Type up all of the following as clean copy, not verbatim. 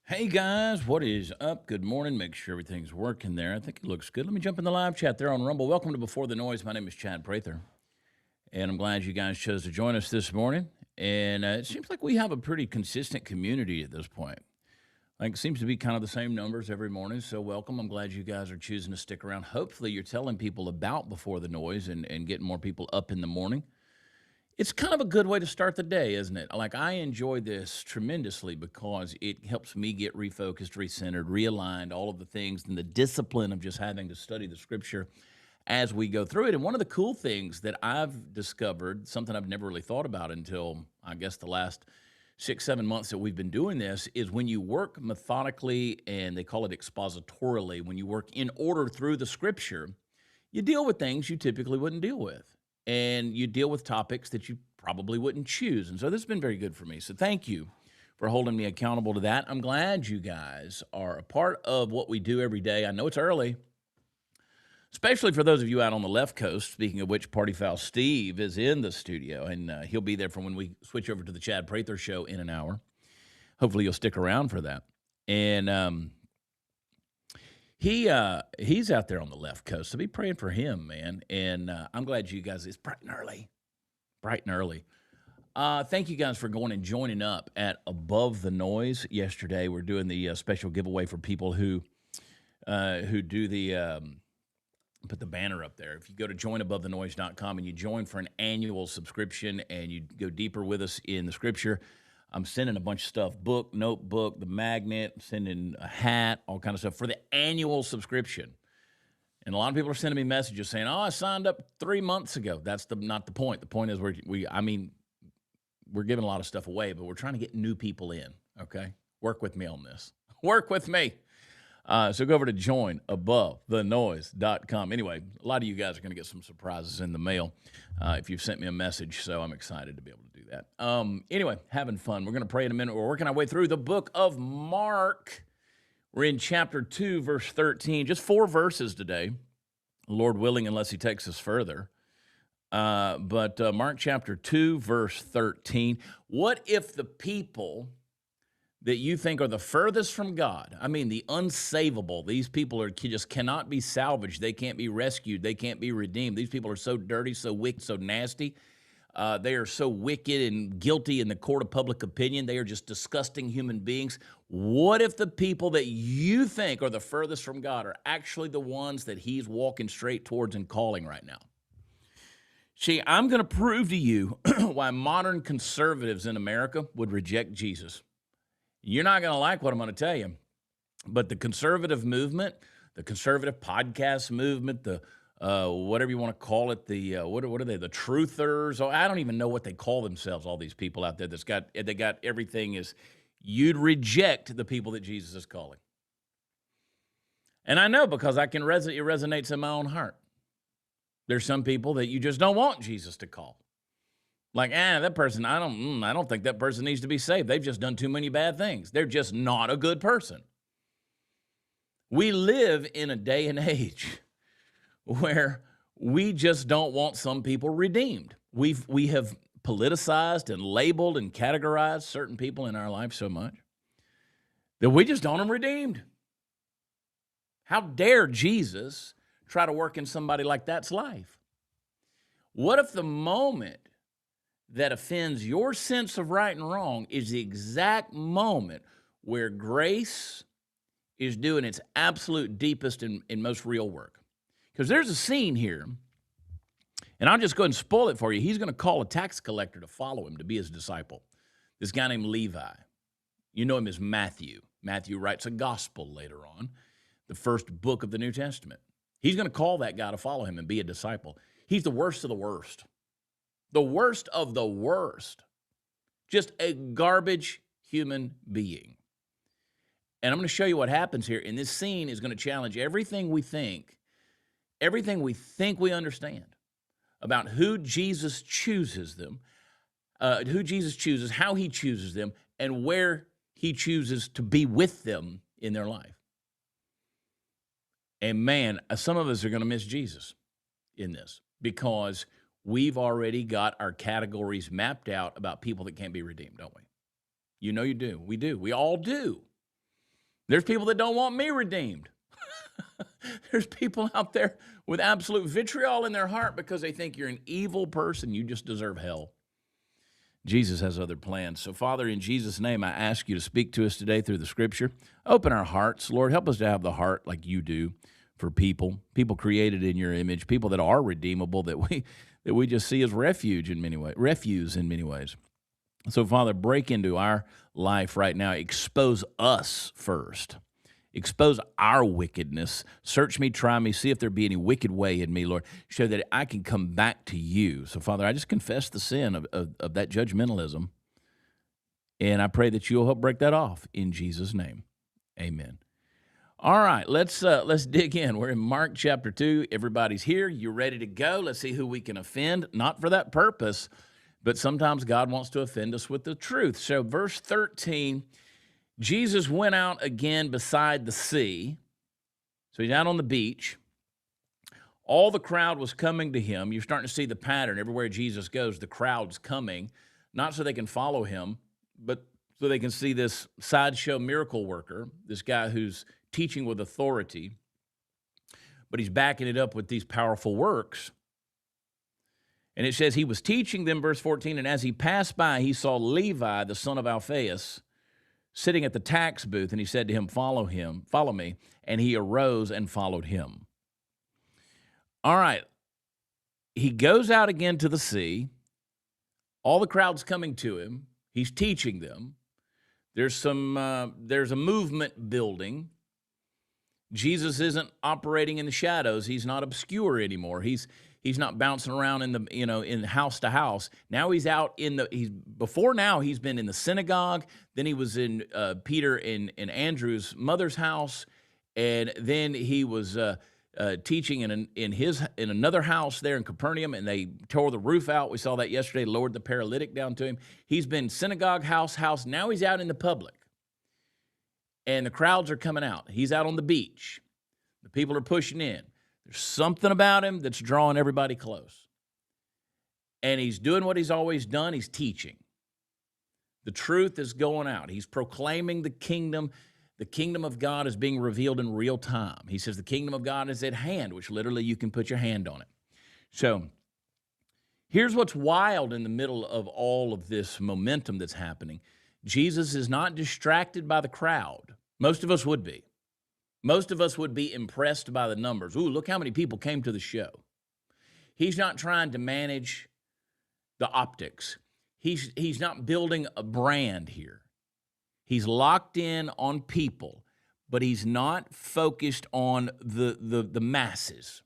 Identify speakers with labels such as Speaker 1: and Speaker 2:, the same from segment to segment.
Speaker 1: Hey guys, what is up? Good morning. Make sure everything's working there. I think it looks good. Let me jump in the live chat there on Rumble. Welcome to Before the Noise. My name is Chad Prather, and I'm glad you guys chose to join us this morning. And it seems like we have a pretty consistent community at this point. Like it seems to be kind of the same numbers every morning. So welcome. I'm glad you guys are choosing to stick around. Hopefully, you're telling people about Before the Noise and getting more people up in the morning. It's kind of a good way to start the day, isn't it? Like, I enjoy this tremendously because it helps me get refocused, recentered, realigned, all of the things, and the discipline of just having to study the scripture as we go through it. And one of the cool things that I've discovered, something I've never really thought about until I guess the last 6, 7 months that we've been doing this, is when you work methodically, and they call it expositorily, when you work in order through the scripture, you deal with things you typically wouldn't deal with. And you deal with topics that you probably wouldn't choose. And so this has been very good for me. So thank you for holding me accountable to that. I'm glad you guys are a part of what we do every day. I know it's early, especially for those of you out on the left coast. Speaking of which, Party Foul Steve is in the studio, and he'll be there for when we switch over to the Chad Prather Show in an hour. Hopefully you'll stick around for that. And he's out there on the left coast, so be praying for him, man. And I'm glad you guys. It's bright and early, bright and early. Thank you guys for going and joining up at Above the Noise yesterday. We're doing the special giveaway for people who do the put the banner up there. If you go to joinabovethenoise.com and you join for an annual subscription and you go deeper with us in the scripture, I'm sending a bunch of stuff, book, notebook, the magnet, I'm sending a hat, all kind of stuff for the annual subscription. And a lot of people are sending me messages saying, "Oh, I signed up 3 months ago." That's not the point. The point is we're giving a lot of stuff away, but we're trying to get new people in, okay? Work with me on this. Work with me. So go over to joinabovethenoise.com. Anyway, a lot of you guys are going to get some surprises in the mail if you've sent me a message, so I'm excited to be able to do that. Anyway, having fun. We're going to pray in a minute. We're working our way through the book of Mark. We're in chapter 2, verse 13. Just 4 verses today, Lord willing, unless he takes us further. But Mark chapter 2, verse 13. What if the people that you think are the furthest from God, I mean the unsavable, these people just cannot be salvaged, they can't be rescued, they can't be redeemed, these people are so dirty, so wicked, so nasty, they are so wicked and guilty in the court of public opinion, they are just disgusting human beings. What if the people that you think are the furthest from God are actually the ones that he's walking straight towards and calling right now? See, I'm going to prove to you why modern conservatives in America would reject Jesus. You're not going to like what I'm going to tell you, but the conservative movement, the conservative podcast movement, the whatever you want to call it, the what are they? The truthers? Oh, I don't even know what they call themselves. All these people out there they got everything is. You'd reject the people that Jesus is calling, and I know because it resonates in my own heart. There's some people that you just don't want Jesus to call. Like, that person, I don't think that person needs to be saved. They've just done too many bad things. They're just not a good person. We live in a day and age where we just don't want some people redeemed. We have politicized and labeled and categorized certain people in our life so much that we just don't want them redeemed. How dare Jesus try to work in somebody like that's life? What if the moment that offends your sense of right and wrong is the exact moment where grace is doing its absolute deepest and most real work? Because there's a scene here, and I'll just go ahead and spoil it for you. He's going to call a tax collector to follow him, to be his disciple. This guy named Levi. You know him as Matthew. Matthew writes a gospel later on, the first book of the New Testament. He's going to call that guy to follow him and be a disciple. He's the worst of the worst. The worst of the worst. Just a garbage human being. And I'm going to show you what happens here. And this scene is going to challenge everything we think we understand about who Jesus chooses them, how he chooses them, and where he chooses to be with them in their life. And man, some of us are going to miss Jesus in this because we've already got our categories mapped out about people that can't be redeemed, don't we? You know you do. We do. We all do. There's people that don't want me redeemed. There's people out there with absolute vitriol in their heart because they think you're an evil person. You just deserve hell. Jesus has other plans. So, Father, in Jesus' name, I ask you to speak to us today through the Scripture. Open our hearts. Lord, help us to have the heart like you do for people created in your image, people that are redeemable, that we just see as refuse in many ways. So, Father, break into our life right now. Expose us first. Expose our wickedness. Search me, try me, see if there be any wicked way in me, Lord, so that I can come back to you. So, Father, I just confess the sin of that judgmentalism, and I pray that you'll help break that off in Jesus' name. Amen. All right, let's dig in. We're in Mark chapter 2. Everybody's here. You're ready to go. Let's see who we can offend, not for that purpose, but sometimes God wants to offend us with the truth. So, verse 13, Jesus went out again beside the sea. So he's out on the beach. All the crowd was coming to him. You're starting to see the pattern. Everywhere Jesus goes, the crowd's coming, not so they can follow him, but so they can see this sideshow miracle worker, this guy who's teaching with authority, but he's backing it up with these powerful works. And it says he was teaching them, verse 14, and as he passed by, he saw Levi, the son of Alphaeus, sitting at the tax booth, and he said to him, follow me. And he arose and followed him. All right. He goes out again to the sea. All the crowd's coming to him. He's teaching them. There's a movement building. Jesus isn't operating in the shadows. He's not obscure anymore. He's not bouncing around in house to house. Now he's out before now he's been in the synagogue. Then he was in Peter and Andrew's mother's house, and then he was teaching in another house there in Capernaum, and they tore the roof out. We saw that yesterday. Lowered the paralytic down to him. He's been synagogue, house. Now he's out in the public, and the crowds are coming out. He's out on the beach. The people are pushing in. There's something about him that's drawing everybody close. And he's doing what he's always done. He's teaching. The truth is going out. He's proclaiming the kingdom. The kingdom of God is being revealed in real time. He says the kingdom of God is at hand, which literally you can put your hand on it. So here's what's wild in the middle of all of this momentum that's happening. Jesus is not distracted by the crowd. Most of us would be. Most of us would be impressed by the numbers. Ooh, look how many people came to the show. He's not trying to manage the optics. He's not building a brand here. He's locked in on people, but he's not focused on the masses.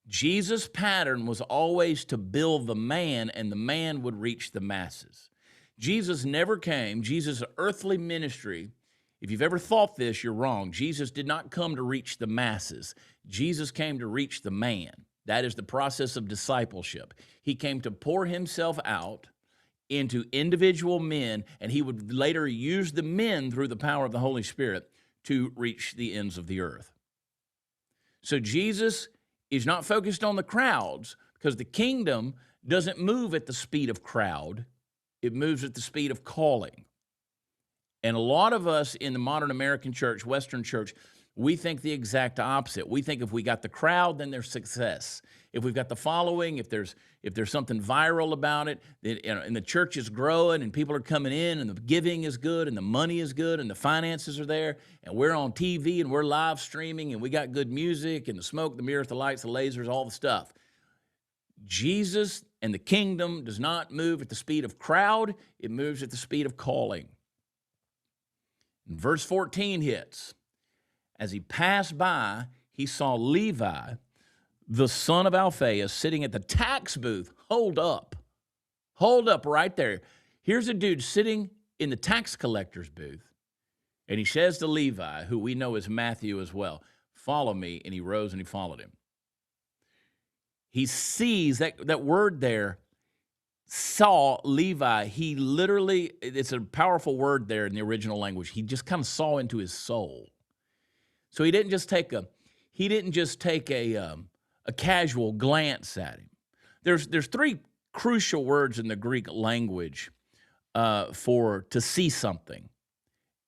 Speaker 1: Jesus' pattern was always to build the man, and the man would reach the masses. Jesus Jesus' earthly ministry, if you've ever thought this, you're wrong. Jesus did not come to reach the masses. Jesus came to reach the man. That is the process of discipleship. He came to pour himself out into individual men, and he would later use the men through the power of the Holy Spirit to reach the ends of the earth. So Jesus is not focused on the crowds, because the kingdom doesn't move at the speed of crowd. It moves at the speed of calling. And a lot of us in the modern American church, Western church, we think the exact opposite. We think if we got the crowd, then there's success. If we've got the following, if there's something viral about it, and the church is growing and people are coming in and the giving is good and the money is good and the finances are there and we're on TV and we're live streaming and we got good music and the smoke, the mirrors, the lights, the lasers, all the stuff. Jesus and the kingdom does not move at the speed of crowd. It moves at the speed of calling. And verse 14 hits. As he passed by, he saw Levi, the son of Alphaeus, sitting at the tax booth. Hold up right there. Here's a dude sitting in the tax collector's booth, and he says to Levi, who we know as Matthew as well, follow me, and he rose and he followed him. He sees that word there, saw Levi. He literally, it's a powerful word there in the original language. He just kind of saw into his soul. So he didn't just take a casual glance at him. There's three crucial words in the Greek language for to see something,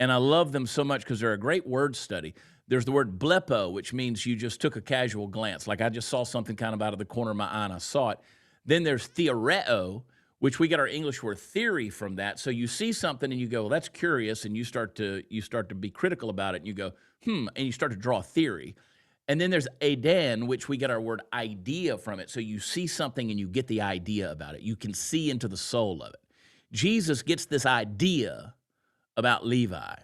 Speaker 1: And I love them so much because they're a great word study. There's the word blepo, which means you just took a casual glance. Like I just saw something kind of out of the corner of my eye and I saw it. Then there's theoreo, which we get our English word theory from that. So you see something and you go, well, that's curious, and you start to be critical about it, and you go, and you start to draw a theory. And then there's aden, which we get our word idea from it. So you see something and you get the idea about it. You can see into the soul of it. Jesus gets this idea about Levi.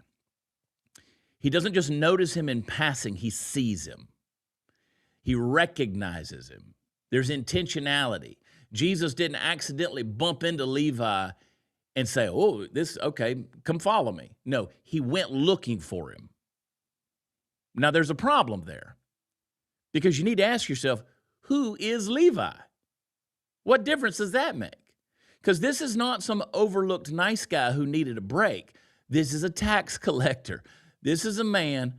Speaker 1: He doesn't just notice him in passing, he sees him. He recognizes him. There's intentionality. Jesus didn't accidentally bump into Levi and say, oh, okay, come follow me. No, he went looking for him. Now, there's a problem there because you need to ask yourself, who is Levi? What difference does that make? Because this is not some overlooked nice guy who needed a break. This is a tax collector. This is a man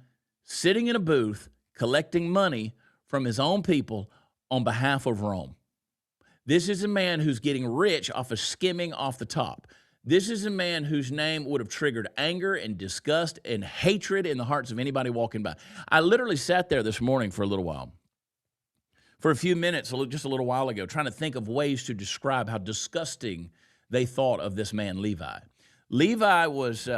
Speaker 1: sitting in a booth collecting money from his own people on behalf of Rome. This is a man who's getting rich off of skimming off the top. This is a man whose name would have triggered anger and disgust and hatred in the hearts of anybody walking by. I literally sat there this morning for a little while, for a few minutes, just a little while ago, trying to think of ways to describe how disgusting they thought of this man, Levi. Levi was,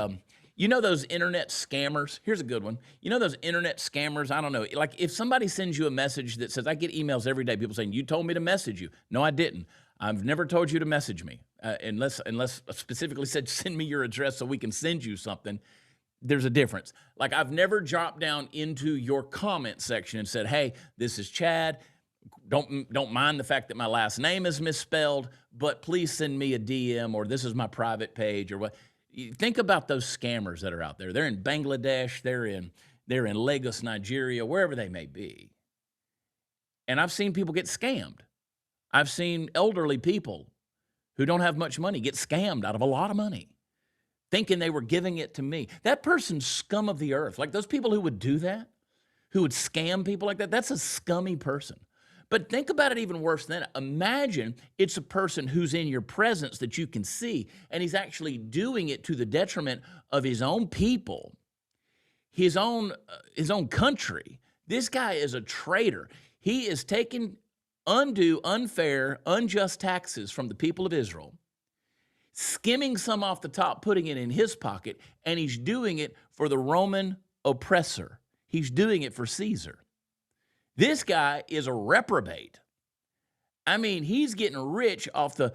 Speaker 1: you know those internet scammers? Here's a good one. You know those internet scammers? I don't know. Like if somebody sends you a message that says, I get emails every day, people saying, you told me to message you. No, I didn't. I've never told you to message me, unless specifically said, send me your address so we can send you something. There's a difference. Like I've never dropped down into your comment section and said, hey, this is Chad. Don't mind the fact that my last name is misspelled, but please send me a DM, or this is my private page, or what. Think about those scammers that are out there. They're in Bangladesh, they're in Lagos, Nigeria, wherever they may be. And I've seen people get scammed. I've seen elderly people who don't have much money get scammed out of a lot of money, thinking they were giving it to me. That person's scum of the earth. Like those people who would do that, who would scam people like that, that's a scummy person. But think about it even worse than that. Imagine it's a person who's in your presence that you can see, and he's actually doing it to the detriment of his own people, his own country. This guy is a traitor. He is taking undue, unfair, unjust taxes from the people of Israel, skimming some off the top, putting it in his pocket, and he's doing it for the Roman oppressor. He's doing it for Caesar. This guy is a reprobate. I mean, he's getting rich off just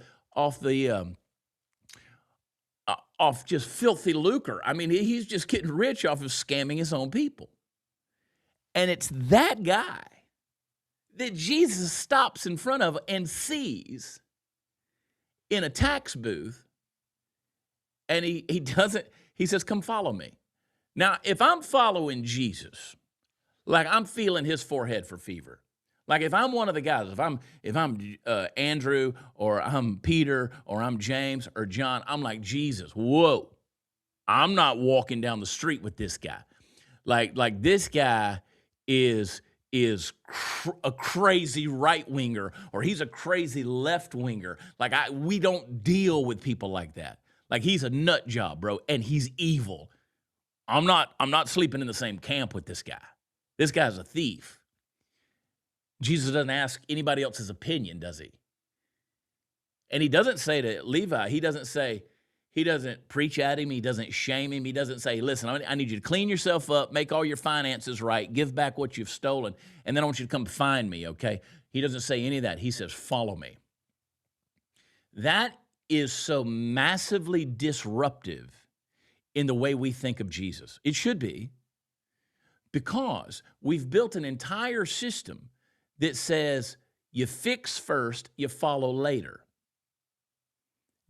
Speaker 1: filthy lucre. I mean, he's just getting rich off of scamming his own people. And it's that guy that Jesus stops in front of and sees in a tax booth, and he says, come follow me. Now, if I'm following Jesus, like I'm feeling his forehead for fever. Like if I'm one of the guys, if I'm Andrew, or I'm Peter, or I'm James or John, I'm like, Jesus, whoa, I'm not walking down the street with this guy. Like this guy is a crazy right winger, or he's a crazy left winger. Like we don't deal with people like that. Like he's a nut job, bro, and he's evil. I'm not sleeping in the same camp with this guy. This guy's a thief. Jesus doesn't ask anybody else's opinion, does he? And he doesn't say to Levi, he doesn't preach at him, he doesn't shame him, he doesn't say, listen, I need you to clean yourself up, make all your finances right, give back what you've stolen, and then I want you to come find me, okay? He doesn't say any of that. He says, follow me. That is so massively disruptive in the way we think of Jesus. It should be, because we've built an entire system that says you fix first, you follow later.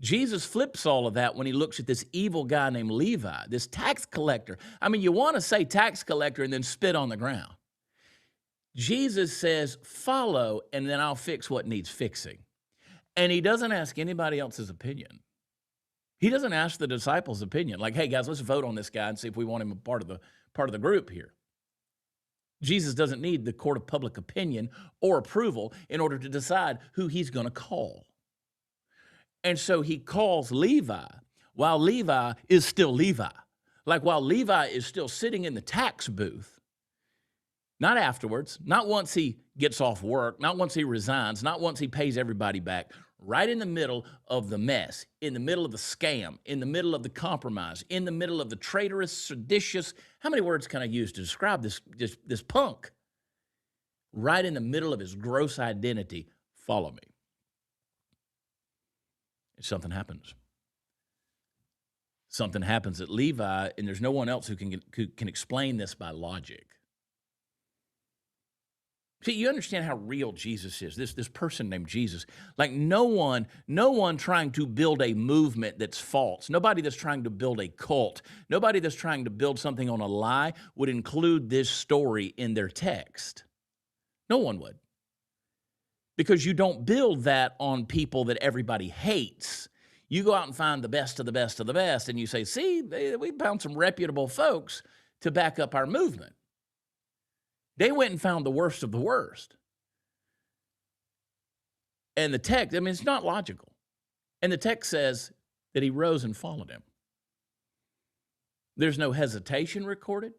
Speaker 1: Jesus flips all of that when he looks at this evil guy named Levi, this tax collector. I mean, you want to say tax collector and then spit on the ground. Jesus says, follow, and then I'll fix what needs fixing. And he doesn't ask anybody else's opinion. He doesn't ask the disciples' opinion. Like, hey, guys, let's vote on this guy and see if we want him a part of the group here. Jesus doesn't need the court of public opinion or approval in order to decide who he's going to call. And so he calls Levi while Levi is still Levi. Like while Levi is still sitting in the tax booth, not afterwards, not once he gets off work, not once he resigns, not once he pays everybody back, right in the middle of the mess, in the middle of the scam, in the middle of the compromise, in the middle of the traitorous, seditious, how many words can I use to describe this punk? Right in the middle of his gross identity, follow me. And something happens. Something happens at Levi, and there's no one else who can explain this by logic. See, you understand how real Jesus is, this person named Jesus. Like no one trying to build a movement that's false. Nobody that's trying to build a cult. Nobody that's trying to build something on a lie would include this story in their text. No one would. Because you don't build that on people that everybody hates. You go out and find the best of the best of the best, and you say, see, we found some reputable folks to back up our movement. They went and found the worst of the worst. And the text, I mean, it's not logical. And the text says that he rose and followed him. There's no hesitation recorded.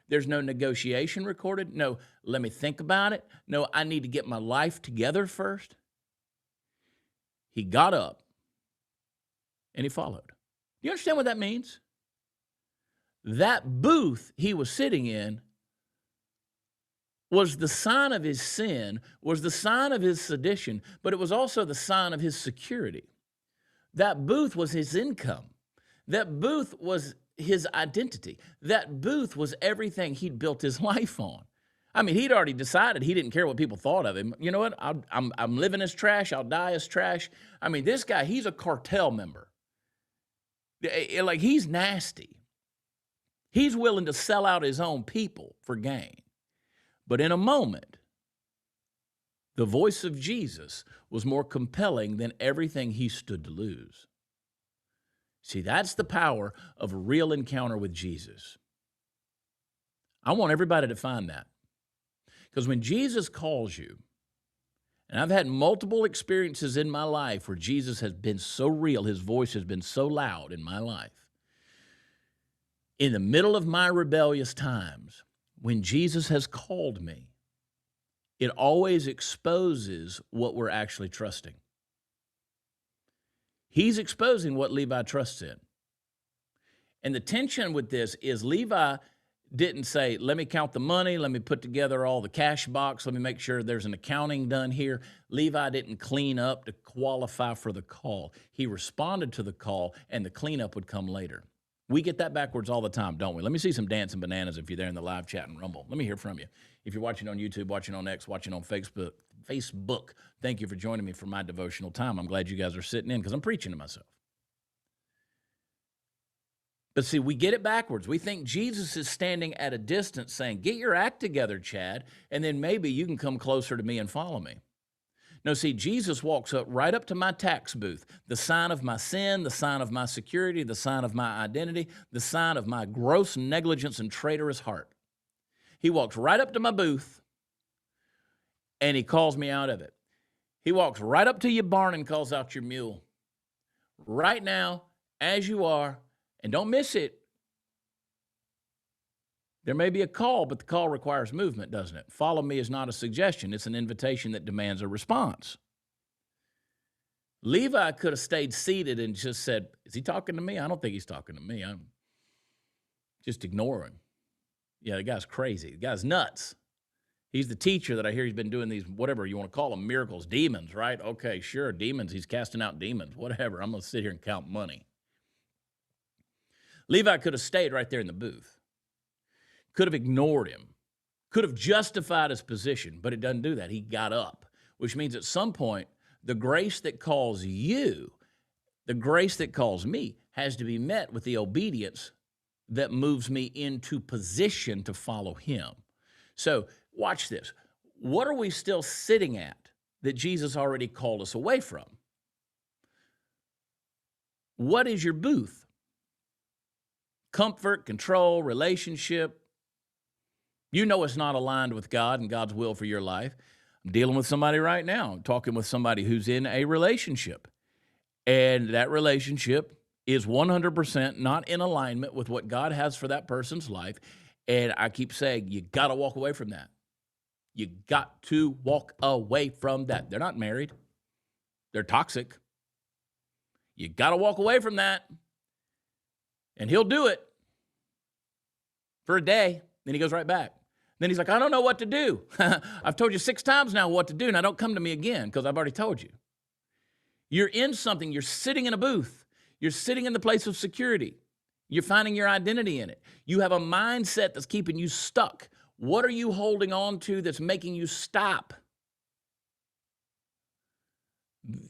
Speaker 1: There's no negotiation recorded. No, let me think about it. No, I need to get my life together first. He got up and he followed. Do you understand what that means? That booth he was sitting in was the sign of his sin, was the sign of his sedition, but it was also the sign of his security. That booth was his income. That booth was his identity. That booth was everything he'd built his life on. I mean, he'd already decided he didn't care what people thought of him. You know what? I'm living as trash. I'll die as trash. I mean, this guy, he's a cartel member. Like, he's nasty. He's willing to sell out his own people for gain. But in a moment, the voice of Jesus was more compelling than everything he stood to lose. See, that's the power of a real encounter with Jesus. I want everybody to find that. Because when Jesus calls you, and I've had multiple experiences in my life where Jesus has been so real, his voice has been so loud in my life. In the middle of my rebellious times, when Jesus has called me, it always exposes what we're actually trusting. He's exposing what Levi trusts in. And the tension with this is Levi didn't say, let me count the money, let me put together all the cash box, let me make sure there's an accounting done here. Levi didn't clean up to qualify for the call. He responded to the call, and the cleanup would come later. We get that backwards all the time, don't we? Let me see some dancing bananas if you're there in the live chat and Rumble. Let me hear from you. If you're watching on YouTube, watching on X, watching on Facebook, thank you for joining me for my devotional time. I'm glad you guys are sitting in because I'm preaching to myself. But see, we get it backwards. We think Jesus is standing at a distance saying, get your act together, Chad, and then maybe you can come closer to me and follow me. No, see, Jesus walks up right up to my tax booth, the sign of my sin, the sign of my security, the sign of my identity, the sign of my gross negligence and traitorous heart. He walks right up to my booth, and he calls me out of it. He walks right up to your barn and calls out your mule. Right now, as you are, and don't miss it. There may be a call, but the call requires movement, doesn't it? Follow me is not a suggestion. It's an invitation that demands a response. Levi could have stayed seated and just said, is he talking to me? I don't think he's talking to me. I'm just ignore him. Yeah, the guy's crazy. The guy's nuts. He's the teacher that I hear he's been doing these, whatever you want to call them, miracles, demons, right? Okay, sure, demons. He's casting out demons, whatever. I'm going to sit here and count money. Levi could have stayed right there in the booth. Could have ignored him, could have justified his position, but it doesn't do that. He got up, which means at some point, the grace that calls you, the grace that calls me, has to be met with the obedience that moves me into position to follow him. So watch this. What are we still sitting at that Jesus already called us away from? What is your booth? Comfort, control, relationship. You know it's not aligned with God and God's will for your life. I'm dealing with somebody right now. I'm talking with somebody who's in a relationship. And that relationship is 100% not in alignment with what God has for that person's life. And I keep saying, you got to walk away from that. You got to walk away from that. They're not married. They're toxic. You got to walk away from that. And he'll do it for a day. Then he goes right back. Then he's like, I don't know what to do. I've told you 6 times now what to do. Now don't come to me again because I've already told you. You're in something. You're sitting in a booth. You're sitting in the place of security. You're finding your identity in it. You have a mindset that's keeping you stuck. What are you holding on to that's making you stop?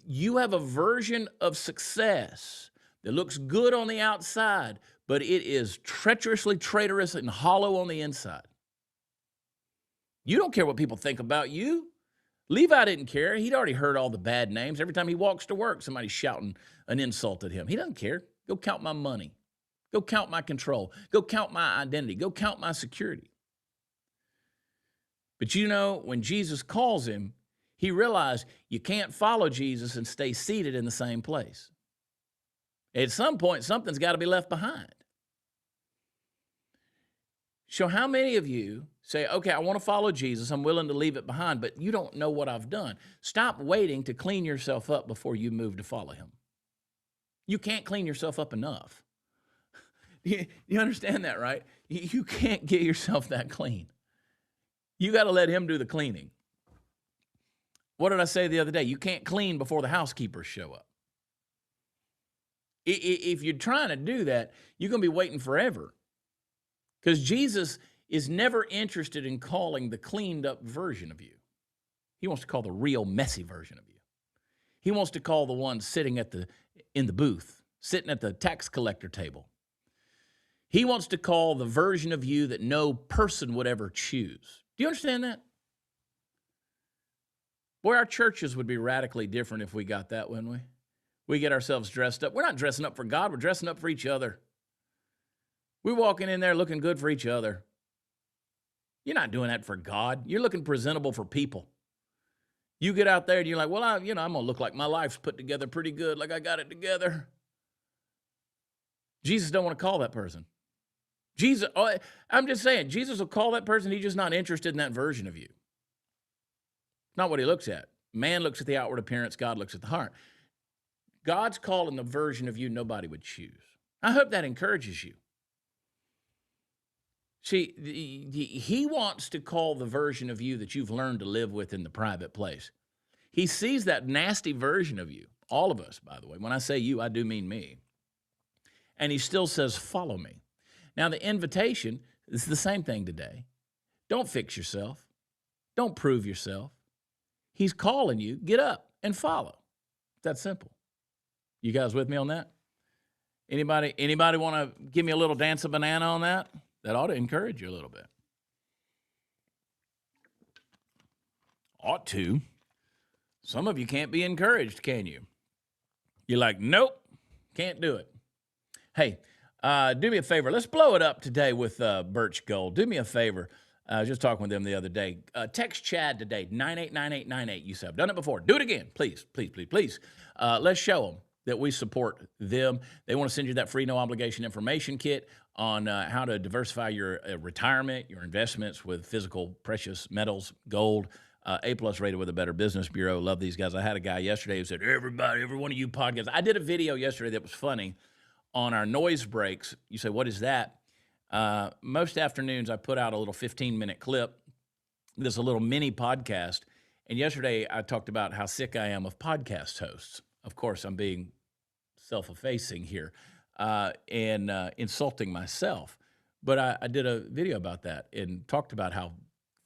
Speaker 1: You have a version of success that looks good on the outside, but it is treacherously traitorous and hollow on the inside. You don't care what people think about you. Levi didn't care. He'd already heard all the bad names. Every time he walks to work, somebody's shouting an insult at him. He doesn't care. Go count my money. Go count my control. Go count my identity. Go count my security. But you know, when Jesus calls him, he realized you can't follow Jesus and stay seated in the same place. At some point, something's got to be left behind. So how many of you say, okay, I want to follow Jesus. I'm willing to leave it behind, but you don't know what I've done. Stop waiting to clean yourself up before you move to follow him. You can't clean yourself up enough. You understand that, right? You can't get yourself that clean. You got to let him do the cleaning. What did I say the other day? You can't clean before the housekeepers show up. If you're trying to do that, you're going to be waiting forever. Because Jesus is never interested in calling the cleaned up version of you. He wants to call the real messy version of you. He wants to call the one sitting in the booth, sitting at the tax collector table. He wants to call the version of you that no person would ever choose. Do you understand that? Boy, our churches would be radically different if we got that, wouldn't we? We get ourselves dressed up. We're not dressing up for God. We're dressing up for each other. We're walking in there looking good for each other. You're not doing that for God. You're looking presentable for people. You get out there and you're like, well, I'm going to look like my life's put together pretty good, like I got it together. Jesus don't want to call that person. I'm just saying, Jesus will call that person. He's just not interested in that version of you. Not what he looks at. Man looks at the outward appearance. God looks at the heart. God's calling the version of you nobody would choose. I hope that encourages you. See, he wants to call the version of you that you've learned to live with in the private place. He sees that nasty version of you, all of us, by the way. When I say you, I do mean me. And he still says, follow me. Now, the invitation is the same thing today. Don't fix yourself. Don't prove yourself. He's calling you, get up and follow. That's simple. You guys with me on that? Anybody want to give me a little dance of banana on that? That ought to encourage you a little bit. Ought to. Some of you can't be encouraged, can you? You're like, nope, can't do it. Hey, do me a favor. Let's blow it up today with Birch Gold. Do me a favor. I was just talking with them the other day. Text Chad today, 989898. You said, I've done it before. Do it again, please, please, please, please. Let's show them that we support them. They want to send you that free, no obligation information kit on how to diversify your retirement, your investments with physical precious metals, gold, A+ rated with a Better Business Bureau. Love these guys. I had a guy yesterday who said, every one of you podcasts. I did a video yesterday that was funny on our noise breaks. You say, what is that? Most afternoons I put out a little 15-minute clip. There's a little mini podcast. And yesterday I talked about how sick I am of podcast hosts. Of course, I'm being self-effacing here and insulting myself. But I did a video about that and talked about how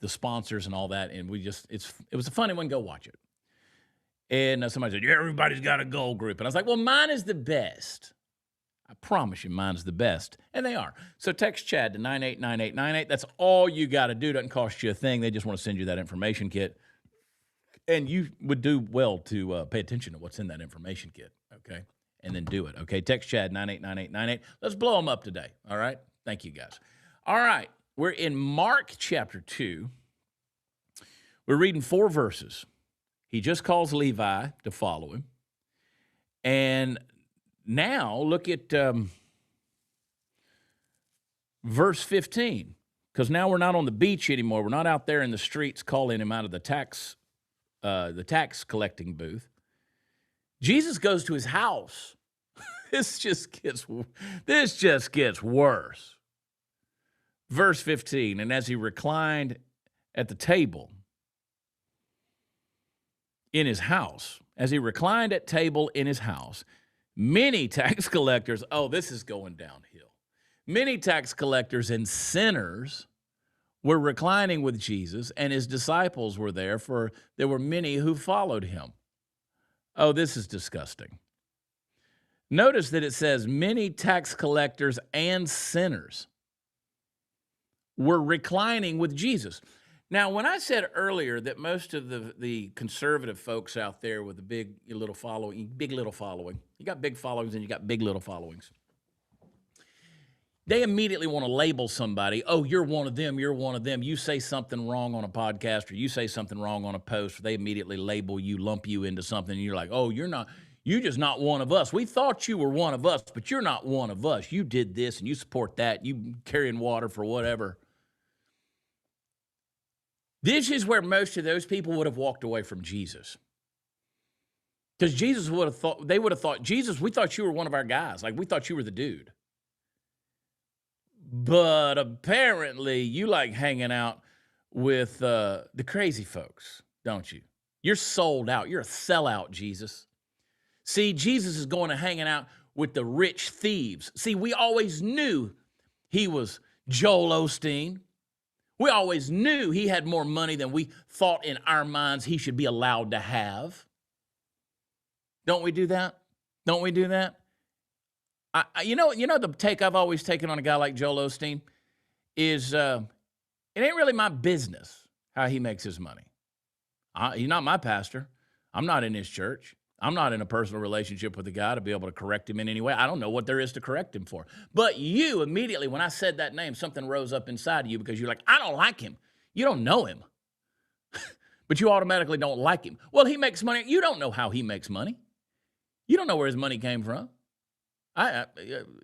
Speaker 1: the sponsors and all that, and it was a funny one. Go watch it. And somebody said, yeah, everybody's got a gold group. And I was like, well, mine is the best. I promise you mine's the best. And they are. So text Chad to 989898. That's all you got to do. Doesn't cost you a thing. They just want to send you that information kit. And you would do well to pay attention to what's in that information kit, okay? And then do it, okay? Text Chad 989898. Let's blow them up today, all right? Thank you, guys. All right, we're in Mark chapter 2. We're reading 4 verses. He just calls Levi to follow him. And now look at verse 15, because now we're not on the beach anymore. We're not out there in the streets calling him out of the tax collecting booth. Jesus goes to his house. This just gets worse. Verse 15, and as he reclined at the table in his house, many tax collectors, oh, this is going downhill. Many tax collectors and sinners were reclining with Jesus, and his disciples were there, for there were many who followed him. Oh, this is disgusting. Notice that it says many tax collectors and sinners were reclining with Jesus. Now, when I said earlier that most of the conservative folks out there with the big little following, you got big followings and you got big little followings. They immediately want to label somebody, oh, you're one of them, You say something wrong on a podcast or you say something wrong on a post, they immediately label you, lump you into something, and you're like, oh, you're just not one of us. We thought you were one of us, but you're not one of us. You did this and you support that. You carrying water for whatever. This is where most of those people would have walked away from Jesus. Because they would have thought, Jesus, we thought you were one of our guys. Like, we thought you were the dude. But apparently you like hanging out with the crazy folks, don't you? You're sold out. You're a sellout, Jesus. See, Jesus is going to hanging out with the rich thieves. See, we always knew he was Joel Osteen. We always knew he had more money than we thought in our minds he should be allowed to have. Don't we do that? Don't we do that? You know the take I've always taken on a guy like Joel Osteen is it ain't really my business how he makes his money. He's not my pastor. I'm not in his church. I'm not in a personal relationship with the guy to be able to correct him in any way. I don't know what there is to correct him for. But you immediately, when I said that name, something rose up inside of you because you're like, I don't like him. You don't know him. But you automatically don't like him. Well, he makes money. You don't know how he makes money. You don't know where his money came from.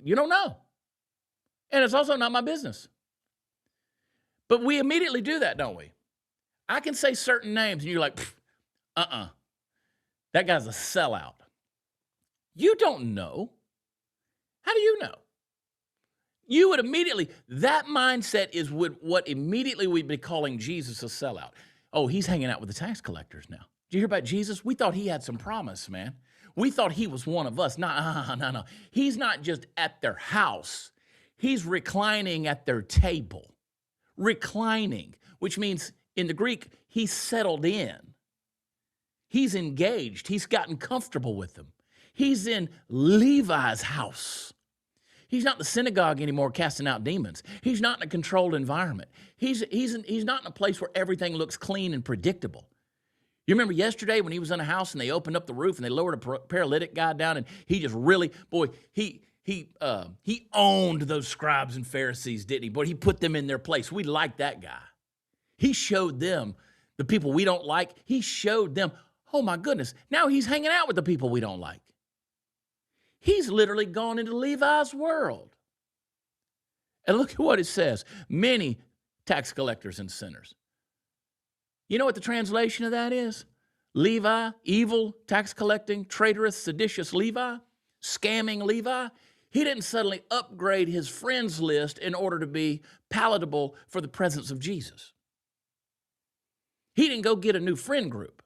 Speaker 1: You don't know. And it's also not my business. But we immediately do that, don't we? I can say certain names and you're like, that guy's a sellout. You don't know. How do you know? You would immediately, that mindset is what immediately we'd be calling Jesus a sellout. Oh, he's hanging out with the tax collectors now. Did you hear about Jesus? We thought he had some promise, man. We thought he was one of us. No. He's not just at their house. He's reclining at their table. Reclining, which means in the Greek, he's settled in. He's engaged. He's gotten comfortable with them. He's in Levi's house. He's not in the synagogue anymore casting out demons. He's not in a controlled environment. He's not in a place where everything looks clean and predictable. You remember yesterday when he was in a house and they opened up the roof and they lowered a paralytic guy down and he just really, he owned those scribes and Pharisees, didn't he? Boy, he put them in their place. We like that guy. He showed them, the people we don't like, he showed them, oh my goodness, now he's hanging out with the people we don't like. He's literally gone into Levi's world. And look at what it says. Many tax collectors and sinners. You know what the translation of that is? Levi, evil, tax collecting, traitorous, seditious Levi, scamming Levi. He didn't suddenly upgrade his friends list in order to be palatable for the presence of Jesus. He didn't go get a new friend group.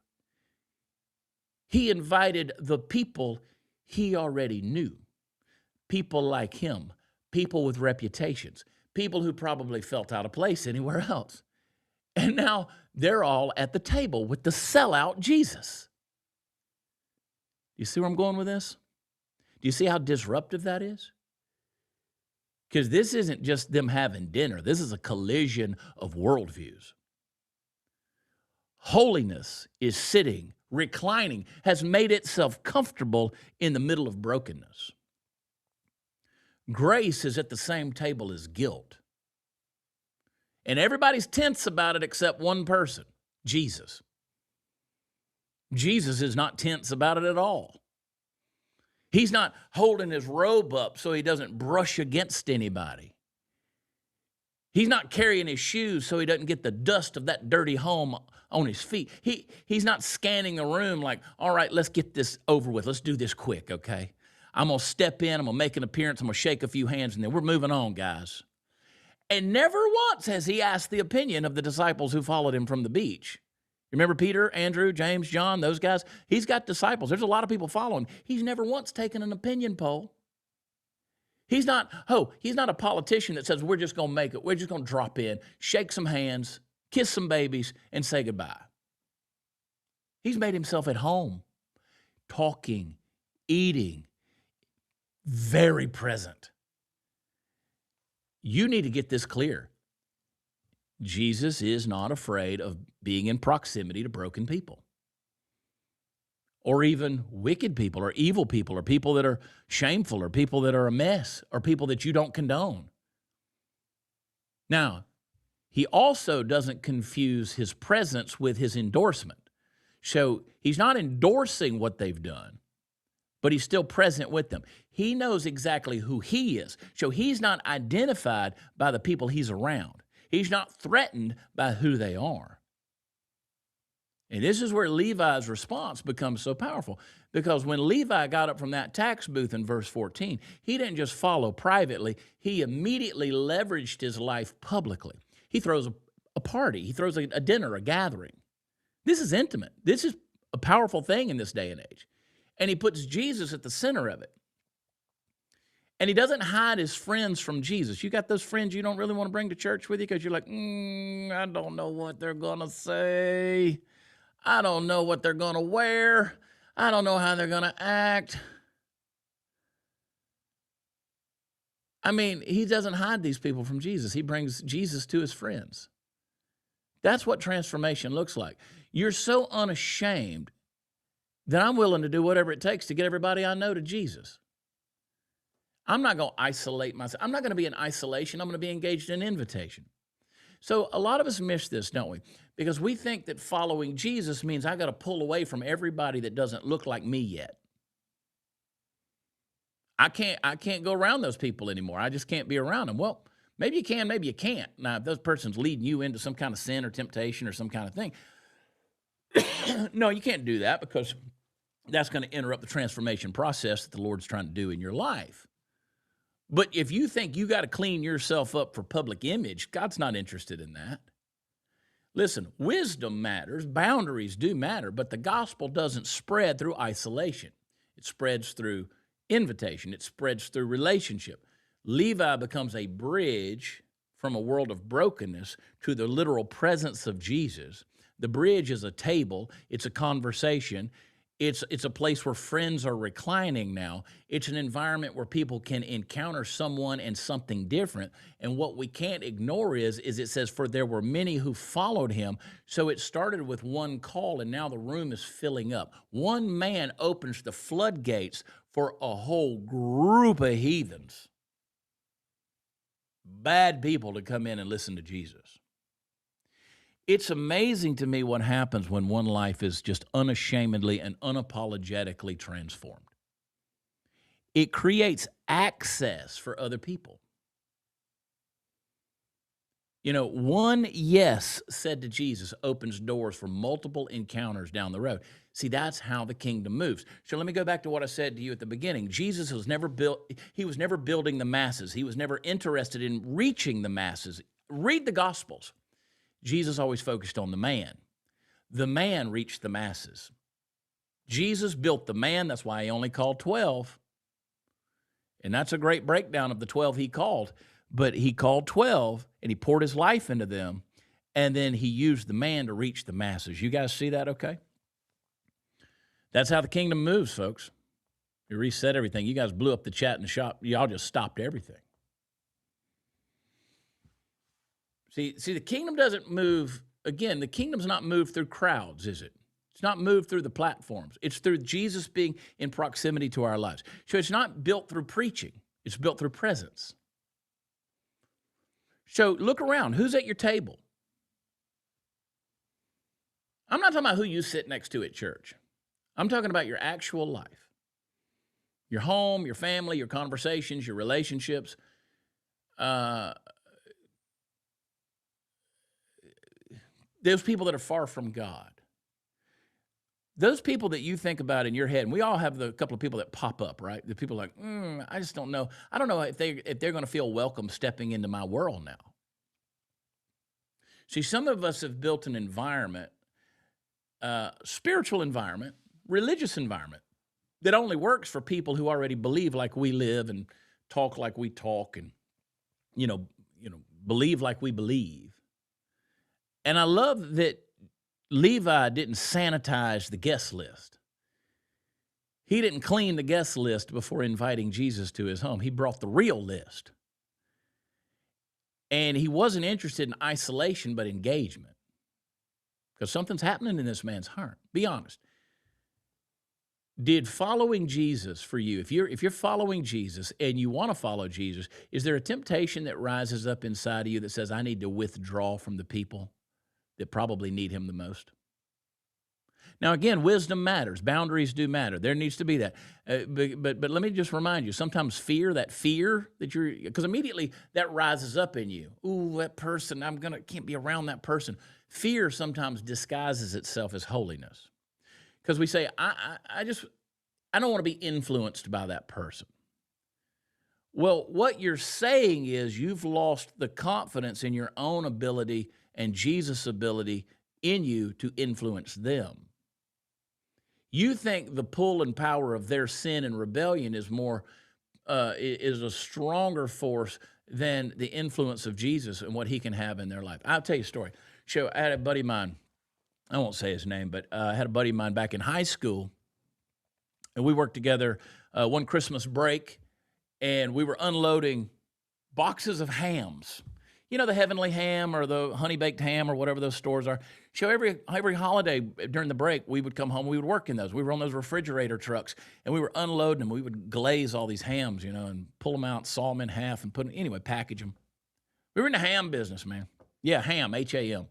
Speaker 1: He invited the people he already knew. People like him, people with reputations, people who probably felt out of place anywhere else. And now they're all at the table with the sellout Jesus. Do you see where I'm going with this? Do you see how disruptive that is? Because this isn't just them having dinner. This is a collision of worldviews. Holiness is sitting, reclining, has made itself comfortable in the middle of brokenness. Grace is at the same table as guilt. And everybody's tense about it except one person, Jesus. Jesus is not tense about it at all. He's not holding his robe up so he doesn't brush against anybody. He's not carrying his shoes so he doesn't get the dust of that dirty home on his feet. He's not scanning the room like, all right, let's get this over with. Let's do this quick, okay? I'm going to step in. I'm going to make an appearance. I'm going to shake a few hands, and then we're moving on, guys. And never once has he asked the opinion of the disciples who followed him from the beach. Remember Peter, Andrew, James, John, those guys? He's got disciples. There's a lot of people following. He's never once taken an opinion poll. He's not a politician that says, we're just going to make it. We're just going to drop in, shake some hands, kiss some babies, and say goodbye. He's made himself at home, talking, eating, very present. You need to get this clear. Jesus is not afraid of being in proximity to broken people, or even wicked people, or evil people, or people that are shameful, or people that are a mess, or people that you don't condone. Now, he also doesn't confuse his presence with his endorsement. So he's not endorsing what they've done, but he's still present with them. He knows exactly who he is. So he's not identified by the people he's around. He's not threatened by who they are. And this is where Levi's response becomes so powerful, because when Levi got up from that tax booth in verse 14, he didn't just follow privately. He immediately leveraged his life publicly. He throws a party. He throws a dinner, a gathering. This is intimate. This is a powerful thing in this day and age. And he puts Jesus at the center of it. And he doesn't hide his friends from Jesus. You got those friends you don't really want to bring to church with you because you're like, I don't know what they're going to say. I don't know what they're going to wear. I don't know how they're going to act. I mean, he doesn't hide these people from Jesus. He brings Jesus to his friends. That's what transformation looks like. You're so unashamed that I'm willing to do whatever it takes to get everybody I know to Jesus. I'm not going to isolate myself. I'm not going to be in isolation. I'm going to be engaged in invitation. So a lot of us miss this, don't we? Because we think that following Jesus means I got to pull away from everybody that doesn't look like me yet. I can't go around those people anymore. I just can't be around them. Well, maybe you can, maybe you can't. Now, if those person's leading you into some kind of sin or temptation or some kind of thing, no, you can't do that, because that's going to interrupt the transformation process that the Lord's trying to do in your life. But if you think you got to clean yourself up for public image, God's not interested in that. Listen, wisdom matters, boundaries do matter, but the gospel doesn't spread through isolation. It spreads through invitation. It spreads through relationship. Levi becomes a bridge from a world of brokenness to the literal presence of Jesus. The bridge is a table. It's a conversation. It's a place where friends are reclining now. It's an environment where people can encounter someone and something different. And what we can't ignore is it says, for there were many who followed him. So it started with one call, and now the room is filling up. One man opens the floodgates for a whole group of heathens, bad people, to come in and listen to Jesus. It's amazing to me what happens when one life is just unashamedly and unapologetically transformed. It creates access for other people. You know, one yes said to Jesus opens doors for multiple encounters down the road. See, that's how the kingdom moves. So let me go back to what I said to you at the beginning. Jesus was never building the masses. He was never interested in reaching the masses. Read the Gospels. Jesus always focused on the man. The man reached the masses. Jesus built the man. That's why he only called 12. And that's a great breakdown of the 12 he called. But he called 12, and he poured his life into them, and then he used the man to reach the masses. You guys see that okay? That's how the kingdom moves, folks. You reset everything. You guys blew up the chat in the shop. Y'all just stopped everything. See, the kingdom doesn't move, again, the kingdom's not moved through crowds, is it? It's not moved through the platforms. It's through Jesus being in proximity to our lives. So it's not built through preaching. It's built through presence. So look around. Who's at your table? I'm not talking about who you sit next to at church. I'm talking about your actual life. your home, your family, your conversations, your relationships. Uh, those people that are far from God. Those people that you think about in your head, and we all have the couple of people that pop up, right? The people like, I just don't know. I don't know if they're going to feel welcome stepping into my world now. See, some of us have built an environment, spiritual environment, religious environment, that only works for people who already believe like we live and talk like we talk and, you know, believe like we believe. And I love that Levi didn't sanitize the guest list. He didn't clean the guest list before inviting Jesus to his home. He brought the real list. And he wasn't interested in isolation, but engagement. Because something's happening in this man's heart. Be honest. Did following Jesus for you, if you're following Jesus and you want to follow Jesus, is there a temptation that rises up inside of you that says, I need to withdraw from the people that probably need him the most? Now, again, wisdom matters. Boundaries do matter. There needs to be that. But let me just remind you, sometimes fear that you're, because immediately that rises up in you. Ooh, that person, can't be around that person. Fear sometimes disguises itself as holiness. Because we say, I don't want to be influenced by that person. Well, what you're saying is you've lost the confidence in your own ability and Jesus' ability in you to influence them. You think the pull and power of their sin and rebellion is is a stronger force than the influence of Jesus and what he can have in their life. I'll tell you a story. So I had a buddy of mine, I won't say his name, but I had a buddy of mine back in high school, and we worked together one Christmas break, and we were unloading boxes of hams. You know, the Heavenly Ham or the Honey Baked Ham or whatever those stores are. So every holiday during the break, we would come home, we would work in those. We were on those refrigerator trucks, and we were unloading them. We would glaze all these hams, and pull them out, saw them in half, and package them. We were in the ham business, man. Yeah, ham, H-A-M.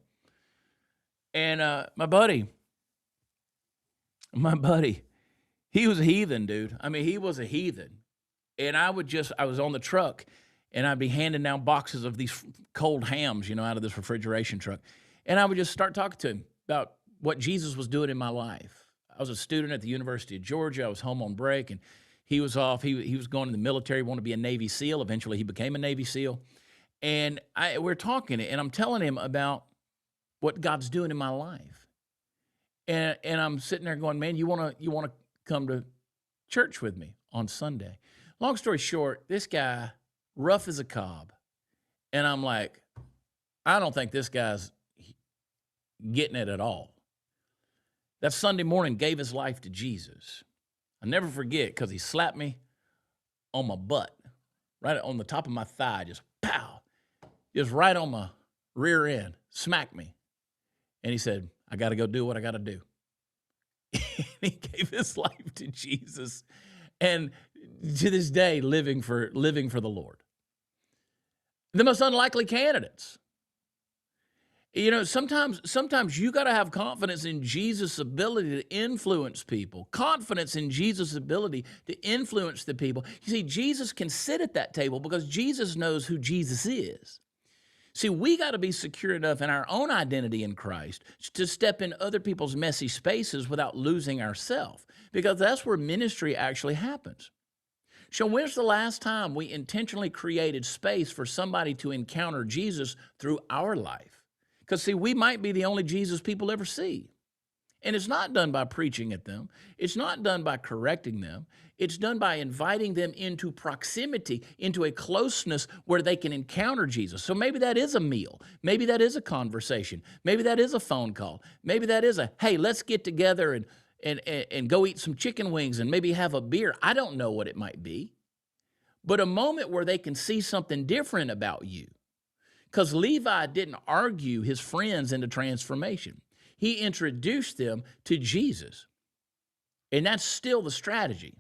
Speaker 1: And my buddy, he was a heathen, dude. I mean, he was a heathen. And I was on the truck, and I'd be handing down boxes of these cold hams, out of this refrigeration truck. And I would just start talking to him about what Jesus was doing in my life. I was a student at the University of Georgia. I was home on break, and he was off. He was going to the military, wanted to be a Navy SEAL. Eventually, he became a Navy SEAL. And we're talking, and I'm telling him about what God's doing in my life. And I'm sitting there going, man, you want to come to church with me on Sunday? Long story short, this guy, rough as a cob. And I'm like, I don't think this guy's getting it at all. That Sunday morning gave his life to Jesus. I'll never forget, because he slapped me on my butt, right on the top of my thigh, just pow, just right on my rear end, smacked me. And he said, I got to go do what I got to do. He gave his life to Jesus. And to this day, living for the Lord. The most unlikely candidates. Sometimes you got to have confidence in Jesus' ability to influence people. Confidence in Jesus' ability to influence the people. You see, Jesus can sit at that table because Jesus knows who Jesus is. See, we got to be secure enough in our own identity in Christ to step in other people's messy spaces without losing ourselves, because that's where ministry actually happens. So when's the last time we intentionally created space for somebody to encounter Jesus through our life? Because, see, we might be the only Jesus people ever see. And it's not done by preaching at them. It's not done by correcting them. It's done by inviting them into proximity, into a closeness where they can encounter Jesus. So maybe that is a meal. Maybe that is a conversation. Maybe that is a phone call. Maybe that is hey, let's get together and go eat some chicken wings and maybe have a beer. I don't know what it might be. But a moment where they can see something different about you. Because Levi didn't argue his friends into transformation. He introduced them to Jesus. And that's still the strategy.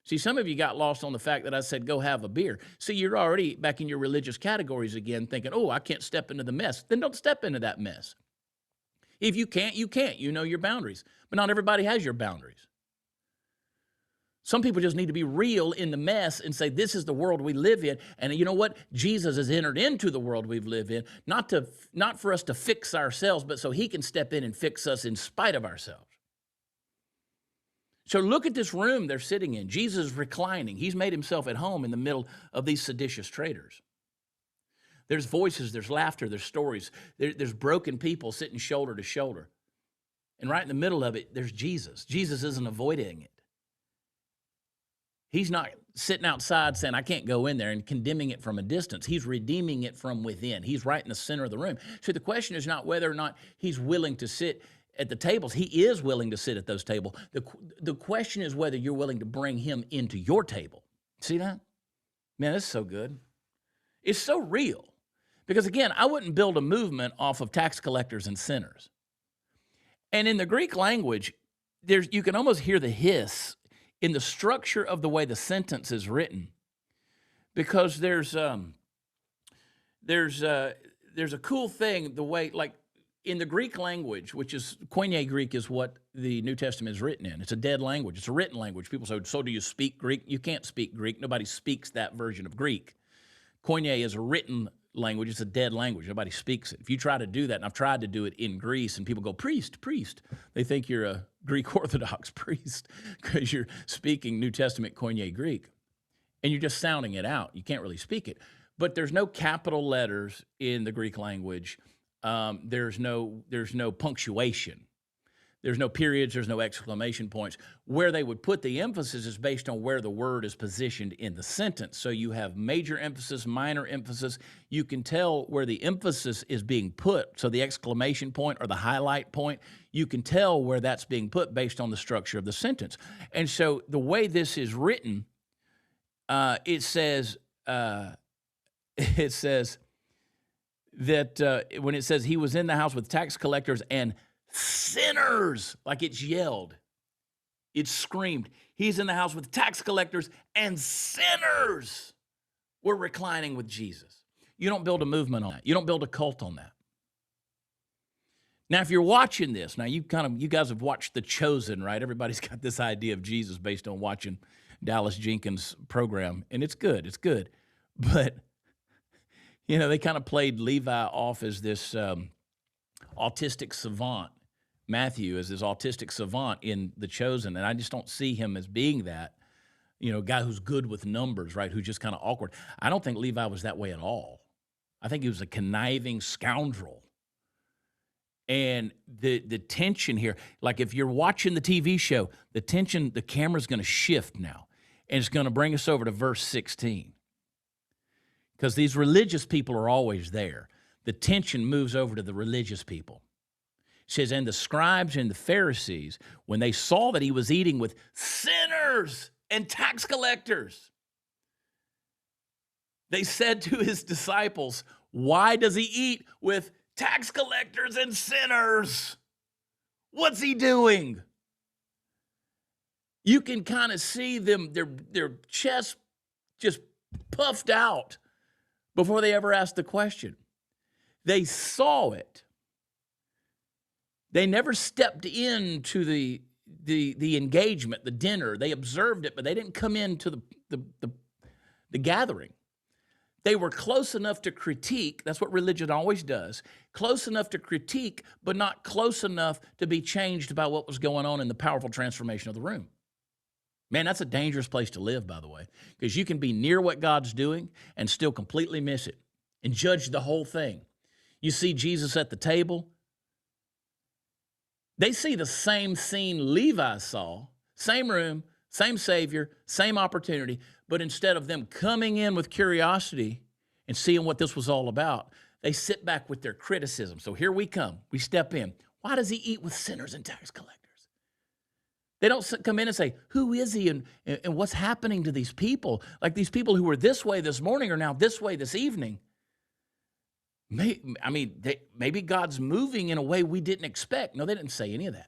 Speaker 1: See, some of you got lost on the fact that I said, go have a beer. See, you're already back in your religious categories again, thinking, oh, I can't step into the mess. Then don't step into that mess. If you can't, you can't. You know your boundaries. But not everybody has your boundaries. Some people just need to be real in the mess and say, this is the world we live in. And you know what? Jesus has entered into the world we live in, not for us to fix ourselves, but so he can step in and fix us in spite of ourselves. So look at this room they're sitting in. Jesus is reclining. He's made himself at home in the middle of these seditious traders. There's voices, there's laughter, there's stories. There's broken people sitting shoulder to shoulder. And right in the middle of it, there's Jesus. Jesus isn't avoiding it. He's not sitting outside saying, I can't go in there, and condemning it from a distance. He's redeeming it from within. He's right in the center of the room. So the question is not whether or not he's willing to sit at the tables. He is willing to sit at those tables. The question is whether you're willing to bring him into your table. See that? Man, this is so good. It's so real. Because again, I wouldn't build a movement off of tax collectors and sinners. And in the Greek language, you can almost hear the hiss in the structure of the way the sentence is written, because there's a cool thing, the way, like in the Greek language, which is Koine Greek, is what the New Testament is written in. It's a dead language. It's a written language. People say, so do you speak Greek? You can't speak Greek. Nobody speaks that version of Greek. Koine is a written language. It's a dead language. Nobody speaks it. If you try to do that, and I've tried to do it in Greece, and people go, priest, they think you're a Greek Orthodox priest because you're speaking New Testament Koine Greek, and you're just sounding it out. You can't really speak it. But there's no capital letters in the Greek language. There's no punctuation. There's no periods. There's no exclamation points. Where they would put the emphasis is based on where the word is positioned in the sentence. So you have major emphasis, minor emphasis. You can tell where the emphasis is being put. So the exclamation point or the highlight point, you can tell where that's being put based on the structure of the sentence. And so the way this is written, it says that when it says he was in the house with tax collectors and sinners, like it's yelled, it's screamed. He's in the house with tax collectors and sinners. We're reclining with Jesus. You don't build a movement on that. You don't build a cult on that. Now, if you're watching this, now you guys have watched The Chosen, right? Everybody's got this idea of Jesus based on watching Dallas Jenkins' program, and it's good. It's good. But, you know, they kind of played Levi off as this autistic savant. Matthew is this autistic savant in The Chosen, and I just don't see him as being that, you know, guy who's good with numbers, right, who's just kind of awkward. I don't think Levi was that way at all. I think he was a conniving scoundrel. And the tension here, like if you're watching the TV show, the tension, the camera's going to shift now, and it's going to bring us over to verse 16. Because these religious people are always there. The tension moves over to the religious people. It says, and the scribes and the Pharisees, when they saw that he was eating with sinners and tax collectors, they said to his disciples, why does he eat with tax collectors and sinners? What's he doing? You can kind of see them, their chest just puffed out before they ever asked the question. They saw it. They never stepped into the engagement, the dinner. They observed it, but they didn't come into the gathering. They were close enough to critique. That's what religion always does. Close enough to critique, but not close enough to be changed by what was going on in the powerful transformation of the room. Man, that's a dangerous place to live, by the way, because you can be near what God's doing and still completely miss it and judge the whole thing. You see Jesus at the table. They see the same scene Levi saw, same room, same Savior, same opportunity, but instead of them coming in with curiosity and seeing what this was all about, they sit back with their criticism. So here we come. We step in. Why does he eat with sinners and tax collectors? They don't come in and say, who is he and what's happening to these people? Like these people who were this way this morning are now this way this evening. Maybe God's moving in a way we didn't expect. No, they didn't say any of that.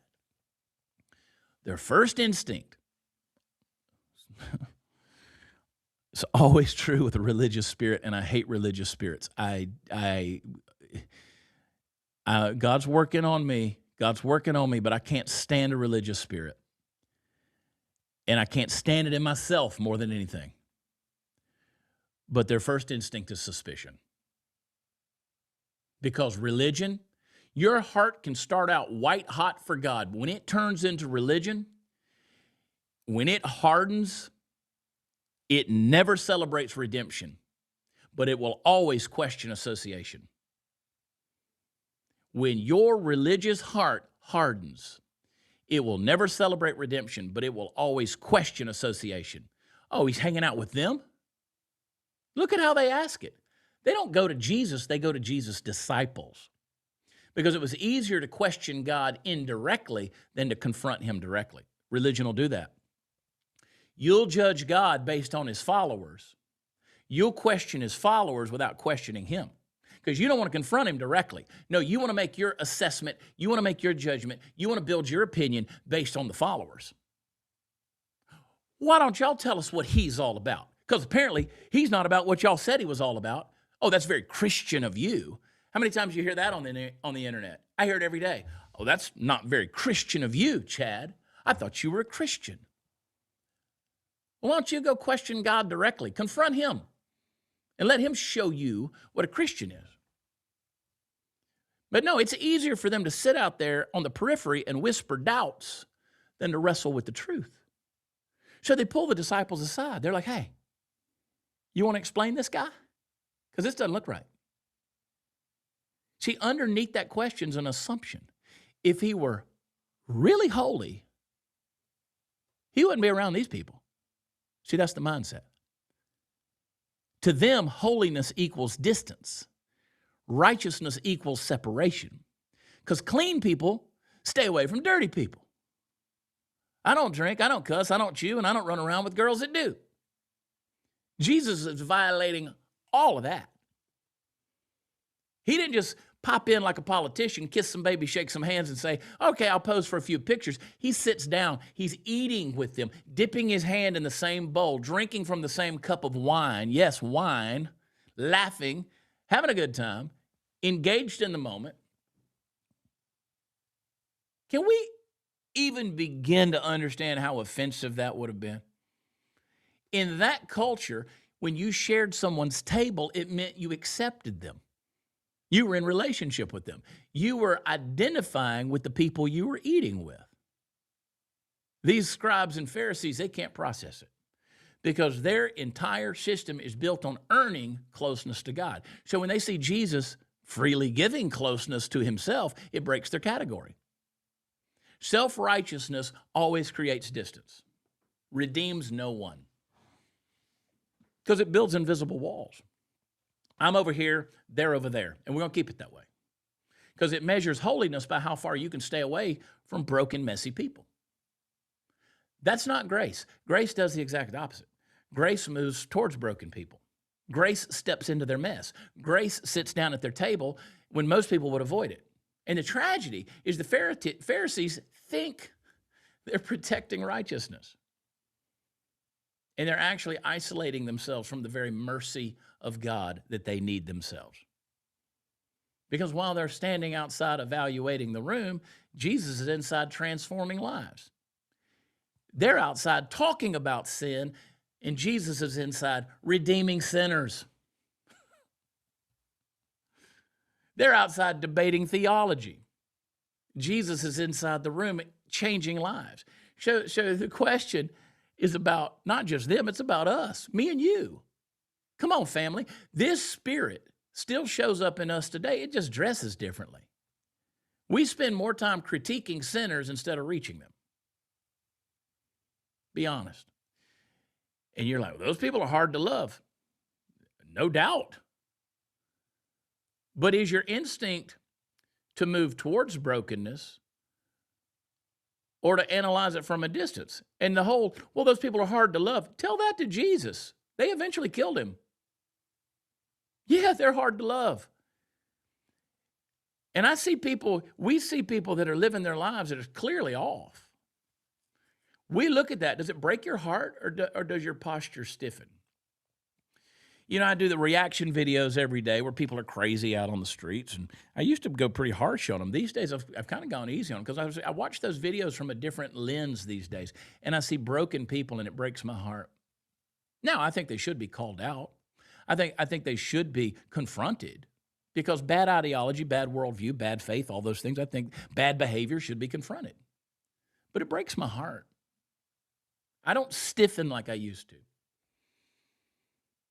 Speaker 1: Their first instinct, it's always true with a religious spirit, and I hate religious spirits. God's working on me. God's working on me, but I can't stand a religious spirit. and I can't stand it in myself more than anything. But their first instinct is suspicion. Because religion, your heart can start out white hot for God. When it turns into religion, when it hardens, it never celebrates redemption, but it will always question association. When your religious heart hardens, it will never celebrate redemption, but it will always question association. Oh, he's hanging out with them? Look at how they ask it. They don't go to Jesus, they go to Jesus' disciples. Because it was easier to question God indirectly than to confront him directly. Religion will do that. You'll judge God based on his followers. You'll question his followers without questioning him. Because you don't want to confront him directly. No, you want to make your assessment, you want to make your judgment, you want to build your opinion based on the followers. Why don't y'all tell us what he's all about? Because apparently he's not about what y'all said he was all about. Oh, that's very Christian of you. How many times do you hear that on the internet? I hear it every day. Oh, that's not very Christian of you, Chad. I thought you were a Christian. Well, why don't you go question God directly? Confront him and let him show you what a Christian is. But no, it's easier for them to sit out there on the periphery and whisper doubts than to wrestle with the truth. So they pull the disciples aside. They're like, hey, you want to explain this guy? Because this doesn't look right. See, underneath that question is an assumption. If he were really holy, he wouldn't be around these people. See, that's the mindset. To them, holiness equals distance. Righteousness equals separation. Because clean people stay away from dirty people. I don't drink, I don't cuss, I don't chew, and I don't run around with girls that do. Jesus is violating all of that. He didn't just pop in like a politician, kiss some baby, shake some hands, and say, okay, I'll pose for a few pictures. He sits down. He's eating with them, dipping his hand in the same bowl, drinking from the same cup of wine. Yes, wine, laughing, having a good time, engaged in the moment. Can we even begin to understand how offensive that would have been? In that culture, when you shared someone's table, it meant you accepted them. You were in relationship with them. You were identifying with the people you were eating with. These scribes and Pharisees, they can't process it because their entire system is built on earning closeness to God. So when they see Jesus freely giving closeness to himself, it breaks their category. Self-righteousness always creates distance, redeems no one, because it builds invisible walls. I'm over here, they're over there, and we're going to keep it that way because it measures holiness by how far you can stay away from broken, messy people. That's not grace. Grace does the exact opposite. Grace moves towards broken people. Grace steps into their mess. Grace sits down at their table when most people would avoid it. And the tragedy is the Pharisees think they're protecting righteousness. And they're actually isolating themselves from the very mercy of God that they need themselves. Because while they're standing outside evaluating the room, Jesus is inside transforming lives. They're outside talking about sin, and Jesus is inside redeeming sinners. They're outside debating theology. Jesus is inside the room changing lives. So the question is about not just them, it's about us, me and you. Come on, family. This spirit still shows up in us today. It just dresses differently. We spend more time critiquing sinners instead of reaching them. Be honest. And you're like, well, those people are hard to love. No doubt. But is your instinct to move towards brokenness or to analyze it from a distance? And the whole, well, those people are hard to love. Tell that to Jesus. They eventually killed him. Yeah, they're hard to love. And we see people that are living their lives that are clearly off. We look at that. Does it break your heart or does your posture stiffen? You know, I do the reaction videos every day where people are crazy out on the streets, and I used to go pretty harsh on them. These days, I've kind of gone easy on them because I watch those videos from a different lens these days, and I see broken people, and it breaks my heart. Now, I think they should be called out. I think they should be confronted because bad ideology, bad worldview, bad faith, all those things, I think bad behavior should be confronted. But it breaks my heart. I don't stiffen like I used to.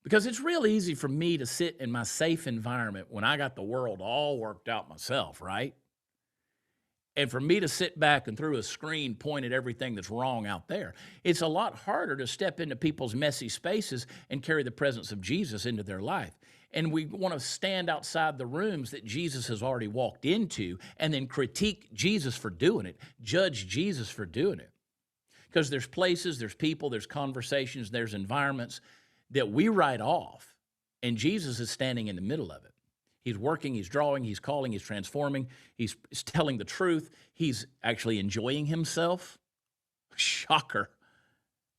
Speaker 1: Because it's real easy for me to sit in my safe environment when I got the world all worked out myself, right? And for me to sit back and through a screen point at everything that's wrong out there. It's a lot harder to step into people's messy spaces and carry the presence of Jesus into their life. And we want to stand outside the rooms that Jesus has already walked into and then critique Jesus for doing it, judge Jesus for doing it. Because there's places, there's people, there's conversations, there's environments that we write off, and Jesus is standing in the middle of it. He's working, he's drawing, he's calling, he's transforming, he's telling the truth, he's actually enjoying himself. Shocker.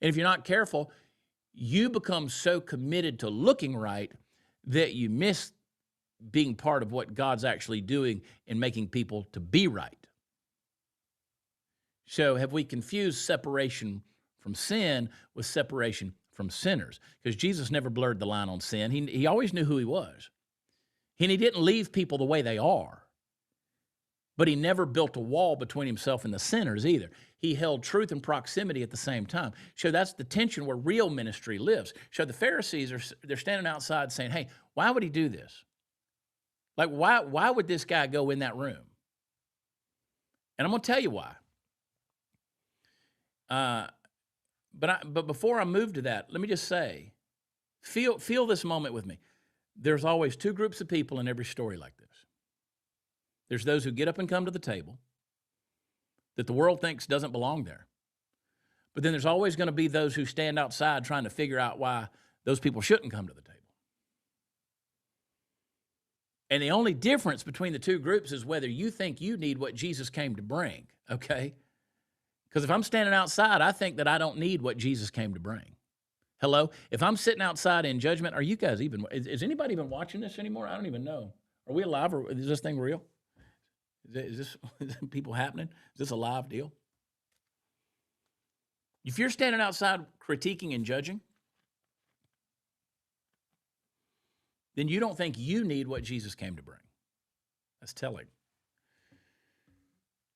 Speaker 1: And if you're not careful, you become so committed to looking right that you miss being part of what God's actually doing in making people to be right. So have we confused separation from sin with separation from sinners? Because Jesus never blurred the line on sin. He always knew who he was. And he didn't leave people the way they are. But he never built a wall between himself and the sinners either. He held truth and proximity at the same time. So that's the tension where real ministry lives. So the Pharisees, they're standing outside saying, hey, why would he do this? Like, why would this guy go in that room? And I'm going to tell you why. But before I move to that, let me just say, feel this moment with me. There's always two groups of people in every story like this. There's those who get up and come to the table that the world thinks doesn't belong there. But then there's always going to be those who stand outside trying to figure out why those people shouldn't come to the table. And the only difference between the two groups is whether you think you need what Jesus came to bring, okay? Because if I'm standing outside, I think that I don't need what Jesus came to bring. Hello? If I'm sitting outside in judgment, are you guys even, is anybody even watching this anymore? I don't even know. Are we alive or is this thing real? Is this people happening? Is this a live deal? If you're standing outside critiquing and judging, then you don't think you need what Jesus came to bring. That's telling.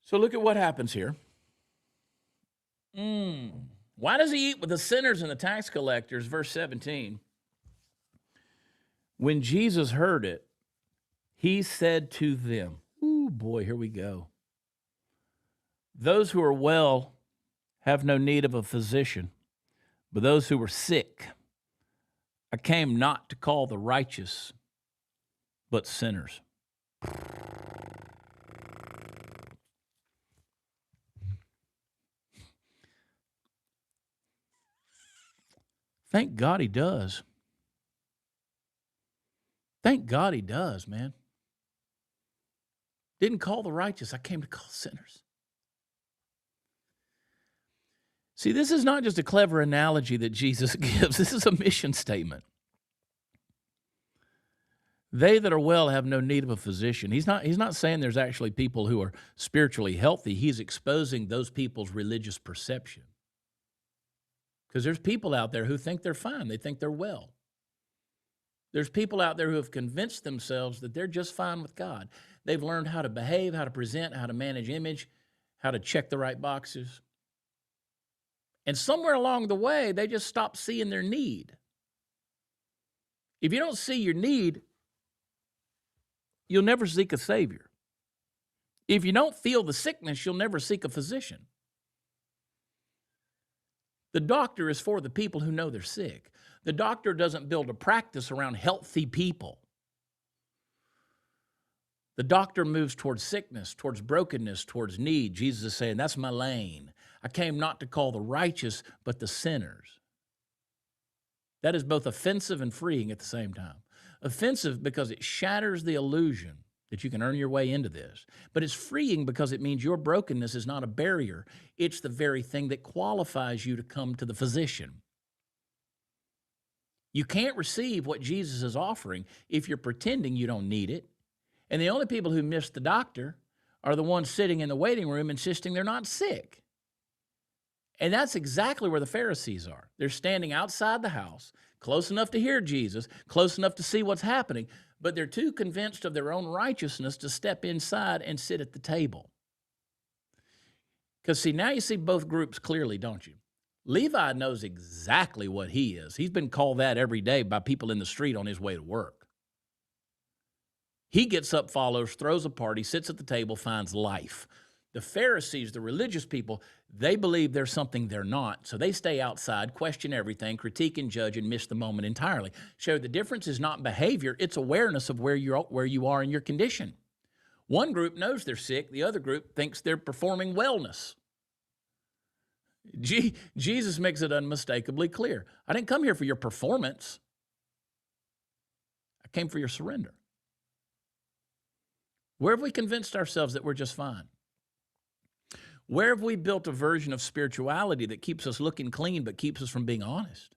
Speaker 1: So look at what happens here. Why does he eat with the sinners and the tax collectors? Verse 17. When Jesus heard it, he said to them, ooh, boy, here we go. Those who are well have no need of a physician, but those who are sick. I came not to call the righteous, but sinners. Thank God he does. Thank God he does, man. Didn't call the righteous. I came to call sinners. See, this is not just a clever analogy that Jesus gives. This is a mission statement. They that are well have no need of a physician. He's not saying there's actually people who are spiritually healthy. He's exposing those people's religious perception. Because there's people out there who think they're fine. They think they're well. There's people out there who have convinced themselves that they're just fine with God. They've learned how to behave, how to present, how to manage image, how to check the right boxes. And somewhere along the way, they just stop seeing their need. If you don't see your need, you'll never seek a Savior. If you don't feel the sickness, you'll never seek a physician. The doctor is for the people who know they're sick. The doctor doesn't build a practice around healthy people. The doctor moves towards sickness, towards brokenness, towards need. Jesus is saying, that's my lane. I came not to call the righteous, but the sinners. That is both offensive and freeing at the same time. Offensive because it shatters the illusion that you can earn your way into this. But it's freeing because it means your brokenness is not a barrier. It's the very thing that qualifies you to come to the physician. You can't receive what Jesus is offering if you're pretending you don't need it. And the only people who miss the doctor are the ones sitting in the waiting room insisting they're not sick. And that's exactly where the Pharisees are. They're standing outside the house, close enough to hear Jesus, close enough to see what's happening, but they're too convinced of their own righteousness to step inside and sit at the table. Because, see, now you see both groups clearly, don't you? Levi knows exactly what he is. He's been called that every day by people in the street on his way to work. He gets up, follows, throws a party, sits at the table, finds life. The Pharisees, the religious people, they believe there's something they're not, so they stay outside, question everything, critique and judge, and miss the moment entirely. So the difference is not behavior, it's awareness of where you are in your condition. One group knows they're sick, the other group thinks they're performing wellness. Jesus makes it unmistakably clear. I didn't come here for your performance. I came for your surrender. Where have we convinced ourselves that we're just fine? Where have we built a version of spirituality that keeps us looking clean but keeps us from being honest?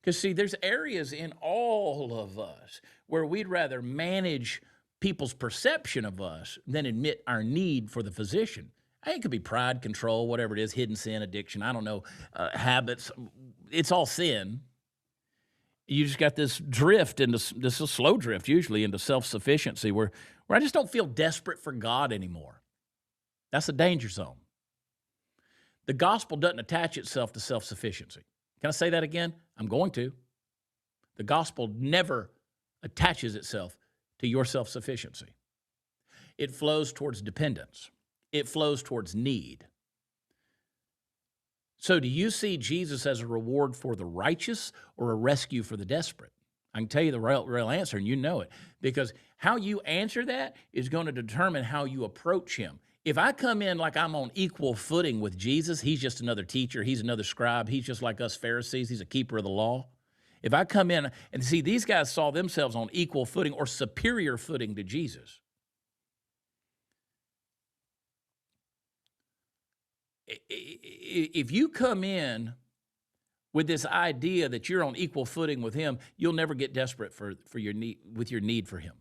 Speaker 1: Because, see, there's areas in all of us where we'd rather manage people's perception of us than admit our need for the physician. It could be pride, control, whatever it is, hidden sin, addiction, I don't know, habits. It's all sin. You just got this drift, into this is a slow drift usually, into self-sufficiency where I just don't feel desperate for God anymore. That's a danger zone. The gospel doesn't attach itself to self-sufficiency. Can I say that again? I'm going to. The gospel never attaches itself to your self-sufficiency. It flows towards dependence. It flows towards need. So do you see Jesus as a reward for the righteous or a rescue for the desperate? I can tell you the real answer, and you know it, because how you answer that is going to determine how you approach him. If I come in like I'm on equal footing with Jesus, he's just another teacher, he's another scribe, he's just like us Pharisees, he's a keeper of the law. If I come in, and see, these guys saw themselves on equal footing or superior footing to Jesus. If you come in with this idea that you're on equal footing with him, you'll never get desperate for your need, with your need for him.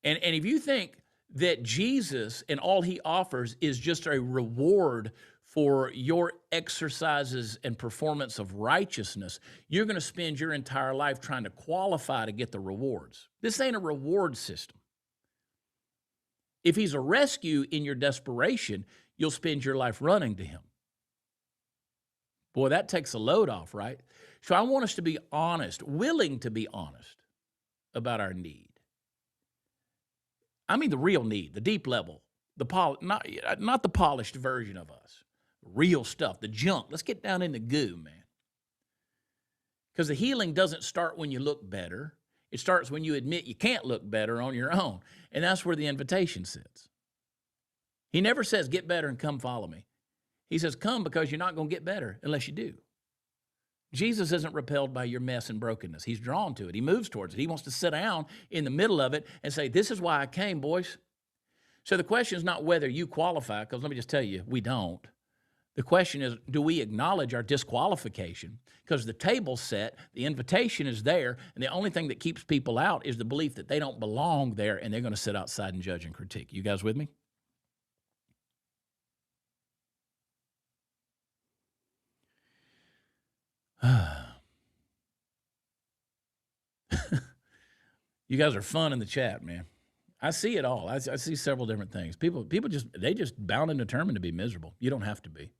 Speaker 1: And if you think that Jesus and all he offers is just a reward for your exercises and performance of righteousness, you're going to spend your entire life trying to qualify to get the rewards. This ain't a reward system. If he's a rescue in your desperation, you'll spend your life running to him. Boy, that takes a load off, right? So I want us to be honest, willing to be honest about our need. I mean the real need, the deep level, not the polished version of us. Real stuff, the junk. Let's get down in the goo, man. Because the healing doesn't start when you look better. It starts when you admit you can't look better on your own. And that's where the invitation sits. He never says, get better and come follow me. He says, come because you're not going to get better unless you do. Jesus isn't repelled by your mess and brokenness. He's drawn to it. He moves towards it. He wants to sit down in the middle of it and say, this is why I came, boys. So the question is not whether you qualify, because let me just tell you, we don't. The question is, do we acknowledge our disqualification? Because the table's set, the invitation is there, and the only thing that keeps people out is the belief that they don't belong there, and they're going to sit outside and judge and critique. You guys with me? You guys are fun in the chat, man. I see it all. I see several different things. People just bound and determined to be miserable. You don't have to be.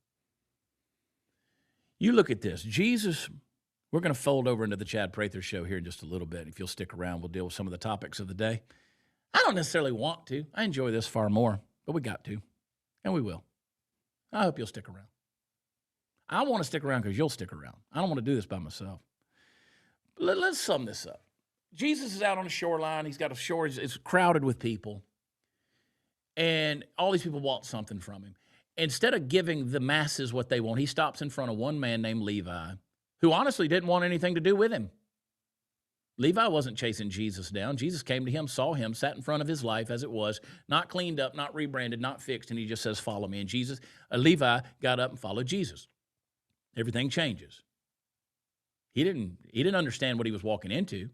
Speaker 1: You look at this. Jesus, we're going to fold over into the Chad Prather show here in just a little bit. If you'll stick around, we'll deal with some of the topics of the day. I don't necessarily want to. I enjoy this far more, but we got to, and we will. I hope you'll stick around. I want to stick around because you'll stick around. I don't want to do this by myself. Let's sum this up. Jesus is out on the shoreline. He's got a shore. It's crowded with people. And all these people want something from him. Instead of giving the masses what they want, he stops in front of one man named Levi, who honestly didn't want anything to do with him. Levi wasn't chasing Jesus down. Jesus came to him, saw him, sat in front of his life as it was, not cleaned up, not rebranded, not fixed, and he just says, follow me. And Levi got up and followed Jesus. Everything changes. He didn't understand what he was walking into.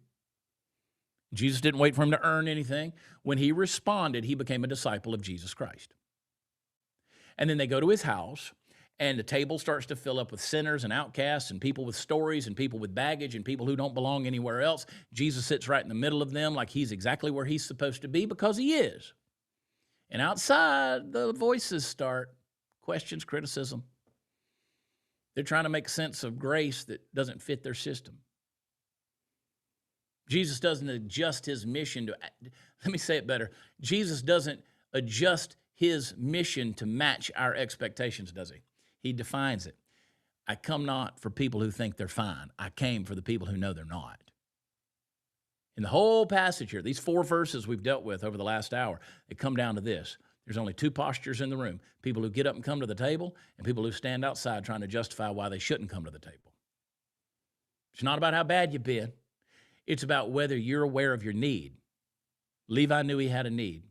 Speaker 1: Jesus didn't wait for him to earn anything. When he responded, he became a disciple of Jesus Christ. And then they go to his house, and the table starts to fill up with sinners and outcasts and people with stories and people with baggage and people who don't belong anywhere else. Jesus sits right in the middle of them like he's exactly where he's supposed to be, because he is. And outside, the voices start: questions, criticism. They're trying to make sense of grace that doesn't fit their system. Jesus doesn't adjust his mission to, let me say it better. Jesus doesn't adjust his mission to match our expectations, does he? He defines it. I come not for people who think they're fine. I came for the people who know they're not. In the whole passage here, these 4 verses we've dealt with over the last hour, they come down to this. There's only 2 postures in the room: people who get up and come to the table, and people who stand outside trying to justify why they shouldn't come to the table. It's not about how bad you've been. It's about whether you're aware of your need. Levi knew he had a need.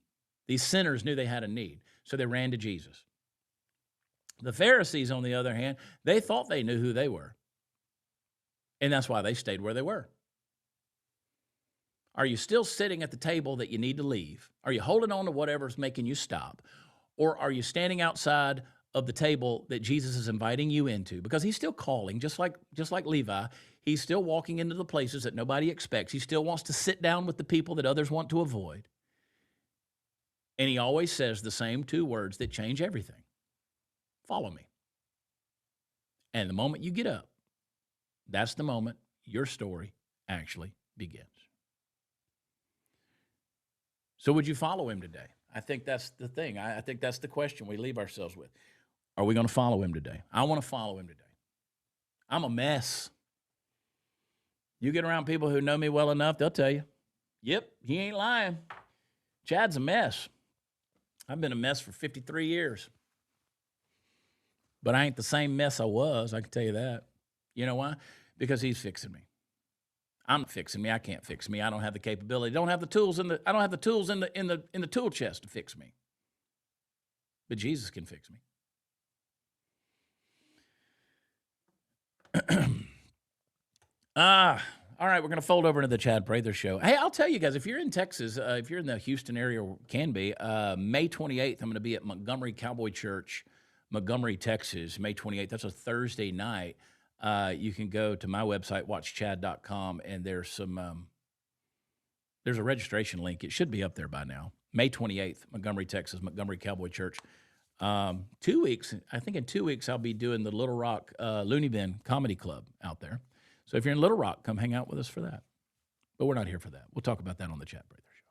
Speaker 1: These sinners knew they had a need, so they ran to Jesus. The Pharisees, on the other hand, they thought they knew who they were, and that's why they stayed where they were. Are you still sitting at the table that you need to leave? Are you holding on to whatever's making you stop? Or are you standing outside of the table that Jesus is inviting you into? Because he's still calling, just like Levi. He's still walking into the places that nobody expects. He still wants to sit down with the people that others want to avoid. And he always says the same 2 words that change everything: follow me. And the moment you get up, that's the moment your story actually begins. So would you follow him today? I think that's the thing. I think that's the question we leave ourselves with. Are we going to follow him today? I want to follow him today. I'm a mess. You get around people who know me well enough, they'll tell you, yep, he ain't lying. Chad's a mess. I've been a mess for 53 years. But I ain't the same mess I was, I can tell you that. You know why? Because he's fixing me. I'm not fixing me. I can't fix me. I don't have the capability. I don't have the tools in the tool chest to fix me. But Jesus can fix me. All right, we're going to fold over into the Chad Prather Show. Hey, I'll tell you guys, if you're in Texas, if you're in the Houston area, or can be, May 28th, I'm going to be at Montgomery Cowboy Church, Montgomery, Texas, May 28th. That's a Thursday night. You can go to my website, watchchad.com, and there's a registration link. It should be up there by now. May 28th, Montgomery, Texas, Montgomery Cowboy Church. 2 weeks, I think in 2 weeks, I'll be doing the Little Rock Looney Bin Comedy Club out there. So if you're in Little Rock, come hang out with us for that. But we're not here for that. We'll talk about that on the Chad Prather Show.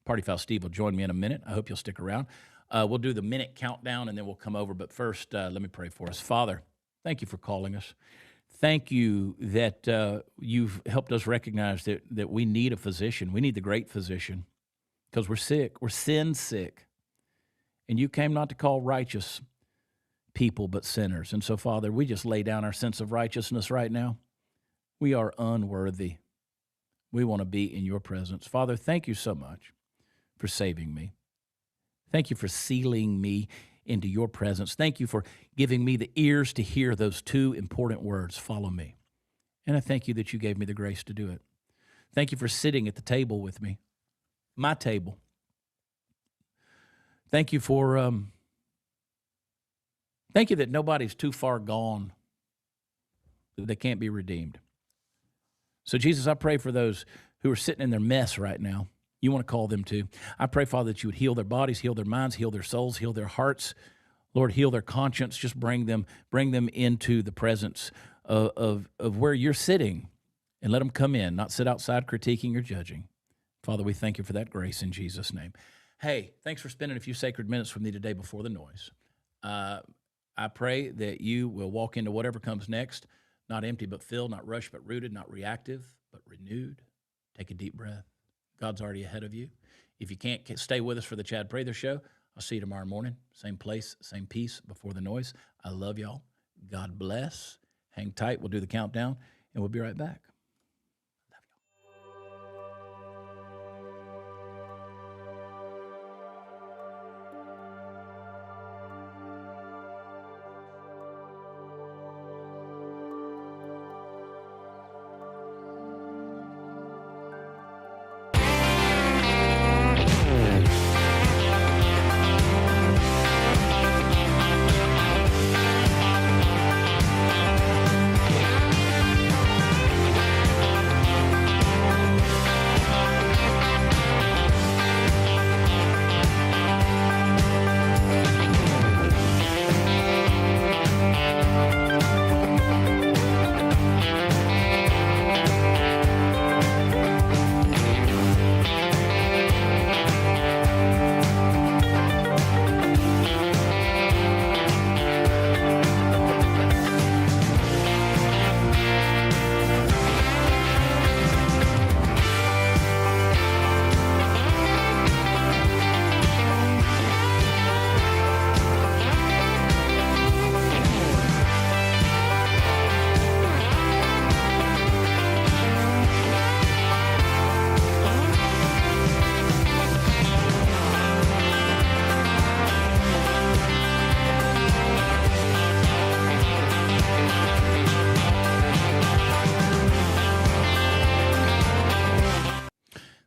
Speaker 1: Party Foul Steve will join me in a minute. I hope you'll stick around. We'll do the minute countdown, and then we'll come over. But first, let me pray for us. Father, thank you for calling us. Thank you that you've helped us recognize that we need a physician. We need the great physician, because we're sick. We're sin sick. And you came not to call righteous people, but sinners. And so, Father, we just lay down our sense of righteousness right now. We are unworthy. We want to be in your presence. Father, thank you so much for saving me. Thank you for sealing me into your presence. Thank you for giving me the ears to hear those 2 important words: follow me. And I thank you that you gave me the grace to do it. Thank you for sitting at the table with me, my table. Thank you for, thank you that nobody's too far gone, that they can't be redeemed. So, Jesus, I pray for those who are sitting in their mess right now. You want to call them too. I pray, Father, that you would heal their bodies, heal their minds, heal their souls, heal their hearts. Lord, heal their conscience. Just bring them into the presence of where you're sitting, and let them come in, not sit outside critiquing or judging. Father, we thank you for that grace in Jesus' name. Hey, thanks for spending a few sacred minutes with me today before the noise. I pray that you will walk into whatever comes next, not empty but filled, not rushed but rooted, not reactive but renewed. Take a deep breath. God's already ahead of you. If you can't stay with us for the Chad Prather Show, I'll see you tomorrow morning. Same place, same peace before the noise. I love y'all. God bless. Hang tight. We'll do the countdown, and we'll be right back.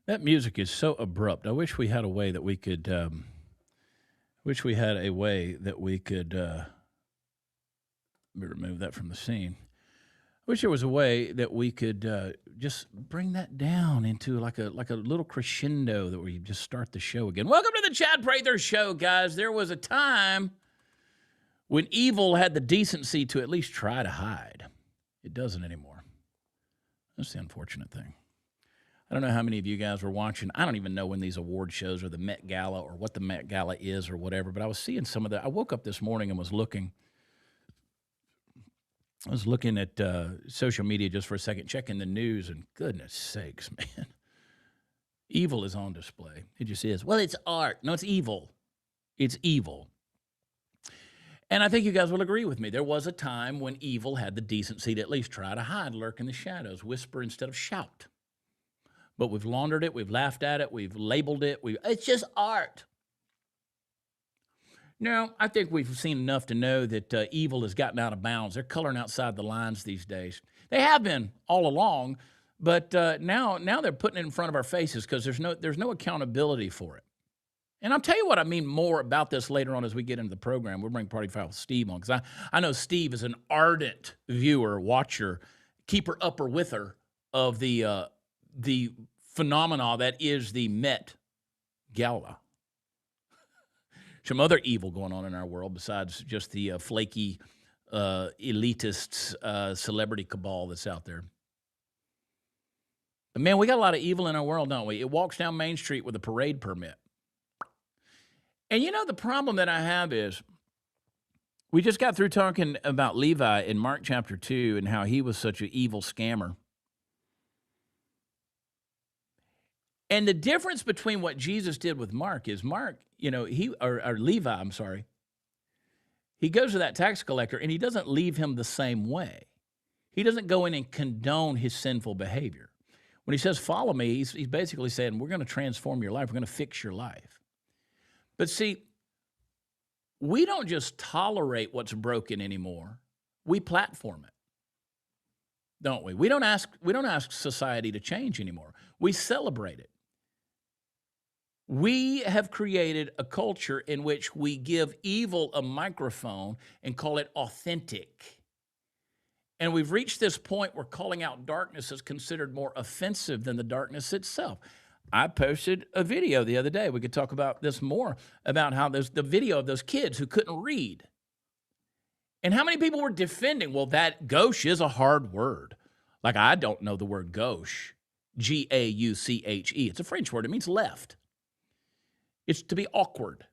Speaker 1: That music is so abrupt. I wish we had a way that we could. Let me remove that from the scene. Wish there was a way that we could just bring that down into like a little crescendo that we just start the show again. Welcome to the Chad Prather Show, guys. There was a time when evil had the decency to at least try to hide. It doesn't anymore. That's the unfortunate thing. I don't know how many of you guys were watching. I don't even know when these award shows or the Met Gala or what the Met Gala is or whatever, but I was seeing some of that. I woke up this morning and was looking. I was looking at social media just for a second, checking the news, and goodness sakes, man. Evil is on display. It just is. Well, it's art. No, it's evil. It's evil. And I think you guys will agree with me. There was a time when evil had the decency to at least try to hide, lurk in the shadows, whisper instead of shout. But we've laundered it, we've laughed at it, we've labeled it, it's just art. No, I think we've seen enough to know that evil has gotten out of bounds. They're coloring outside the lines these days. They have been all along, but now they're putting it in front of our faces because there's no accountability for it. And I'll tell you what I mean more about this later on as we get into the program. We'll bring Party Foul Steve on because I know Steve is an ardent viewer, watcher, keeper upper wither of the phenomena that is the Met Gala. Some other evil going on in our world besides just the flaky, elitist celebrity cabal that's out there. But man, we got a lot of evil in our world, don't we? It walks down Main Street with a parade permit. And you know, the problem that I have is we just got through talking about Levi in Mark chapter 2 and how he was such an evil scammer. And the difference between what Jesus did with Mark is Mark, you know, Levi, I'm sorry, he goes to that tax collector and he doesn't leave him the same way. He doesn't go in and condone his sinful behavior. When he says, follow me, he's basically saying, we're going to transform your life. We're going to fix your life. But see, we don't just tolerate what's broken anymore. We platform it, don't we? We don't ask society to change anymore. We celebrate it. We have created a culture in which we give evil a microphone and call it authentic. And we've reached this point where calling out darkness is considered more offensive than the darkness itself. I posted a video the other day. We could talk about this more, about how there's the video of those kids who couldn't read. And how many people were defending, well, that gauche is a hard word. Like, I don't know the word gauche, Gauche. It's a French word. It means left. It's to be awkward.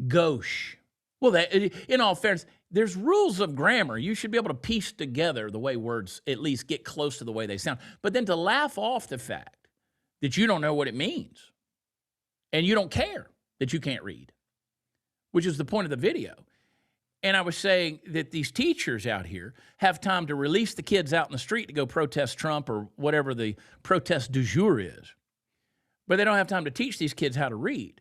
Speaker 1: Gauche. Well, in all fairness, there's rules of grammar. You should be able to piece together the way words at least get close to the way they sound. But then to laugh off the fact that you don't know what it means and you don't care that you can't read, which is the point of the video. And I was saying that these teachers out here have time to release the kids out in the street to go protest Trump or whatever the protest du jour is. But they don't have time to teach these kids how to read.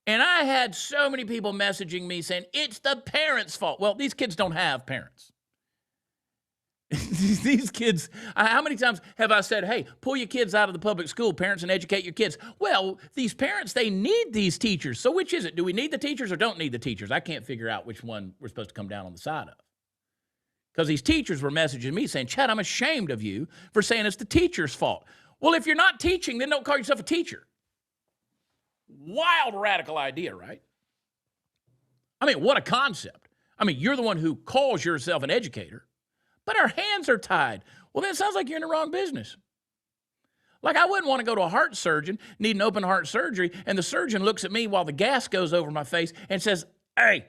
Speaker 1: And I had so many people messaging me saying, it's the parents' fault. Well, these kids don't have parents. These kids, how many times have I said, hey, pull your kids out of the public school, parents, and educate your kids? Well, these parents, they need these teachers. So which is it? Do we need the teachers or don't need the teachers? I can't figure out which one we're supposed to come down on the side of. Because these teachers were messaging me saying, Chad, I'm ashamed of you for saying it's the teacher's fault. Well, if you're not teaching, then don't call yourself a teacher. Wild, radical idea, right? I mean, what a concept. I mean, you're the one who calls yourself an educator, but our hands are tied. Well, that sounds like you're in the wrong business. Like, I wouldn't want to go to a heart surgeon, need an open heart surgery, and the surgeon looks at me while the gas goes over my face and says, hey,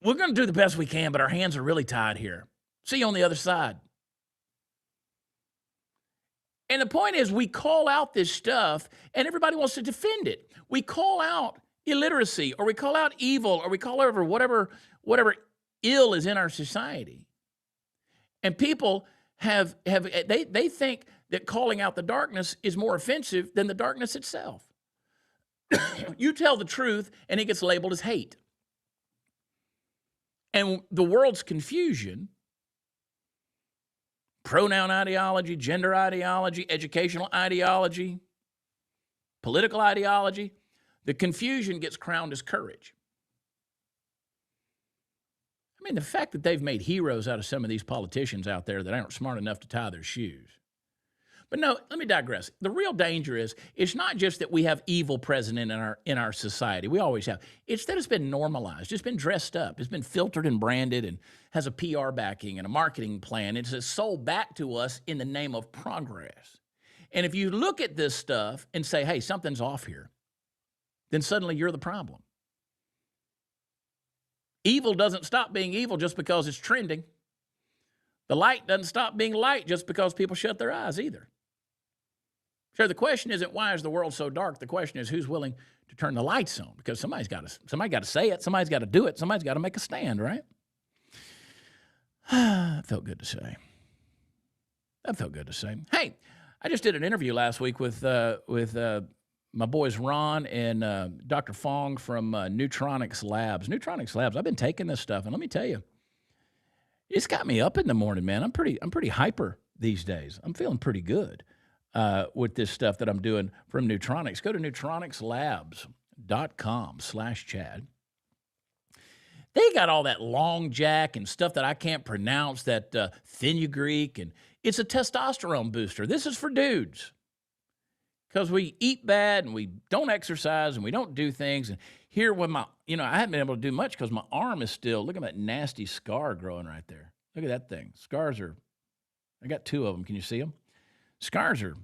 Speaker 1: we're going to do the best we can, but our hands are really tied here. See you on the other side. And the point is, we call out this stuff, and everybody wants to defend it. We call out illiteracy, or we call out evil, or we call over whatever ill is in our society. And people they think that calling out the darkness is more offensive than the darkness itself. You tell the truth, and it gets labeled as hate. And the world's confusion pronoun ideology, gender ideology, educational ideology, political ideology. The confusion gets crowned as courage. I mean, the fact that they've made heroes out of some of these politicians out there that aren't smart enough to tie their shoes. But no, let me digress. The real danger is it's not just that we have evil president in our society. We always have. It's that it's been normalized. It's been dressed up. It's been filtered and branded and has a PR backing and a marketing plan. It's sold back to us in the name of progress. And if you look at this stuff and say, hey, something's off here, then suddenly you're the problem. Evil doesn't stop being evil just because it's trending. The light doesn't stop being light just because people shut their eyes either. So the question isn't why is the world so dark? The question is who's willing to turn the lights on, because somebody's got to say it. Somebody's got to do it. Somebody's got to make a stand, right? That felt good to say. That felt good to say. Hey, I just did an interview last week with my boys Ron and Dr. Fong from Neutronics Labs. Neutronics Labs. I've been taking this stuff, and let me tell you, it's got me up in the morning, man. I'm pretty hyper these days. I'm feeling pretty good with this stuff that I'm doing from Neutronics. Go to neutronicslabs.com/Chad. They got all that long jack and stuff that I can't pronounce, that fenugreek, and it's a testosterone booster. This is for dudes because we eat bad and we don't exercise and we don't do things. And here when I haven't been able to do much because my arm is still, look at that nasty scar growing right there. Look at that thing. I got 2 of them. Can you see them? Scars are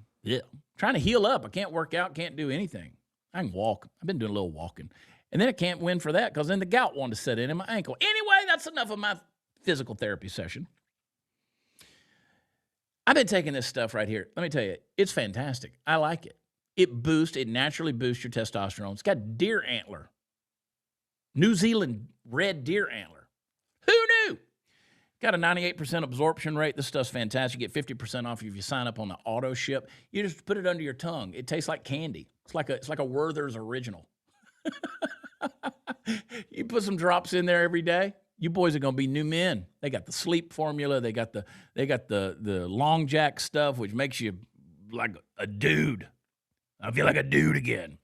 Speaker 1: trying to heal up. I can't work out, can't do anything. I can walk. I've been doing a little walking. And then I can't win for that because then the gout wanted to set in my ankle. Anyway, that's enough of my physical therapy session. I've been taking this stuff right here. Let me tell you, it's fantastic. I like it. It naturally boosts your testosterone. It's got deer antler. New Zealand red deer antler. Who knew? Got a 98% absorption rate. This stuff's fantastic. You get 50% off if you sign up on the auto ship. You just put it under your tongue. It tastes like candy. It's like a Werther's original. You put some drops in there every day, you boys are gonna be new men. They got the sleep formula. They got the long jack stuff, which makes you like a dude. I feel like a dude again.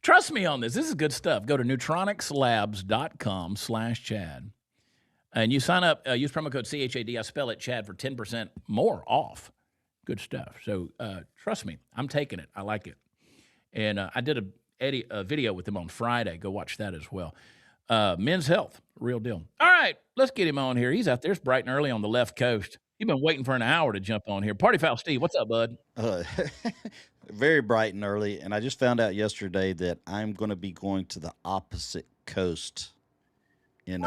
Speaker 1: Trust me on this. This is good stuff. Go to neutronicslabs.com/Chad. And you sign up, use promo code CHAD. I spell it Chad for 10% more off. Good stuff. So trust me, I'm taking it. I like it. And I did a video with him on Friday. Go watch that as well. Men's Health, real deal. All right, let's get him on here. He's out there. It's bright and early on the left coast. You've been waiting for an hour to jump on here. Party Foul Steve, what's up, bud?
Speaker 2: Very bright and early, and I just found out yesterday that I'm going to be going to the opposite coast in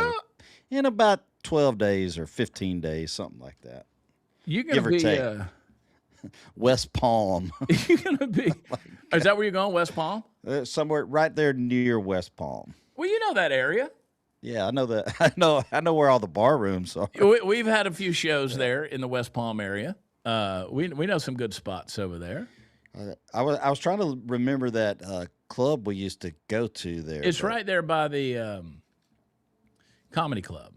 Speaker 2: about 12 days or 15 days, something like that.
Speaker 1: You're going to be
Speaker 2: West Palm.
Speaker 1: You're going to be. Is that where you're going, West Palm?
Speaker 2: Somewhere right there near West Palm.
Speaker 1: Well, you know that area.
Speaker 2: Yeah, I know that. I know where all the bar rooms are.
Speaker 1: We've had a few shows there in the West Palm area. We know some good spots over there.
Speaker 2: I was trying to remember that club we used to go to there.
Speaker 1: It's right there by the comedy club.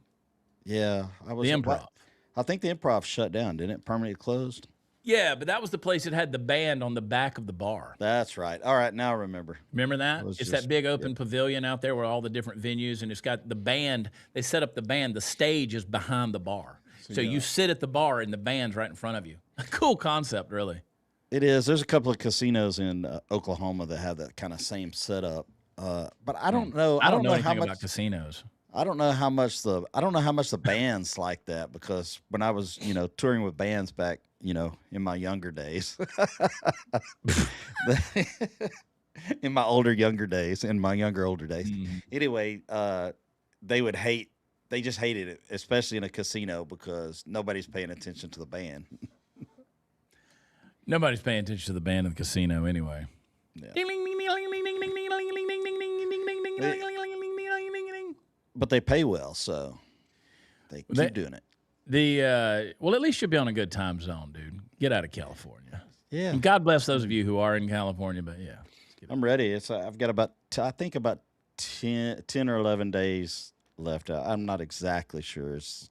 Speaker 2: Yeah,
Speaker 1: the Improv.
Speaker 2: I think the Improv shut down, didn't it? Permanently closed.
Speaker 1: Yeah, but that was the place that had the band on the back of the bar.
Speaker 2: That's right. All right, now I remember.
Speaker 1: Remember that? It's that big open pavilion out there where all the different venues, and it's got the band. They set up the band. The stage is behind the bar. So you sit at the bar, and the band's right in front of you. A cool concept, really.
Speaker 2: It is. There's a couple of casinos in Oklahoma that have that kind of same setup. But I don't know.
Speaker 1: I don't know anything about casinos.
Speaker 2: I don't know how much the bands like that, because when I was, touring with bands back, in my younger days, in my older days, Anyway, they just hated it, especially in a casino, because nobody's paying attention to the band.
Speaker 1: Nobody's paying attention to the band in the casino anyway.
Speaker 2: Yeah. But they pay well, so they keep doing it.
Speaker 1: Well, at least you'll be on a good time zone, dude. Get out of California.
Speaker 2: Yeah.
Speaker 1: And God bless those of you who are in California, but yeah.
Speaker 2: I'm ready. I've got about 10 or 11 days left. I'm not exactly sure. It's,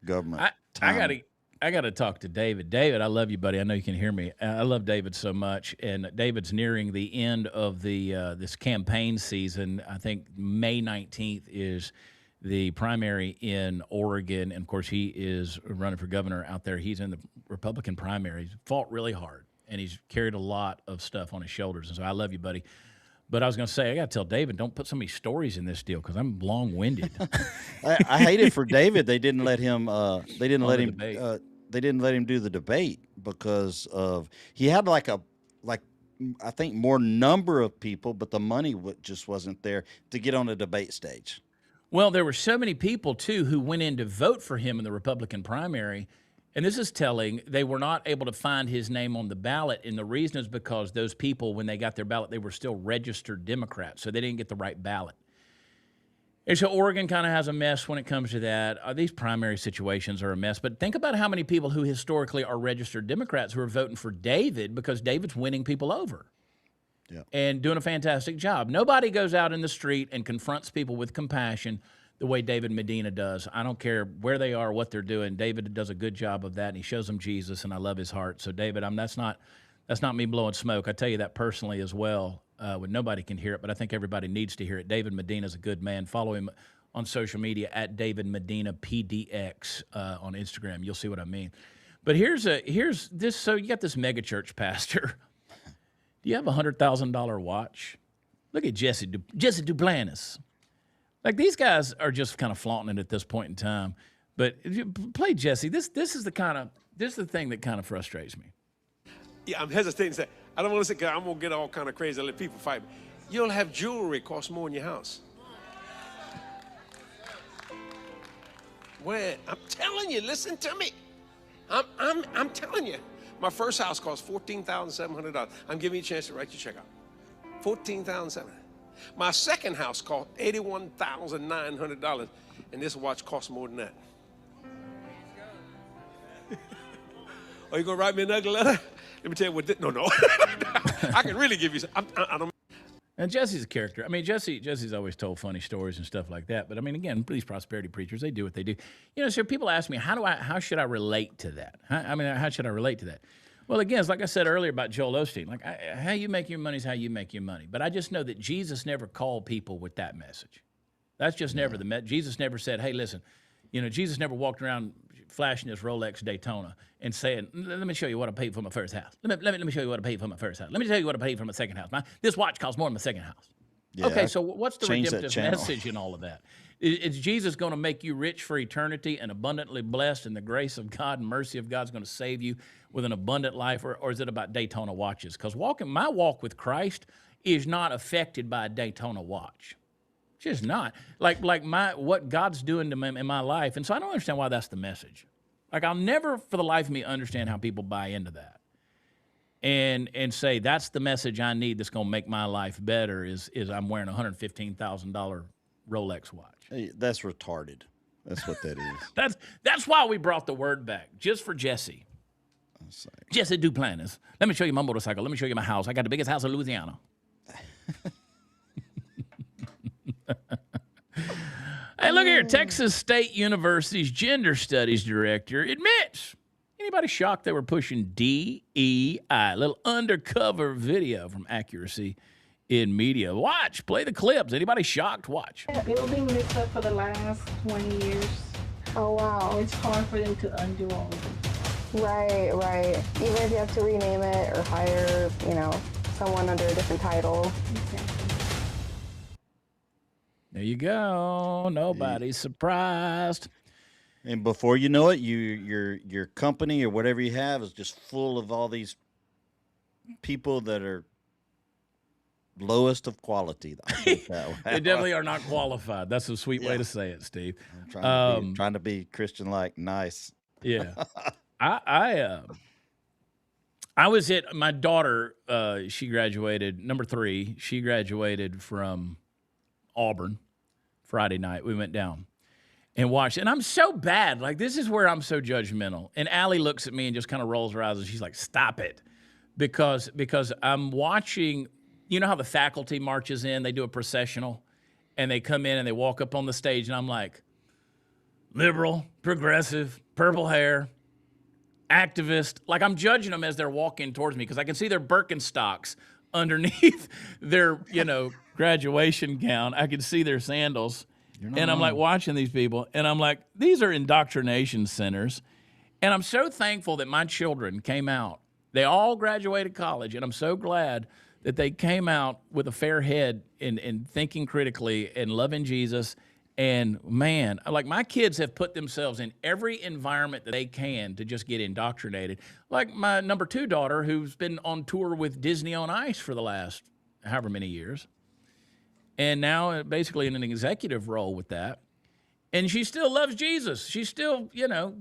Speaker 2: government time.
Speaker 1: I got to talk to David. David, I love you, buddy. I know you can hear me. I love David so much, and David's nearing the end of the this campaign season. I think May 19th is the primary in Oregon, and of course, he is running for governor out there. He's in the Republican primary. He's fought really hard, and he's carried a lot of stuff on his shoulders. And so, I love you, buddy. But I was going to say, I got to tell David, don't put so many stories in this deal because I'm long-winded.
Speaker 2: I hate it for David. They didn't let him. They didn't let him.
Speaker 1: debate.
Speaker 2: They didn't let him do the debate because of he had like I think more number of people, but the money just wasn't there to get on the debate stage.
Speaker 1: Well, there were so many people, too, who went in to vote for him in the Republican primary. And this is telling, they were not able to find his name on the ballot. And the reason is because those people, when they got their ballot, they were still registered Democrats. So they didn't get the right ballot. And so Oregon kind of has a mess when it comes to that. These primary situations are a mess. But think about how many people who historically are registered Democrats who are voting for David because David's winning people over.
Speaker 2: Yeah.
Speaker 1: And doing a fantastic job. Nobody goes out in the street and confronts people with compassion the way David Medina does. I don't care where they are, what they're doing. David does a good job of that, and he shows them Jesus, and I love his heart. So, David, that's not me blowing smoke. I tell you that personally as well, when nobody can hear it, but I think everybody needs to hear it. David Medina's a good man. Follow him on social media at David Medina PDX on Instagram. You'll see what I mean. But here's this. So you got this megachurch pastor. Do you have a $100,000 watch? Look at Jesse Duplantis. Like, these guys are just kind of flaunting it at this point in time. But if you play Jesse. This is the thing that kind of frustrates me.
Speaker 3: Yeah, I'm hesitating to say. I don't want to say, 'cause I'm going to get all kind of crazy and let people fight me. You'll have jewelry cost more in your house. Where? I'm telling you, listen to me. I'm telling you. My first house cost $14,700. I'm giving you a chance to write your check out. $14,700. My second house cost $81,900, and this watch costs more than that. Are you gonna write me another letter? Let me tell you what. No. I can really give you. I don't.
Speaker 1: And Jesse's a character. I mean, Jesse's always told funny stories and stuff like that. But I mean, again, these prosperity preachers, they do what they do. You know, so people ask me, how should I relate to that? How should I relate to that? Well, again, it's like I said earlier about Joel Osteen. Like, how you make your money is how you make your money. But I just know that Jesus never called people with that message. That's just never the message. Jesus never said, hey, listen, you know, Jesus never walked around flashing his Rolex Daytona and saying, let me show you what I paid for my first house. Let me show you what I paid for my first house. Let me tell you what I paid for my second house. This watch costs more than my second house. Yeah, okay, so what's the redemptive message in all of that? Is Jesus going to make you rich for eternity and abundantly blessed, and the grace of God and mercy of God is going to save you with an abundant life, or is it about Daytona watches? Because my walk with Christ is not affected by a Daytona watch. It's just not. Like what God's doing to me in my life, and so I don't understand why that's the message. Like, I'll never for the life of me understand how people buy into that. And say that's the message I need that's going to make my life better is I'm wearing a $115,000 Rolex watch.
Speaker 2: Hey, that's retarded. That's what that is.
Speaker 1: That's why we brought the word back, just for Jesse. Jesse Duplantis. Let me show you my motorcycle. Let me show you my house. I got the biggest house in Louisiana. Hey, look here. Texas State University's gender studies director admits. Anybody shocked they were pushing DEI? A little undercover video from Accuracy in Media. Watch. Play the clips. Anybody shocked? Watch.
Speaker 4: It was being mixed up for the last 20 years.
Speaker 5: Oh, wow.
Speaker 4: It's hard for them to undo all of it.
Speaker 5: Right. Even if you have to rename it or hire, someone under a different title.
Speaker 4: Exactly.
Speaker 1: There you go. Nobody's surprised.
Speaker 2: And before you know it, your company or whatever you have is just full of all these people that are lowest of quality.
Speaker 1: They definitely are not qualified. That's a sweet way to say it, Steve.
Speaker 2: I'm trying to be Christian-like, nice.
Speaker 1: Yeah. I was at my daughter. She graduated number 3. She graduated from Auburn Friday night. We went down and watched, and I'm so bad. Like, this is where I'm so judgmental. And Allie looks at me and just kind of rolls her eyes, and she's like, "Stop it," because I'm watching. You know how the faculty marches in? They do a processional, and they come in and they walk up on the stage, and I'm like, liberal, progressive, purple hair, activist. Like I'm judging them as they're walking towards me because I can see their Birkenstocks underneath their, graduation gown. I can see their sandals. And I'm like watching these people, and I'm like, these are indoctrination centers. And I'm so thankful that my children came out. They all graduated college, and I'm so glad that they came out with a fair head and thinking critically and loving Jesus. And man, like my kids have put themselves in every environment that they can to just get indoctrinated. Like my number 2 daughter, who's been on tour with Disney on Ice for the last however many years, and now basically in an executive role with that. And she still loves Jesus. She still,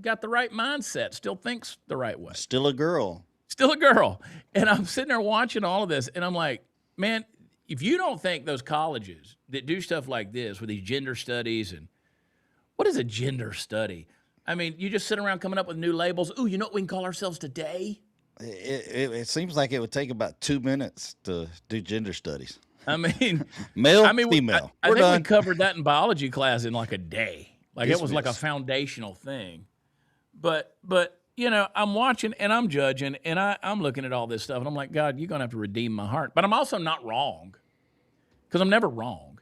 Speaker 1: got the right mindset, still thinks the right way.
Speaker 2: Still a girl.
Speaker 1: Still a girl. And I'm sitting there watching all of this, and I'm like, man, if you don't think those colleges that do stuff like this with these gender studies, and what is a gender study? I mean, you just sit around coming up with new labels. Ooh, you know what we can call ourselves today?
Speaker 2: It seems like it would take about 2 minutes to do gender studies.
Speaker 1: I mean,
Speaker 2: Male, female.
Speaker 1: I think we covered that in biology class in like a day. Like it was like a
Speaker 2: Dismissed.
Speaker 1: foundational thing. But I'm watching and I'm judging and I'm looking at all this stuff and I'm like, God, you're going to have to redeem my heart. But I'm also not wrong because I'm never wrong.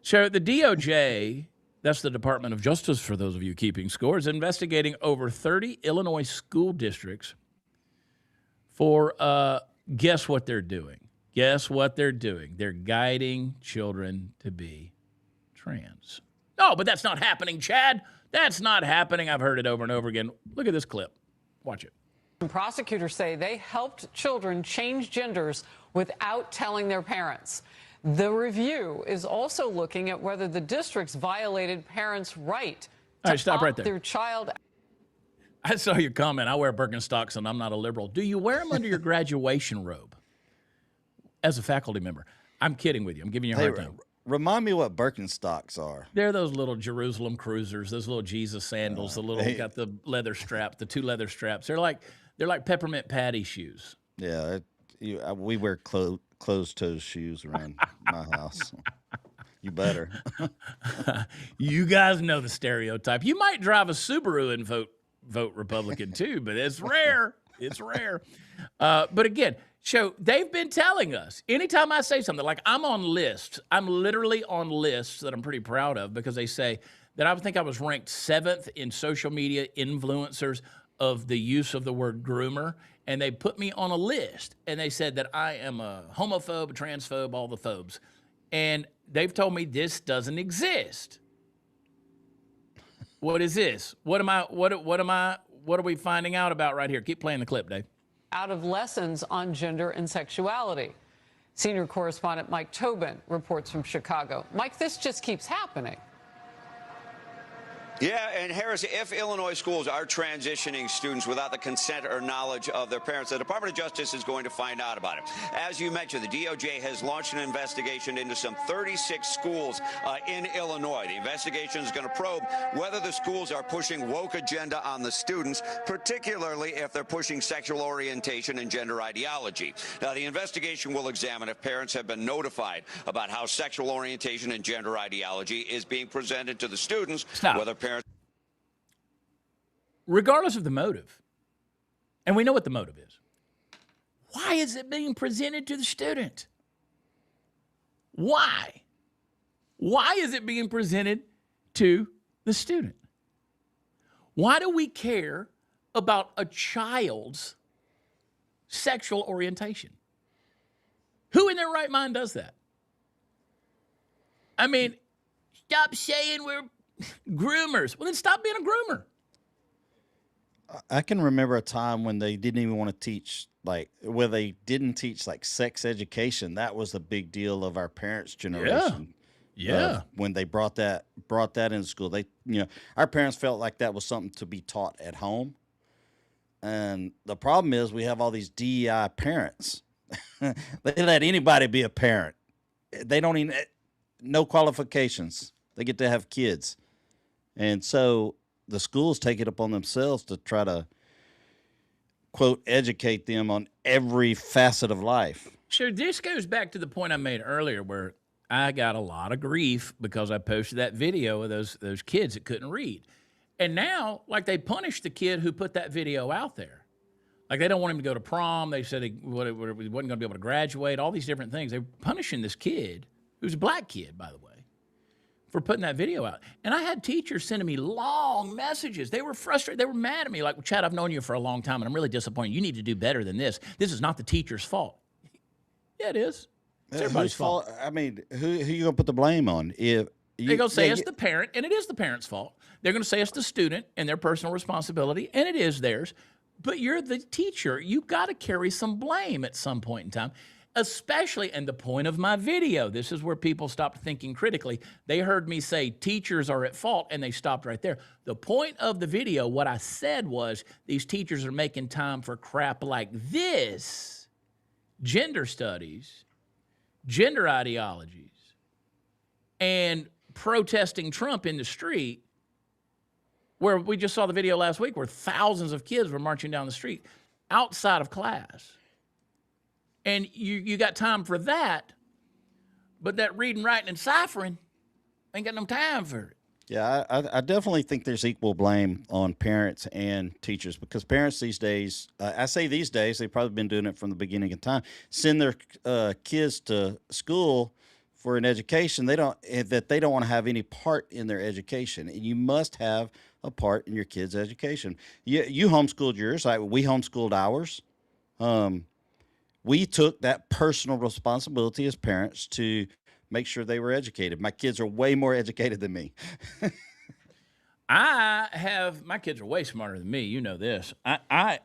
Speaker 1: So the DOJ, that's the Department of Justice for those of you keeping score, is investigating over 30 Illinois school districts for, guess what they're doing? Guess what they're doing? They're guiding children to be trans. No, but that's not happening, Chad. That's not happening. I've heard it over and over again. Look at this clip. Watch it.
Speaker 6: Prosecutors say they helped children change genders without telling their parents. The review is also looking at whether the districts violated parents' right to
Speaker 1: stop right
Speaker 6: opt
Speaker 1: there.
Speaker 6: their child.
Speaker 1: I saw your comment. I wear Birkenstocks and I'm not a liberal. Do you wear them under your graduation robe as a faculty member? I'm kidding with you. I'm giving you a hard time.
Speaker 2: Remind me what Birkenstocks are.
Speaker 1: They're those little Jerusalem cruisers, those little Jesus sandals, got the leather strap, the 2 leather straps. They're like peppermint patty shoes.
Speaker 2: Yeah, we wear closed-toe shoes around my house. You better.
Speaker 1: You guys know the stereotype. You might drive a Subaru and vote Republican too, but it's rare. It's rare. But again, so they've been telling us, anytime I say something, like I'm on lists, I'm literally on lists that I'm pretty proud of because they say that I think I was ranked 7th in social media influencers of the use of the word groomer. And they put me on a list and they said that I am a homophobe, a transphobe, all the phobes. And they've told me this doesn't exist. What is this? What are we finding out about right here? Keep playing the clip, Dave.
Speaker 6: Out of lessons on gender and sexuality. Senior correspondent Mike Tobin reports from Chicago. Mike, this just keeps happening.
Speaker 7: Yeah, and Harris, if Illinois schools are transitioning students without the consent or knowledge of their parents, the Department of Justice is going to find out about it. As you mentioned, the DOJ has launched an investigation into some 36 schools in Illinois. The investigation is going to probe whether the schools are pushing woke agenda on the students, particularly if they're pushing sexual orientation and gender ideology. Now, the investigation will examine if parents have been notified about how sexual orientation and gender ideology is being presented to the students, whether parents.
Speaker 1: Regardless of the motive, and we know what the motive is, why is it being presented to the student? Why? Why is it being presented to the student? Why do we care about a child's sexual orientation? Who in their right mind does that? I mean, stop saying we're groomers. Well, then stop being a groomer.
Speaker 2: I can remember a time when they didn't even want to teach, where they didn't teach sex education. That was a big deal of our parents' generation.
Speaker 1: Yeah.
Speaker 2: When they brought that into school, our parents felt like that was something to be taught at home. And the problem is we have all these DEI parents. They let anybody be a parent. They don't even, no qualifications. They get to have kids. And so the schools take it upon themselves to try to, quote, educate them on every facet of life.
Speaker 1: So this goes back to the point I made earlier where I got a lot of grief because I posted that video of those kids that couldn't read. And now, they punished the kid who put that video out there. Like they don't want him to go to prom. They said he wasn't going to be able to graduate, all these different things. They're punishing this kid, who's a black kid, by the way, for putting that video out. And I had teachers sending me long messages. They were frustrated. They were mad at me. Like, Chad, I've known you for a long time, and I'm really disappointed. You need to do better than this. This is not the teacher's fault. Yeah, it is. It's everybody's fault.
Speaker 2: I mean, who you going to put the blame on? If
Speaker 1: They're going to say it's the parent, and it is the parent's fault. They're going to say it's the student and their personal responsibility, and it is theirs. But you're the teacher. You've got to carry some blame at some point in time. Especially, and the point of my video, this is where people stopped thinking critically. They heard me say teachers are at fault, and they stopped right there. The point of the video, what I said was, these teachers are making time for crap like this: gender studies, gender ideologies, and protesting Trump in the street, where we just saw the video last week where thousands of kids were marching down the street outside of class. And you got time for that, but that reading, writing, and ciphering, ain't got no time for it.
Speaker 2: Yeah, I definitely think there's equal blame on parents and teachers, because parents these days, I say these days, they've probably been doing it from the beginning of time, send their kids to school for an education they don't want to have any part in their education. And you must have a part in your kids' education. You homeschooled yours. We homeschooled ours. We took that personal responsibility as parents to make sure they were educated. My kids are way more educated than me.
Speaker 1: My kids are way smarter than me. You know this. My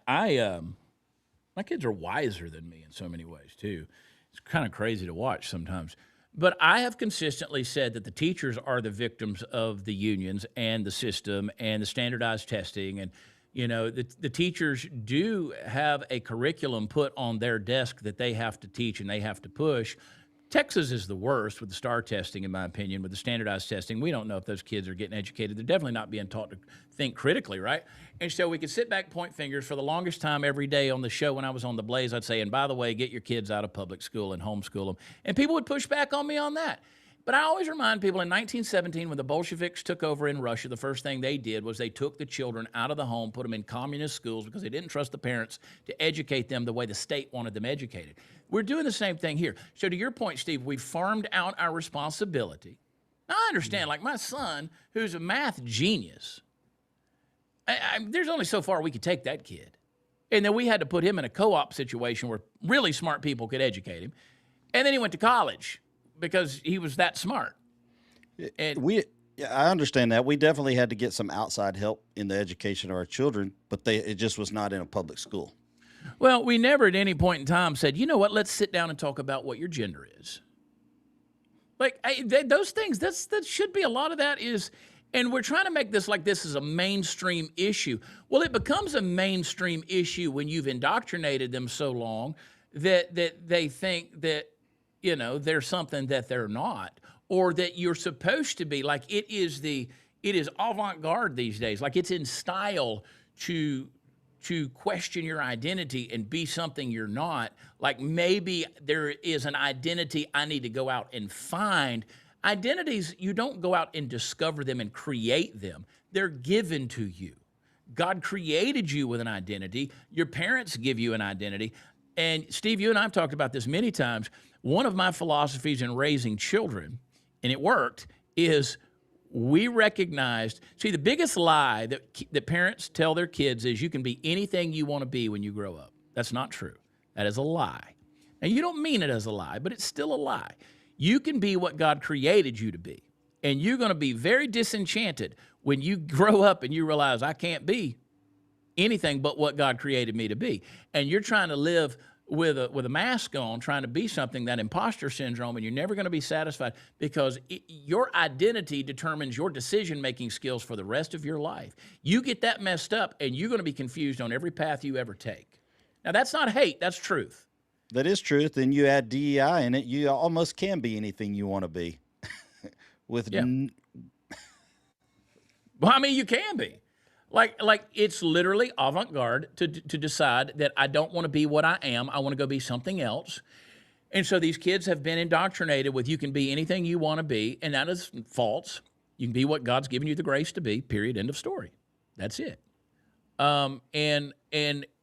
Speaker 1: kids are wiser than me in so many ways too. It's kind of crazy to watch sometimes. But I have consistently said that the teachers are the victims of the unions and the system and the standardized testing. And, you know, the teachers do have a curriculum put on their desk that they have to teach and they have to push. Texas is the worst with the STAR testing, in my opinion, with the standardized testing. We don't know if those kids are getting educated. They're definitely not being taught to think critically, right? And so we could sit back, point fingers. For the longest time every day on the show when I was on The Blaze, I'd say, and by the way, get your kids out of public school and homeschool them. And people would push back on me on that. But I always remind people, in 1917, when the Bolsheviks took over in Russia, the first thing they did was they took the children out of the home, put them in communist schools because they didn't trust the parents to educate them the way the state wanted them educated. We're doing the same thing here. So to your point, Steve, we farmed out our responsibility. Now, I understand, like my son, who's a math genius, there's only so far we could take that kid. And then we had to put him in a co-op situation where really smart people could educate him. And then he went to college because he was that smart. And
Speaker 2: I understand that. We definitely had to get some outside help in the education of our children, but it just was not in a public school.
Speaker 1: Well, we never at any point in time said, you know what, let's sit down and talk about what your gender is. Like, those things, that should be a lot of that is, and we're trying to make this like this is a mainstream issue. Well, it becomes a mainstream issue when you've indoctrinated them so long that they think that, you know, they're something that they're not, or that you're supposed to be. Like it is avant-garde these days. Like it's in style to question your identity and be something you're not. Like maybe there is an identity I need to go out and find. Identities, you don't go out and discover them and create them. They're given to you. God created you with an identity. Your parents give you an identity. And Steve, you and I have talked about this many times. One of my philosophies in raising children, and it worked, is we recognized, see, the biggest lie that parents tell their kids is you can be anything you want to be when you grow up. That's not true. That is a lie. And you don't mean it as a lie, but it's still a lie. You can be what God created you to be. And you're going to be very disenchanted when you grow up and you realize I can't be anything but what God created me to be. And you're trying to live with a mask on, trying to be something, that imposter syndrome, and you're never going to be satisfied because your identity determines your decision-making skills for the rest of your life. You get that messed up, and you're going to be confused on every path you ever take. Now, that's not hate. That's truth.
Speaker 2: That is truth. And you add DEI in it, you almost can be anything you want to be.
Speaker 1: Well, I mean, you can be. Like it's literally avant-garde to decide that I don't want to be what I am. I want to go be something else. And so these kids have been indoctrinated with you can be anything you want to be, and that is false. You can be what God's given you the grace to be, period, end of story. That's it. And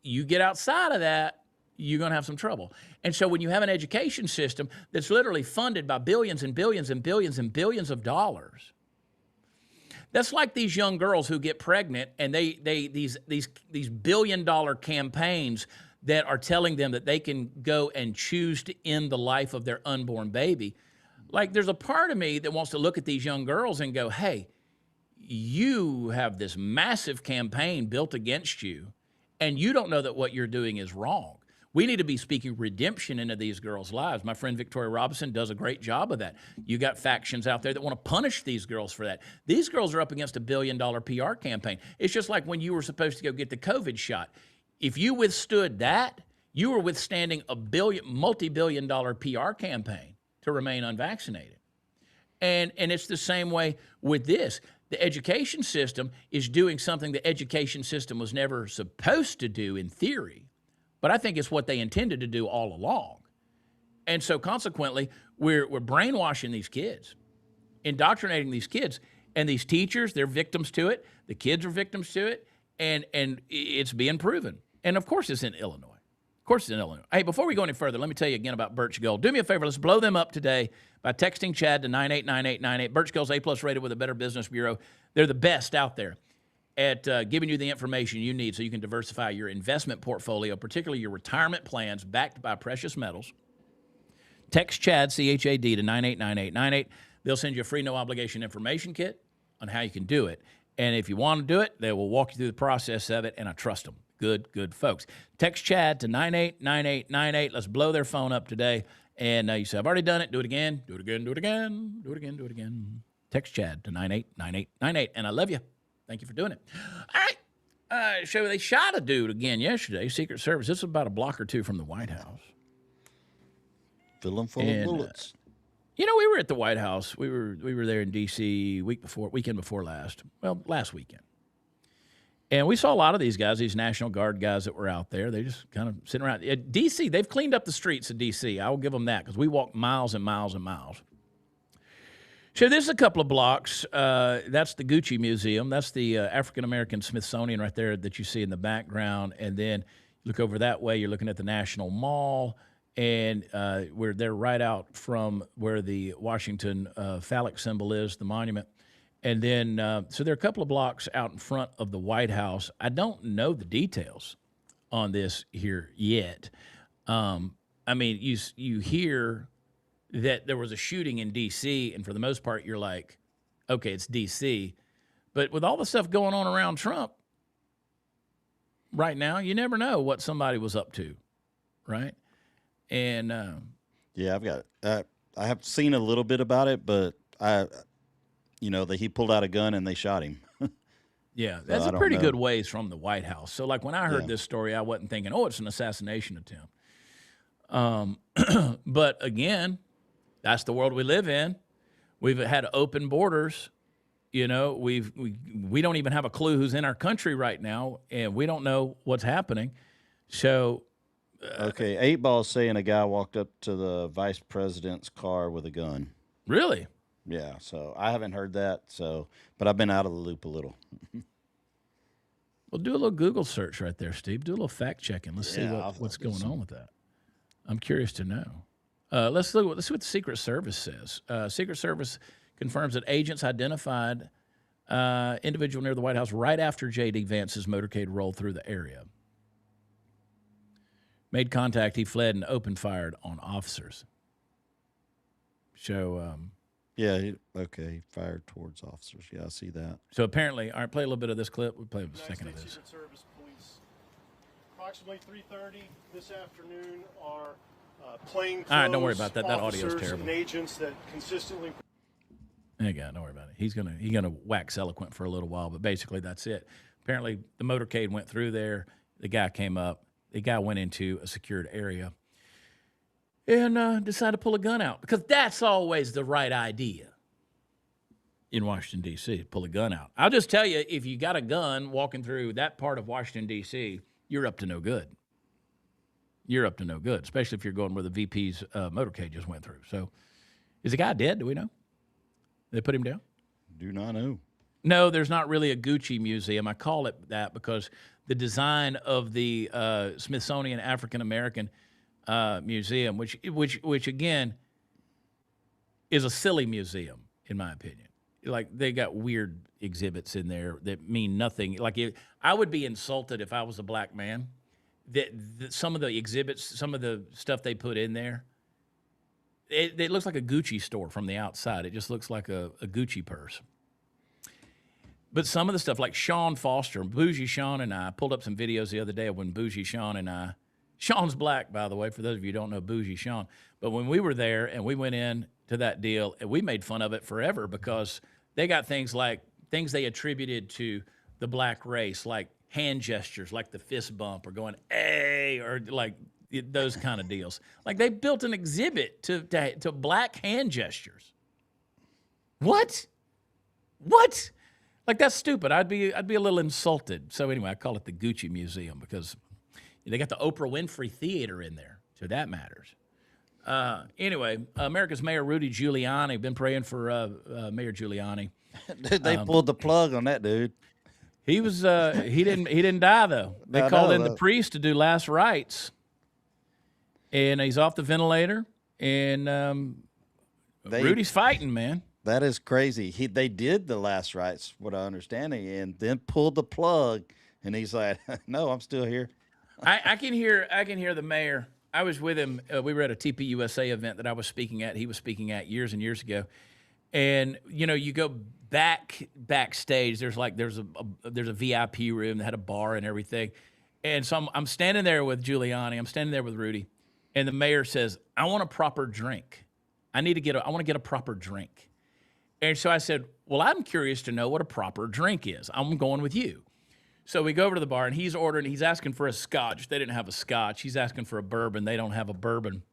Speaker 1: you get outside of that, you're going to have some trouble. And so when you have an education system that's literally funded by billions and billions and billions and billions of dollars, that's like these young girls who get pregnant and these billion-dollar campaigns that are telling them that they can go and choose to end the life of their unborn baby. Like, there's a part of me that wants to look at these young girls and go, hey, you have this massive campaign built against you, and you don't know that what you're doing is wrong. We need to be speaking redemption into these girls' lives. My friend Victoria Robinson does a great job of that. You got factions out there that want to punish these girls for that. These girls are up against $1 billion PR campaign. It's just like when you were supposed to go get the COVID shot. If you withstood that, you were withstanding a multi-billion dollar PR campaign to remain unvaccinated. And it's the same way with this. The education system is doing something the education system was never supposed to do in theory, but I think it's what they intended to do all along. And so consequently, we're brainwashing these kids, indoctrinating these kids, and these teachers, they're victims to it. The kids are victims to it, and it's being proven. And of course, it's in Illinois. Of course, it's in Illinois. Hey, before we go any further, let me tell you again about Birch Gold. Do me a favor. Let's blow them up today by texting Chad to 989898. Birch Gold's A+ rated with a Better Business Bureau. They're the best out there at giving you the information you need so you can diversify your investment portfolio, particularly your retirement plans backed by precious metals. Text Chad, C-H-A-D, to 989898. They'll send you a free no-obligation information kit on how you can do it. And if you want to do it, they will walk you through the process of it, and I trust them. Good folks. Text Chad to 989898. Let's blow their phone up today. And you say, I've already done it. Do it again. Do it again. Do it again. Do it again. Do it again. Text Chad to 989898. And I love you. Thank you for doing it. All right. So they shot a dude again yesterday, Secret Service. This was about a block or two from the White House.
Speaker 2: Fill them full of bullets.
Speaker 1: You know, we were at the White House. We were there in D.C. weekend before last. Well, last weekend. And we saw a lot of these guys, these National Guard guys that were out there. They just kind of sitting around. At D.C., they've cleaned up the streets of D.C. I will give them that because we walked miles and miles and miles. So this is a couple of blocks. That's the Gucci Museum. That's the African-American Smithsonian right there that you see in the background. And then look over that way, you're looking at the National Mall. And they're right out from where the Washington phallic symbol is, the monument. And then, so there are a couple of blocks out in front of the White House. I don't know the details on this here yet. I mean, you hear that there was a shooting in D.C., and for the most part, you're like, okay, it's D.C. But with all the stuff going on around Trump right now, you never know what somebody was up to, right? And
Speaker 2: yeah, I have seen a little bit about it, but he pulled out a gun and they shot him.
Speaker 1: Yeah, that's a pretty good ways from the White House. So, like, when I heard this story, I wasn't thinking, oh, it's an assassination attempt. But again, that's the world we live in. We've had open borders. You know, we don't even have a clue who's in our country right now, and we don't know what's happening. So,
Speaker 2: okay, 8 Ball's saying a guy walked up to the vice president's car with a gun.
Speaker 1: Really?
Speaker 2: Yeah, so I haven't heard that, but I've been out of the loop a little.
Speaker 1: Well, do a little Google search right there, Steve. Do a little fact checking. Let's see what's going on with that. I'm curious to know. Let's see what the Secret Service says. Secret Service confirms that agents identified individual near the White House right after J.D. Vance's motorcade rolled through the area. Made contact, he fled and opened fired on officers. So,
Speaker 2: he fired towards officers. Yeah, I see that.
Speaker 1: So apparently, all right, play a little bit of this clip. We'll play a second of this.
Speaker 8: Secret Service Police. Approximately 3:30 this afternoon, our plainclothes
Speaker 1: all right, don't worry about that. That audio is
Speaker 8: officers
Speaker 1: terrible.
Speaker 8: and agents that consistently.
Speaker 1: There you go. Don't worry about it. He's gonna wax eloquent for a little while, but basically that's it. Apparently, the motorcade went through there. The guy came up. The guy went into a secured area and decided to pull a gun out because that's always the right idea in Washington, D.C., pull a gun out. I'll just tell you, if you got a gun walking through that part of Washington, D.C., you're up to no good. You're up to no good, especially if you're going where the VP's motorcade just went through. So is the guy dead? Do we know? They put him down?
Speaker 2: Do not know.
Speaker 1: No, there's not really a Gucci museum. I call it that because the design of the Smithsonian African American Museum, which again is a silly museum in my opinion. Like they got weird exhibits in there that mean nothing. Like I would be insulted if I was a black man. That some of the exhibits, some of the stuff they put in there, it looks like a Gucci store from the outside. It just looks like a Gucci purse. But some of the stuff, like Sean Foster, Bougie Sean and I pulled up some videos the other day of when Bougie Sean and I, Sean's black, by the way, for those of you who don't know Bougie Sean. But when we were there and we went in to that deal, and we made fun of it forever because they got things they attributed to the black race, like hand gestures, like the fist bump or going, hey, or like those kind of deals. Like they built an exhibit to black hand gestures. What? Like that's stupid. I'd be a little insulted. So anyway, I call it the Gucci Museum because they got the Oprah Winfrey Theater in there, so that matters. Anyway, America's Mayor Rudy Giuliani, been praying for Mayor Giuliani.
Speaker 2: Dude, they pulled the plug on that dude.
Speaker 1: He was he didn't die though. They called in the priest to do last rites, and he's off the ventilator. And Rudy's fighting, man.
Speaker 2: That is crazy. They did the last rites, what I understand, and then pulled the plug. And he's like, "No, I'm still here."
Speaker 1: I can hear the mayor. I was with him. We were at a TPUSA event that I was speaking at. He was speaking at years and years ago. And you go backstage. There's a VIP room that had a bar and everything. And so I'm standing there with Giuliani. I'm standing there with Rudy, and the mayor says, "I want a proper drink. I want to get a proper drink." And so I said, "Well, I'm curious to know what a proper drink is. I'm going with you." So we go over to the bar, and he's ordering. He's asking for a scotch. They didn't have a scotch. He's asking for a bourbon. They don't have a bourbon.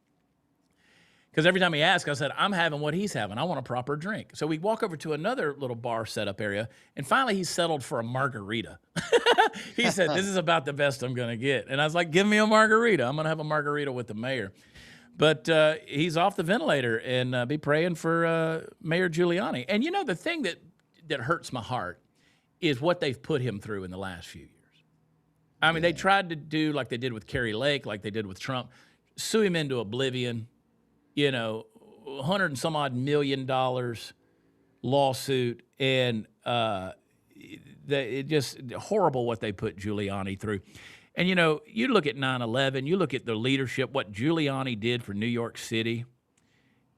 Speaker 1: Because every time he asked, I said, I'm having what he's having. I want a proper drink. So we walk over to another little bar setup area, and finally he settled for a margarita. He said, this is about the best I'm going to get. And I was like, give me a margarita. I'm going to have a margarita with the mayor. But he's off the ventilator, and be praying for Mayor Giuliani. And, the thing that hurts my heart is what they've put him through in the last few years. I mean, they tried to do like they did with Kerry Lake, like they did with Trump, sue him into oblivion. $100 and some odd million lawsuit, and it just horrible what they put Giuliani through. And you look at 9/11, you look at the leadership, what Giuliani did for New York City,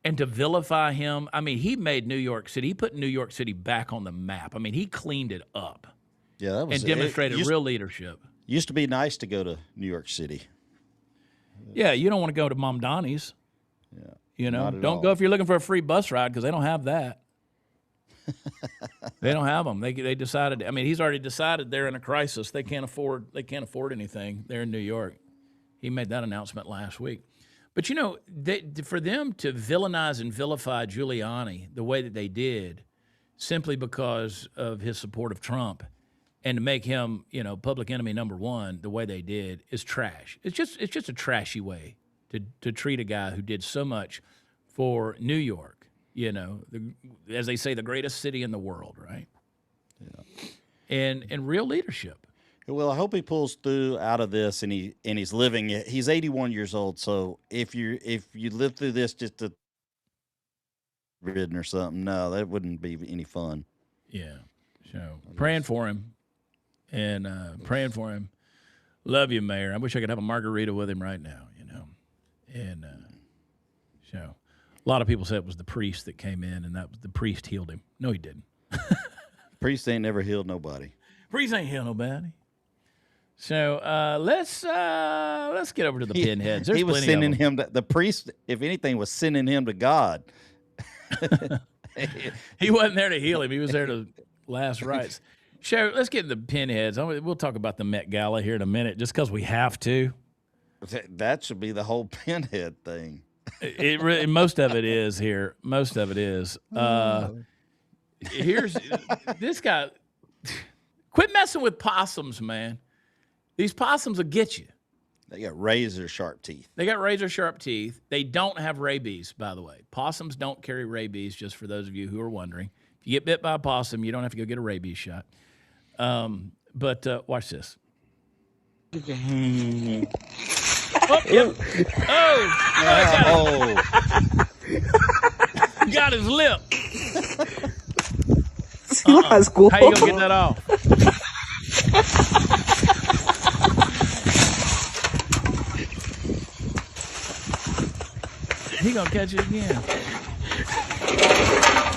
Speaker 1: and to vilify him. I mean, he made New York City. He put New York City back on the map. I mean, he cleaned it up.
Speaker 2: Yeah, that was
Speaker 1: and demonstrated real leadership.
Speaker 2: Used to be nice to go to New York City.
Speaker 1: Yeah, you don't want to go to Mom Donnie's.
Speaker 2: Yeah,
Speaker 1: don't go if you're looking for a free bus ride because they don't have that. They don't have them. They decided. I mean, he's already decided they're in a crisis. They can't afford anything. They're in New York. He made that announcement last week. But for them to villainize and vilify Giuliani the way that they did, simply because of his support of Trump, and to make him public enemy number one the way they did is trash. It's just a trashy way to treat a guy who did so much for New York, as they say, the greatest city in the world, right? Yeah. And real leadership.
Speaker 2: Well, I hope he pulls through out of this, and he's living. He's 81 years old, so if you live through this just to ridden or something, no, that wouldn't be any fun.
Speaker 1: Yeah. So praying for him, and praying for him. Love you, Mayor. I wish I could have a margarita with him right now. And so a lot of people said it was the priest that came in, and that was the priest healed him. No, he didn't.
Speaker 2: Priest ain't never healed nobody.
Speaker 1: Priest ain't healed nobody. So let's get over to the pinheads. There's
Speaker 2: he was
Speaker 1: plenty
Speaker 2: sending
Speaker 1: of them.
Speaker 2: him the priest, if anything, was sending him to God.
Speaker 1: He wasn't there to heal him. He was there to last rites. So let's get into the pinheads. We'll talk about the Met Gala here in a minute, just because we have to.
Speaker 2: That should be the whole pinhead thing.
Speaker 1: It really, most of it is here. Most of it is. Here's this guy. Quit messing with possums, man. These possums will get you.
Speaker 2: They got razor sharp teeth.
Speaker 1: They got razor sharp teeth. They don't have rabies, by the way. Possums don't carry rabies, just for those of you who are wondering. If you get bit by a possum, you don't have to go get a rabies shot. But watch this. Oh, yep. Oh,
Speaker 2: Oh,
Speaker 1: got his lip.
Speaker 9: Let's go.
Speaker 1: How you gonna get that off? He gonna catch it again.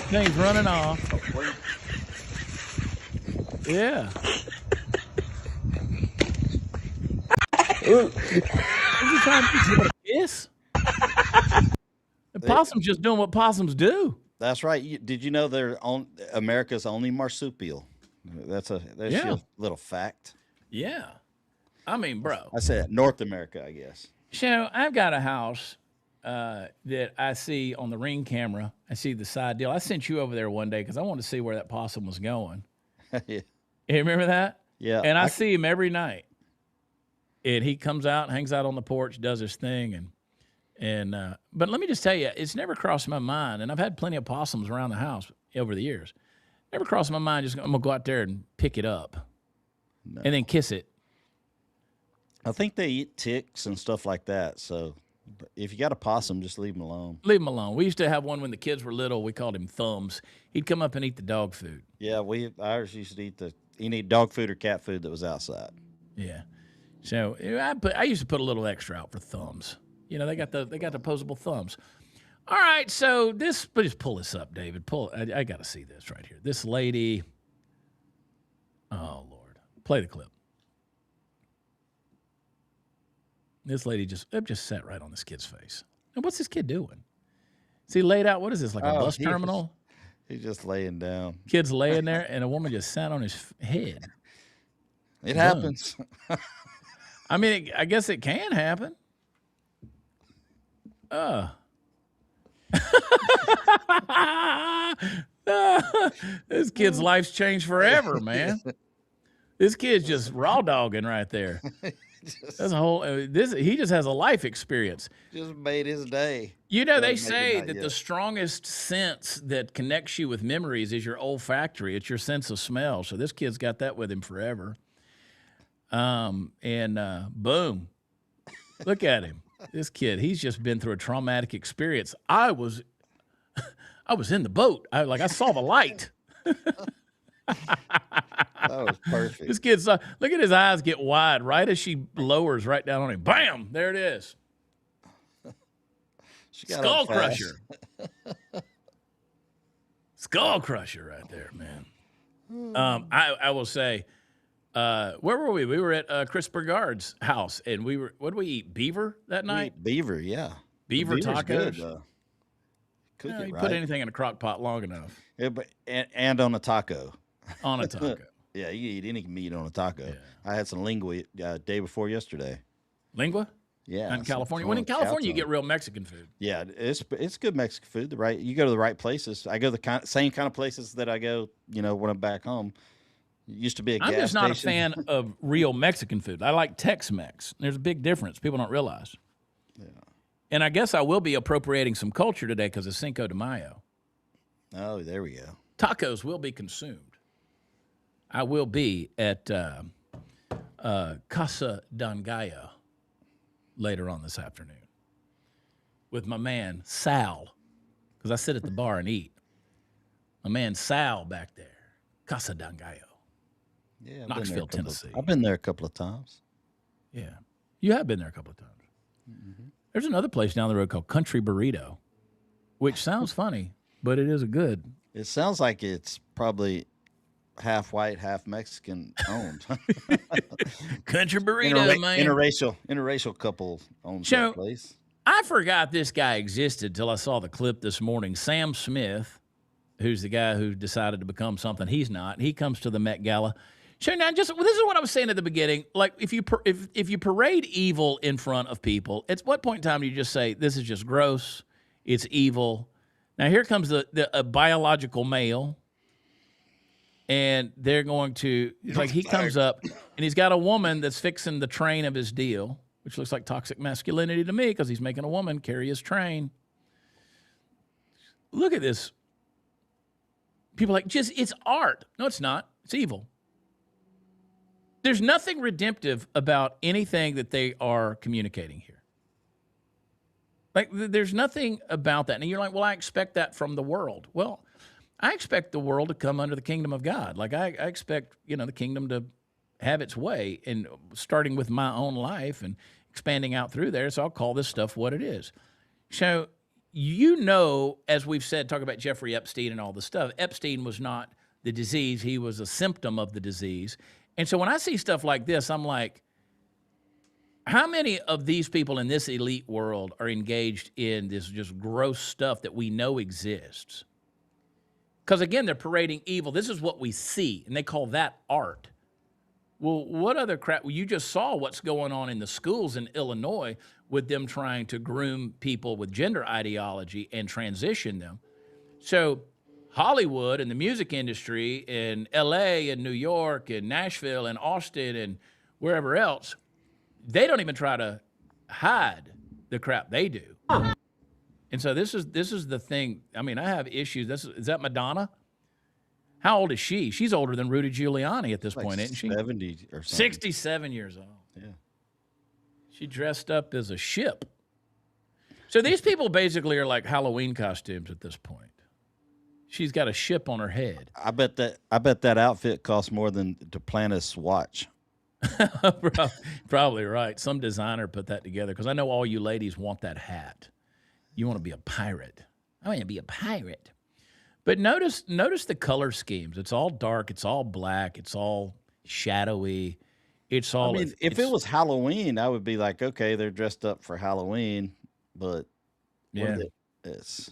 Speaker 1: Thing's running off. Yeah. What you trying to do? What, a kiss? The possum's just doing what possums do.
Speaker 2: that's right. Did you know they're on America's only marsupial? That's
Speaker 1: Yeah.
Speaker 2: your little fact.
Speaker 1: Yeah. I mean, bro.
Speaker 2: I said North America, I guess.
Speaker 1: So I've got a house that I see on the Ring camera. I see the side deal. I sent you over there one day because I wanted to see where that possum was going.
Speaker 2: Yeah.
Speaker 1: You remember that?
Speaker 2: Yeah.
Speaker 1: And I see him every night. And he comes out, hangs out on the porch, does his thing, but let me just tell you, it's never crossed my mind, and I've had plenty of possums around the house over the years. Never crossed my mind. Just I'm gonna go out there and pick it up, and then kiss it.
Speaker 2: I think they eat ticks and stuff like that. So if you got a possum, just leave them alone.
Speaker 1: Leave him alone. We used to have one when the kids were little. We called him Thumbs. He'd come up and eat the dog food.
Speaker 2: Yeah, ours used to eat any dog food or cat food that was outside.
Speaker 1: Yeah. So I used to put a little extra out for Thumbs. You know, they got the opposable thumbs. All right, so just pull this up, David. I got to see this right here. This lady. Oh Lord, play the clip. This lady just sat right on this kid's face. And what's this kid doing? Is he laid out? What is this, like a bus terminal?
Speaker 2: He's just laying down.
Speaker 1: Kid's laying there, and a woman just sat on his head.
Speaker 2: It happens.
Speaker 1: I mean, I guess it can happen. This kid's life's changed forever, man. This kid's just raw dogging right there. That's a whole. He just has a life experience.
Speaker 2: Just made his day.
Speaker 1: You know, they
Speaker 2: Maybe
Speaker 1: say
Speaker 2: not
Speaker 1: that
Speaker 2: yet.
Speaker 1: the strongest sense that connects you with memories is your olfactory. It's your sense of smell. So this kid's got that with him forever. Boom. Look at him. This kid, he's just been through a traumatic experience. I was in the boat. I saw the light.
Speaker 2: That was perfect.
Speaker 1: This kid's look at his eyes get wide right as she lowers right down on him. Bam! There it is.
Speaker 2: She got
Speaker 1: Skull
Speaker 2: up fast.
Speaker 1: crusher. Skull crusher right there, man. I will say, where were we? We were at Chris Burgard's house, and what did we eat? Beaver that night?
Speaker 2: Beaver, yeah.
Speaker 1: Beaver
Speaker 2: Beaver's
Speaker 1: tacos?
Speaker 2: Good, cook
Speaker 1: No,
Speaker 2: it
Speaker 1: you
Speaker 2: right.
Speaker 1: put anything in a crock pot long enough
Speaker 2: Yeah, and on a taco.
Speaker 1: on a taco.
Speaker 2: Yeah, you eat any meat on a taco.
Speaker 1: Yeah.
Speaker 2: I had some lingua day before yesterday.
Speaker 1: Lingua?
Speaker 2: Yeah,
Speaker 1: In
Speaker 2: some
Speaker 1: California? When in
Speaker 2: cow
Speaker 1: California, you
Speaker 2: tongue.
Speaker 1: get real Mexican food.
Speaker 2: Yeah, it's good Mexican food. You go to the right places. I go the same kind of places that I go, when I'm back home. It used to be a gas
Speaker 1: I'm just not
Speaker 2: station.
Speaker 1: a fan of real Mexican food. I like Tex-Mex. There's a big difference. People don't realize. Yeah. And I guess I will be appropriating some culture today because it's Cinco de Mayo.
Speaker 2: Oh, there we go.
Speaker 1: Tacos will be consumed. I will be at Casa Don Gallo later on this afternoon with my man Sal, because I sit at the bar and eat. My man Sal back there, Casa Don Gallo.
Speaker 2: Yeah,
Speaker 1: Knoxville, Tennessee.
Speaker 2: I've been there a couple of times.
Speaker 1: Yeah. You have been there a couple of times. Mm-hmm. There's another place down the road called Country Burrito, which sounds funny, but it is a good.
Speaker 2: It sounds like it's probably half white, half Mexican owned.
Speaker 1: Country Burrito, man.
Speaker 2: Interracial couple owns that place.
Speaker 1: I forgot this guy existed till I saw the clip this morning. Sam Smith, who's the guy who decided to become something he's not, he comes to the Met Gala. So now, this is what I was saying at the beginning. Like, if you parade evil in front of people, at what point in time do you just say, this is just gross, it's evil? Now, here comes a biological male, and they're going to, he comes up, and he's got a woman that's fixing the train of his deal, which looks like toxic masculinity to me because he's making a woman carry his train. Look at this. People are like, it's art. No, it's not. It's evil. There's nothing redemptive about anything that they are communicating here. Like, there's nothing about that. And you're like, well, I expect that from the world. Well, I expect the world to come under the kingdom of God. Like, I expect, the kingdom to have its way, and starting with my own life and expanding out through there. So I'll call this stuff what it is. So, as we've said, talk about Jeffrey Epstein and all this stuff, Epstein was not the disease. He was a symptom of the disease. And so when I see stuff like this, I'm like, how many of these people in this elite world are engaged in this just gross stuff that we know exists? Because, again, they're parading evil. This is what we see, and they call that art. Well, what other crap? Well, you just saw what's going on in the schools in Illinois with them trying to groom people with gender ideology and transition them. So Hollywood and the music industry in L.A. and New York and Nashville and Austin and wherever else, they don't even try to hide the crap they do. And so this is the thing. I mean, I have issues. Is that Madonna? How old is she? She's older than Rudy Giuliani at this point, isn't she?
Speaker 2: 70 or something.
Speaker 1: 67 years old.
Speaker 2: Yeah.
Speaker 1: She dressed up as a ship. So these people basically are like Halloween costumes at this point. She's got a ship on her head.
Speaker 2: I bet that outfit costs more than Duplantis' watch.
Speaker 1: Probably right. Some designer put that together, because I know all you ladies want that hat. You want to be a pirate. I want to be a pirate. But notice the color schemes. It's all dark. It's all black. It's all shadowy. It's all.
Speaker 2: I mean, if it was Halloween, I would be like, okay, they're dressed up for Halloween. But
Speaker 1: yeah,
Speaker 2: it's.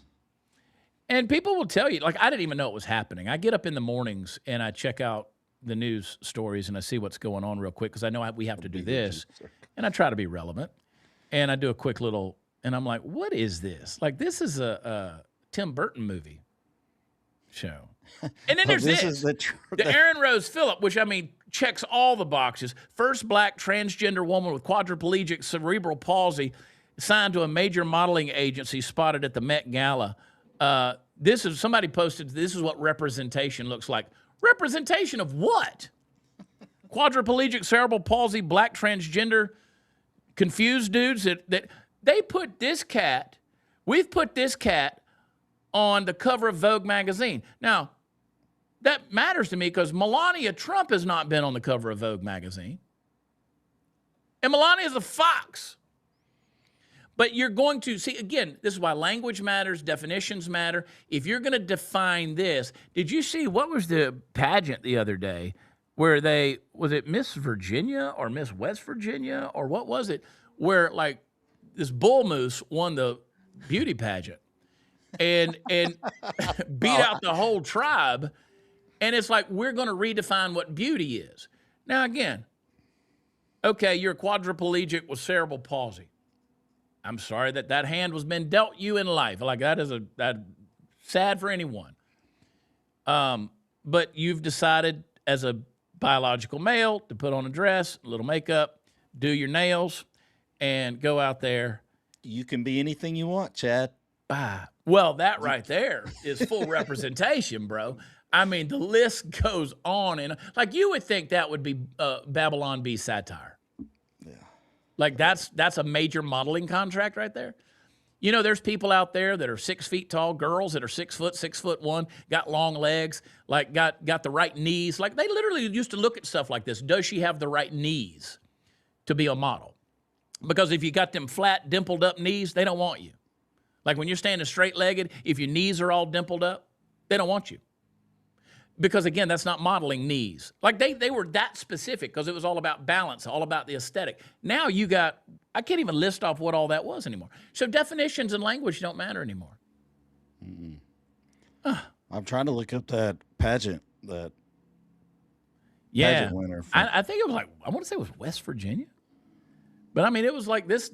Speaker 1: And people will tell you, like, I didn't even know it was happening. I get up in the mornings and I check out the news stories and I see what's going on real quick, because I know we have to do this, and I try to be relevant. And I do a quick little, and I'm like, what is this? Like, this is a Tim Burton movie show. And then there's the Aaron Rose Phillip, which, I mean, checks all the boxes. First black transgender woman with quadriplegic cerebral palsy signed to a major modeling agency, spotted at the Met Gala. Somebody posted, this is what representation looks like. Representation of what? Quadriplegic, cerebral palsy, black transgender, confused dudes that they put this cat, we've put this cat on the cover of Vogue magazine. Now, that matters to me because Melania Trump has not been on the cover of Vogue magazine. And Melania is a fox. But you're going to see, again, this is why language matters, definitions matter. If you're going to define this, did you see what was the pageant the other day where was it Miss Virginia or Miss West Virginia or what was it? Where, like, this bull moose won the beauty pageant and beat out the whole tribe. And it's like, we're going to redefine what beauty is. Now, again, okay, you're quadriplegic with cerebral palsy. I'm sorry that hand was been dealt you in life. Like, that is sad for anyone. But you've decided as a biological male to put on a dress, a little makeup, do your nails, and go out there.
Speaker 2: You can be anything you want, Chad.
Speaker 1: Well, that right there is full representation, bro. I mean, the list goes on. And like, you would think that would be Babylon Bee satire. Like, that's a major modeling contract right there. You know, there's people out there that are 6 feet tall, girls that are 6 foot, 6'1", got long legs, like got the right knees. Like, they literally used to look at stuff like this. Does she have the right knees to be a model? Because if you got them flat, dimpled up knees, they don't want you. Like, when you're standing straight-legged, if your knees are all dimpled up, they don't want you. Because, again, that's not modeling knees. Like, they were that specific because it was all about balance, all about the aesthetic. Now I can't even list off what all that was anymore. So definitions and language don't matter anymore.
Speaker 2: I'm trying to look up that pageant, pageant winner.
Speaker 1: I think it was like, I want to say it was West Virginia. But, I mean, it was like this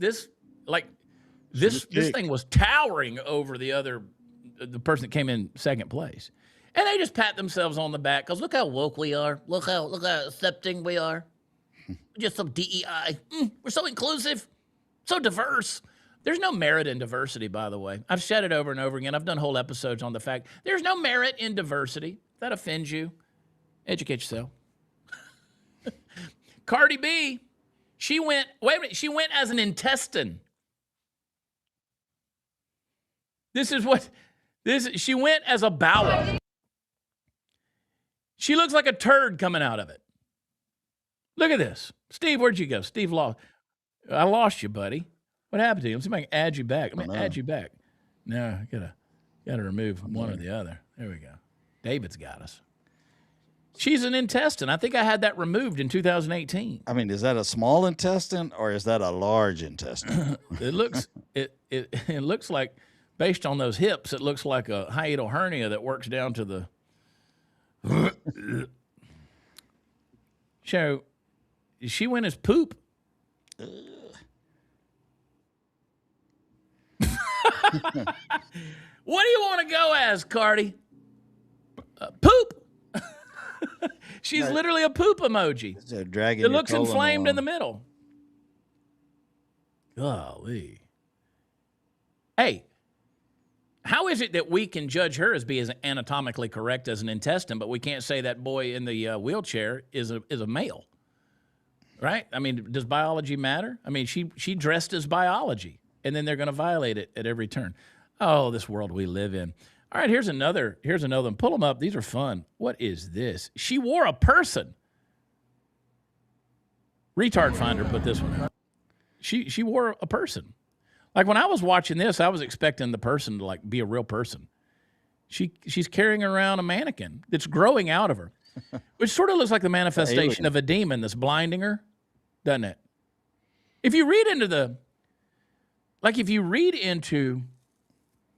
Speaker 1: thing was towering over the person that came in second place. And they just pat themselves on the back because look how woke we are. Look how accepting we are. Just some DEI. We're so inclusive, so diverse. There's no merit in diversity, by the way. I've said it over and over again. I've done whole episodes on the fact there's no merit in diversity. If that offends you, educate yourself. Cardi B, she went as an intestine. She went as a bowel. She looks like a turd coming out of it. Look at this. Steve, where'd you go? Steve I lost you, buddy. What happened to you? Let's see if I can add you back. Let me add you back. No, I gotta remove one or the other. There we go. David's got us. She's an intestine. I think I had that removed in 2018.
Speaker 2: I mean, is that a small intestine or is that a large intestine?
Speaker 1: It looks like, based on those hips, it looks like a hiatal hernia that works down to the. So, she went as poop. What do you want to go as, Cardi? Poop. She's literally a poop emoji. It looks inflamed in the middle. Golly. Hey, how is it that we can judge her as being as anatomically correct as an intestine, but we can't say that boy in the wheelchair is a male? Right? I mean, does biology matter? I mean, she dressed as biology, and then they're going to violate it at every turn. Oh, this world we live in. All right, here's another one. Pull them up. These are fun. What is this? She wore a person. Retard Finder put this one out. She wore a person. Like when I was watching this, I was expecting the person to like be a real person. She's carrying around a mannequin that's growing out of her, which sort of looks like the manifestation of a demon that's blinding her, doesn't it? If you read into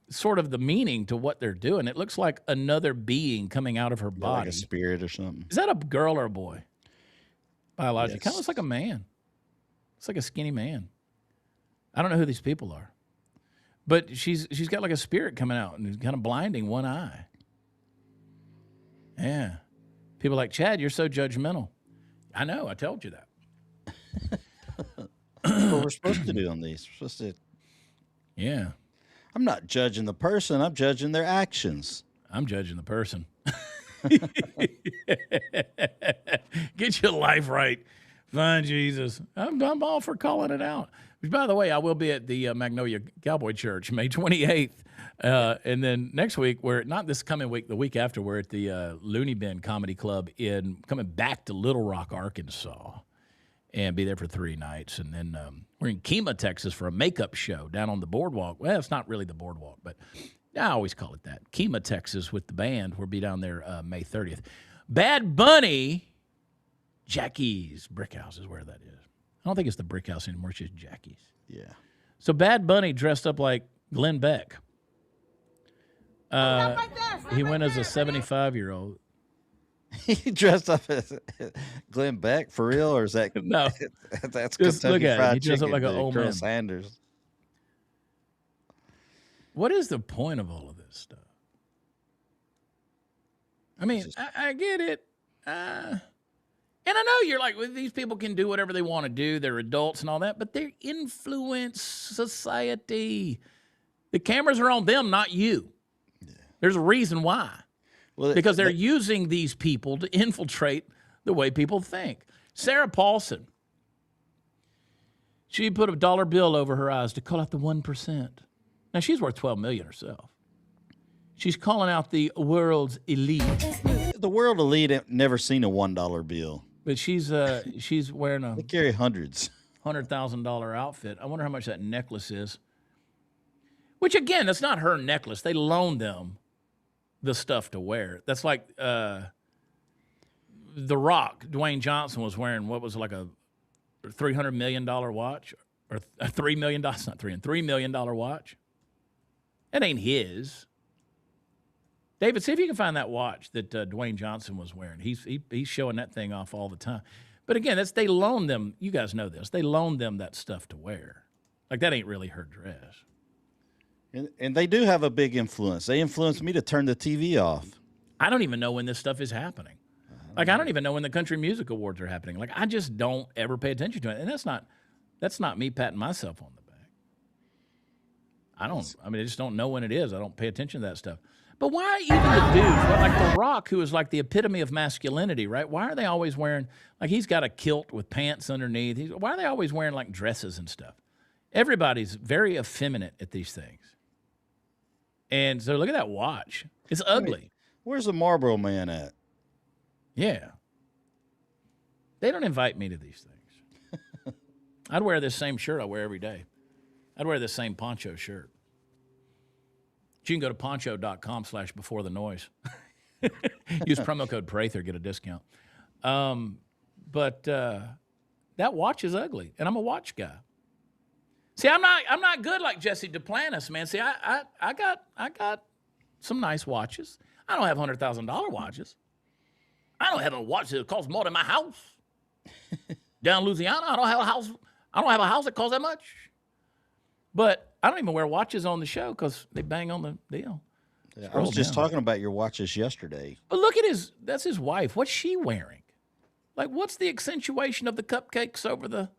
Speaker 1: sort of the meaning to what they're doing, it looks like another being coming out of her body.
Speaker 2: Like a spirit or something.
Speaker 1: Is that a girl or a boy? Biologically. Kind of looks like a man. It's like a skinny man. I don't know who these people are. But she's got like a spirit coming out and kind of blinding one eye. Yeah. People are like, Chad, you're so judgmental. I know. I told you that.
Speaker 2: That's what we're supposed to do on these. We're supposed to.
Speaker 1: Yeah.
Speaker 2: I'm not judging the person. I'm judging their actions.
Speaker 1: I'm judging the person. Get your life right. Find Jesus. I'm all for calling it out. Which, by the way, I will be at the Magnolia Cowboy Church May 28th. And then next week, not this coming week, the week after, we're at the Looney Bin Comedy Club coming back to Little Rock, Arkansas. And be there for 3 nights. And then we're in Kemah, Texas for a makeup show down on the boardwalk. Well, it's not really the boardwalk, but I always call it that. Kemah, Texas with the band. We'll be down there May 30th. Bad Bunny, Jackie's Brick House is where that is. I don't think it's the Brick House anymore. It's just Jackie's.
Speaker 2: Yeah.
Speaker 1: So Bad Bunny dressed up like Glenn Beck. He went as a 75-year-old.
Speaker 2: He dressed up as Glenn Beck for real, or is that
Speaker 1: no?
Speaker 2: That's
Speaker 1: just
Speaker 2: Kentucky
Speaker 1: look at
Speaker 2: Fried
Speaker 1: him. He dressed up
Speaker 2: Chicken
Speaker 1: like an old
Speaker 2: Colonel
Speaker 1: man.
Speaker 2: Sanders.
Speaker 1: What is the point of all of this stuff? I mean, I get it. And I know you're like, well, these people can do whatever they want to do. They're adults and all that, but they influence society. The cameras are on them, not you. Yeah. There's a reason why. Well, because they're using these people to infiltrate the way people think. Sarah Paulson, she put a dollar bill over her eyes to call out the 1%. Now, she's worth $12 million herself. She's calling out the world's elite.
Speaker 2: The world elite have never seen a $1 bill.
Speaker 1: But she's wearing a
Speaker 2: they carry hundreds.
Speaker 1: $100,000 outfit. I wonder how much that necklace is. Which, again, that's not her necklace. They loaned them the stuff to wear. That's like The Rock, Dwayne Johnson, was wearing what was like a $300 million watch, or a $3 million, not $3 million watch. That ain't his. David, see if you can find that watch that Dwayne Johnson was wearing. He's showing that thing off all the time. But again, they loaned them. You guys know this. They loaned them that stuff to wear. Like that ain't really her dress.
Speaker 2: And they do have a big influence. They influenced me to turn the TV off.
Speaker 1: I don't even know when this stuff is happening. I don't even know when the Country Music Awards are happening. Like, I just don't ever pay attention to it. And that's not me patting myself on the back. I just don't know when it is. I don't pay attention to that stuff. But why even the dudes, like The Rock, who is like the epitome of masculinity, right? Why are they always wearing, like he's got a kilt with pants underneath. Why are they always wearing like dresses and stuff? Everybody's very effeminate at these things. And so look at that watch. It's ugly.
Speaker 2: Where's the Marlboro Man at?
Speaker 1: Yeah. They don't invite me to these things. I'd wear this same shirt I wear every day. I'd wear this same poncho shirt. You can go to poncho.com/before the noise. Use promo code Prather, get a discount. But that watch is ugly, and I'm a watch guy. See, I'm not good like Jesse Duplantis, man. See, I got some nice watches. I don't have $100,000 watches. I don't have a watch that costs more than my house. Down in Louisiana, I don't have a house that costs that much. But I don't even wear watches on the show because they bang on the deal.
Speaker 2: Yeah, I was just talking about your watches yesterday.
Speaker 1: But look at that's his wife. What's she wearing? Like, what's the accentuation of the cupcakes over the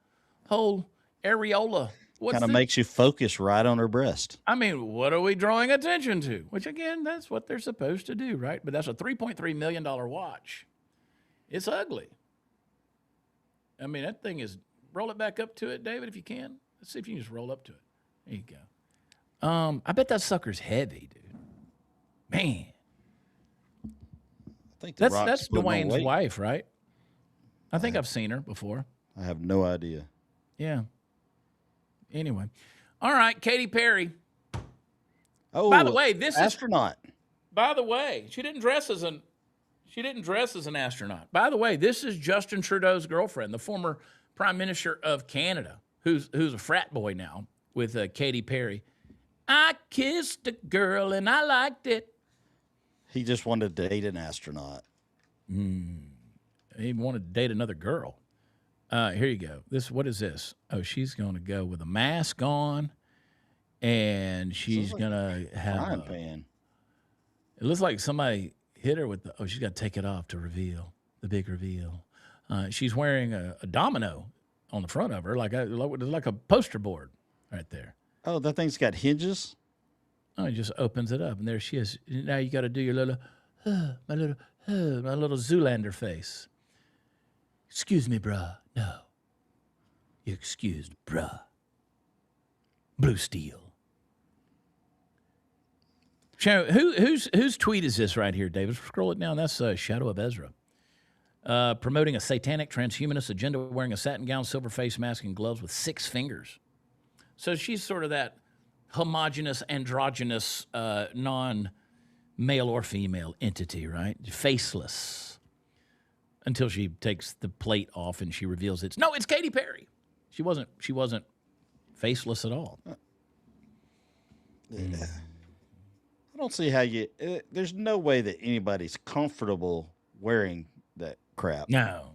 Speaker 1: whole areola?
Speaker 2: Kind of makes you focus right on her breast.
Speaker 1: I mean, what are we drawing attention to? Which, again, that's what they're supposed to do, right? But that's a $3.3 million watch. It's ugly. I mean, that thing is, roll it back up to it, David, if you can. Let's see if you can just roll up to it. There you go. I bet that sucker's heavy, dude. Man.
Speaker 2: I think
Speaker 1: that's Dwayne's wife, right? I think I've seen her before.
Speaker 2: I have no idea.
Speaker 1: Yeah. Anyway. All right, Katy Perry.
Speaker 2: Oh,
Speaker 1: by the way, this
Speaker 2: astronaut.
Speaker 1: By the way, she didn't dress as an astronaut. By the way, this is Justin Trudeau's girlfriend, the former Prime Minister of Canada, who's a frat boy now with Katy Perry. I kissed a girl and I liked it.
Speaker 2: He just wanted to date an astronaut.
Speaker 1: He wanted to date another girl. Here you go. What is this? Oh, she's going to go with a mask on, and she's going to have
Speaker 2: frying pan.
Speaker 1: It looks like somebody hit her with she's got to take it off to reveal the big reveal. She's wearing a domino on the front of her, like a poster board right there.
Speaker 2: Oh, that thing's got hinges?
Speaker 1: Oh, it just opens it up, and there she is. Now you got to do your little, my little Zoolander face. Excuse me, bruh. No. You're excused, bruh. Blue Steel. Whose tweet is this right here, David? Scroll it down. That's Shadow of Ezra. Promoting a satanic transhumanist agenda, wearing a satin gown, silver face mask, and gloves with 6 fingers. So she's sort of that homogenous, androgynous, non-male or female entity, right? Faceless. Until she takes the plate off and she reveals it's Katy Perry. She wasn't faceless at all.
Speaker 2: Yeah. I don't see how there's no way that anybody's comfortable wearing that crap.
Speaker 1: No.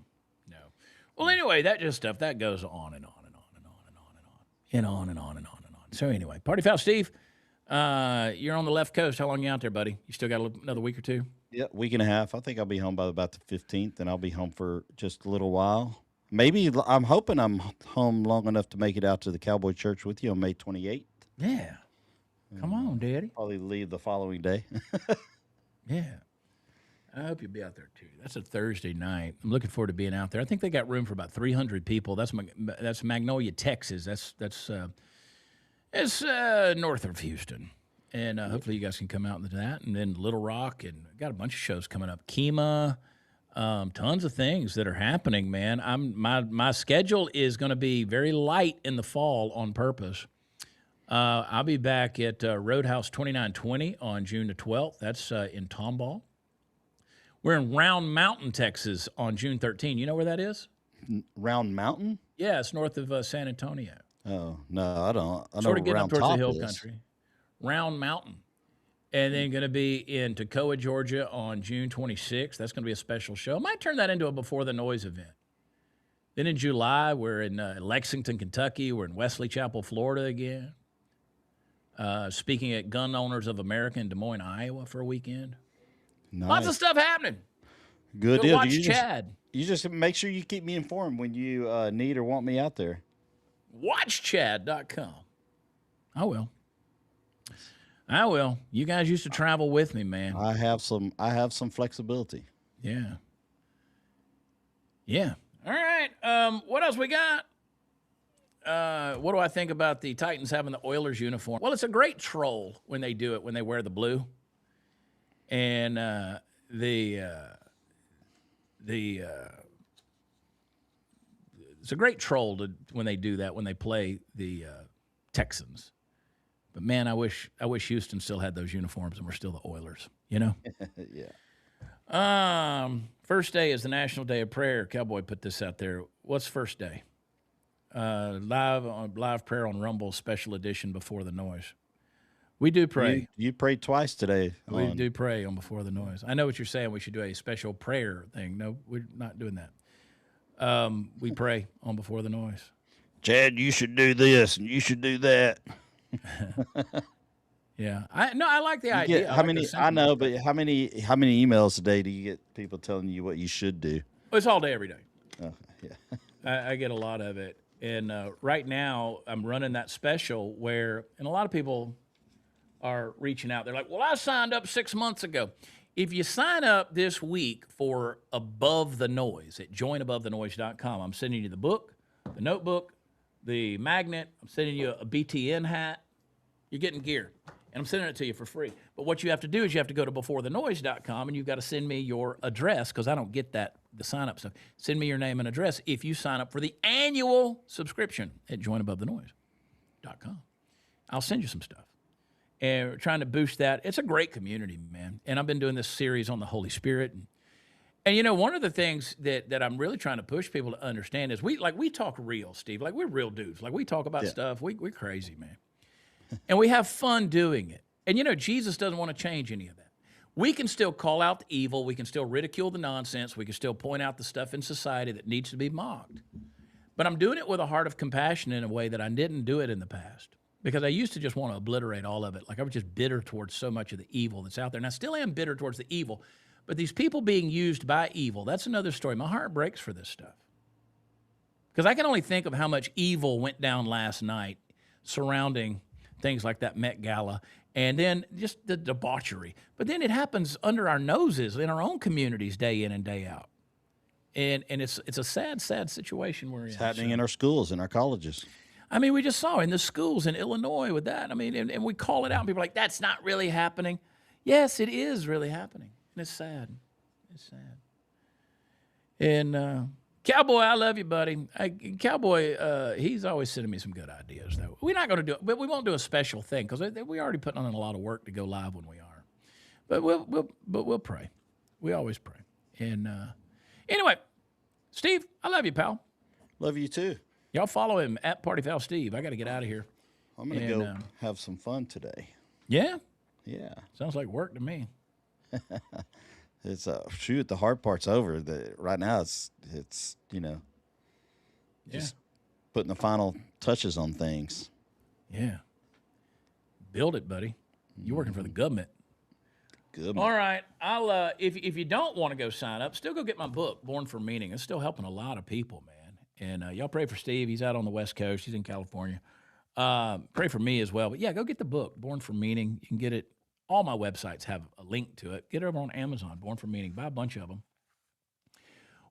Speaker 1: Well, anyway, that just stuff that goes on and on and on and on and on and on and on and on and on and on. So anyway, Party Foul Steve, you're on the left coast. How long you out there, buddy? You still got another week or two?
Speaker 2: Yeah, week and a half. I think I'll be home by about the 15th, and I'll be home for just a little while. Maybe I'm hoping I'm home long enough to make it out to the Cowboy Church with you on May 28th.
Speaker 1: Yeah. Come on, Daddy.
Speaker 2: Probably leave the following day.
Speaker 1: Yeah. I hope you'll be out there, too. That's a Thursday night. I'm looking forward to being out there. I think they got room for about 300 people. That's Magnolia, Texas. That's north of Houston. And hopefully you guys can come out into that. And then Little Rock, and got a bunch of shows coming up. Kemah, tons of things that are happening, man. My schedule is going to be very light in the fall on purpose. I'll be back at Roadhouse 2920 on June the 12th. That's in Tomball. We're in Round Mountain, Texas on June 13th. You know where that is?
Speaker 2: Round Mountain?
Speaker 1: Yeah, it's north of San Antonio.
Speaker 2: Oh, no, I don't. I know
Speaker 1: sort of getting up towards the hill
Speaker 2: is.
Speaker 1: country. Round Mountain. And then going to be in Toccoa, Georgia on June 26th. That's going to be a special show. I might turn that into a Before the Noise event. Then in July, we're in Lexington, Kentucky. We're in Wesley Chapel, Florida again. Speaking at Gun Owners of America in Des Moines, Iowa for a weekend.
Speaker 2: Nice.
Speaker 1: Lots of stuff happening.
Speaker 2: Good
Speaker 1: Go
Speaker 2: deal.
Speaker 1: watch Chad.
Speaker 2: You just make sure you keep me informed when you need or want me out there.
Speaker 1: WatchChad.com. I will. I will. You guys used to travel with me, man.
Speaker 2: I have some flexibility.
Speaker 1: Yeah. Yeah. All right. What else we got? What do I think about the Titans having the Oilers uniform? Well, it's a great troll when they do it, when they wear the blue. And it's a great troll when they do that, when they play the Texans. But man, I wish Houston still had those uniforms and we're still the Oilers, you know?
Speaker 2: Yeah.
Speaker 1: First day is the National Day of Prayer. Cowboy put this out there. What's first day? Live prayer on Rumble, special edition Before the Noise. We do pray.
Speaker 2: You prayed twice today.
Speaker 1: We do pray on Before the Noise. I know what you're saying. We should do a special prayer thing. No, we're not doing that. We pray on Before the Noise.
Speaker 2: Chad, you should do this and you should do that.
Speaker 1: Yeah, I like the idea.
Speaker 2: How many? I know, but how many emails a day do you get people telling you what you should do?
Speaker 1: It's all day, every day.
Speaker 2: Oh, yeah.
Speaker 1: I get a lot of it, and right now I'm running that special where, and a lot of people are reaching out. They're like, "Well, I signed up 6 months ago." If you sign up this week for Above the Noise at joinabovethenoise.com, I'm sending you the book, the notebook, the magnet. I'm sending you a BTN hat. You're getting gear. And I'm sending it to you for free. But what you have to do is you have to go to beforethenoise.com and you've got to send me your address, because I don't get the sign-up stuff. Send me your name and address if you sign up for the annual subscription at joinabovethenoise.com. I'll send you some stuff. And we're trying to boost that. It's a great community, man. And I've been doing this series on the Holy Spirit. And you know, one of the things that I'm really trying to push people to understand is we talk real, Steve. Like, we're real dudes. Like, we talk about stuff. We're crazy, man. And we have fun doing it. And, you know, Jesus doesn't want to change any of that. We can still call out the evil. We can still ridicule the nonsense. We can still point out the stuff in society that needs to be mocked. But I'm doing it with a heart of compassion in a way that I didn't do it in the past. Because I used to just want to obliterate all of it. Like, I was just bitter towards so much of the evil that's out there. And I still am bitter towards the evil. But these people being used by evil, that's another story. My heart breaks for this stuff. Because I can only think of how much evil went down last night surrounding things like that Met Gala, and then just the debauchery. But then it happens under our noses in our own communities day in and day out. And it's a sad, sad situation we're in.
Speaker 2: It's happening in our schools, in our colleges.
Speaker 1: I mean, we just saw in the schools in Illinois with that. I mean, and we call it out, and people are like, that's not really happening. Yes, it is really happening. And it's sad. It's sad. And Cowboy, I love you, buddy. Cowboy, he's always sending me some good ideas, though. We're not going to do it, but we won't do a special thing because we're already putting on a lot of work to go live when we are. But we'll pray. We always pray. And anyway, Steve, I love you, pal.
Speaker 2: Love you too.
Speaker 1: Y'all follow him at PartyFoul Steve. I got to get out of here.
Speaker 2: I'm going to go have some fun today.
Speaker 1: Yeah?
Speaker 2: Yeah.
Speaker 1: Sounds like work to me.
Speaker 2: It's shoot, the hard part's over. Right now it's just putting the final touches on things.
Speaker 1: Yeah. Build it, buddy. You're working for the government.
Speaker 2: Good.
Speaker 1: All right. I'll if you don't want to go sign up, still go get my book, Born for Meaning. It's still helping a lot of people, man. And y'all pray for Steve. He's out on the West Coast. He's in California. Pray for me as well. But yeah, go get the book, Born for Meaning. You can get it. All my websites have a link to it. Get it over on Amazon, Born for Meaning. Buy a bunch of them.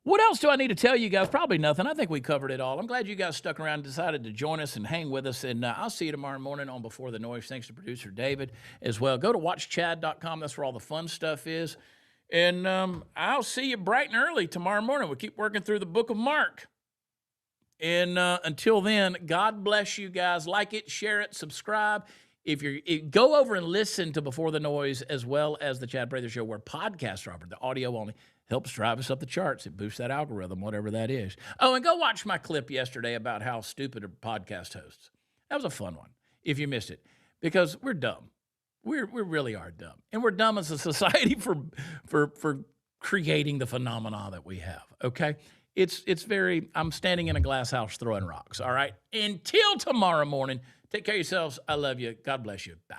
Speaker 1: What else do I need to tell you guys? Probably nothing. I think we covered it all. I'm glad you guys stuck around and decided to join us and hang with us. And I'll see you tomorrow morning on Before the Noise. Thanks to producer David as well. Go to watchchad.com. That's where all the fun stuff is. And I'll see you bright and early tomorrow morning. We'll keep working through the book of Mark. And until then, God bless you guys. Like it, share it, subscribe. Go over and listen to Before the Noise as well as the Chad Prather Show, where podcasts are offered. The audio only helps drive us up the charts. It boosts that algorithm, whatever that is. Oh, and go watch my clip yesterday about how stupid are podcast hosts. That was a fun one, if you missed it, because we're dumb. We really are dumb, and we're dumb as a society for creating the phenomena that we have. Okay, it's very. I'm standing in a glass house throwing rocks. All right. Until tomorrow morning. Take care of yourselves. I love you. God bless you. Bye.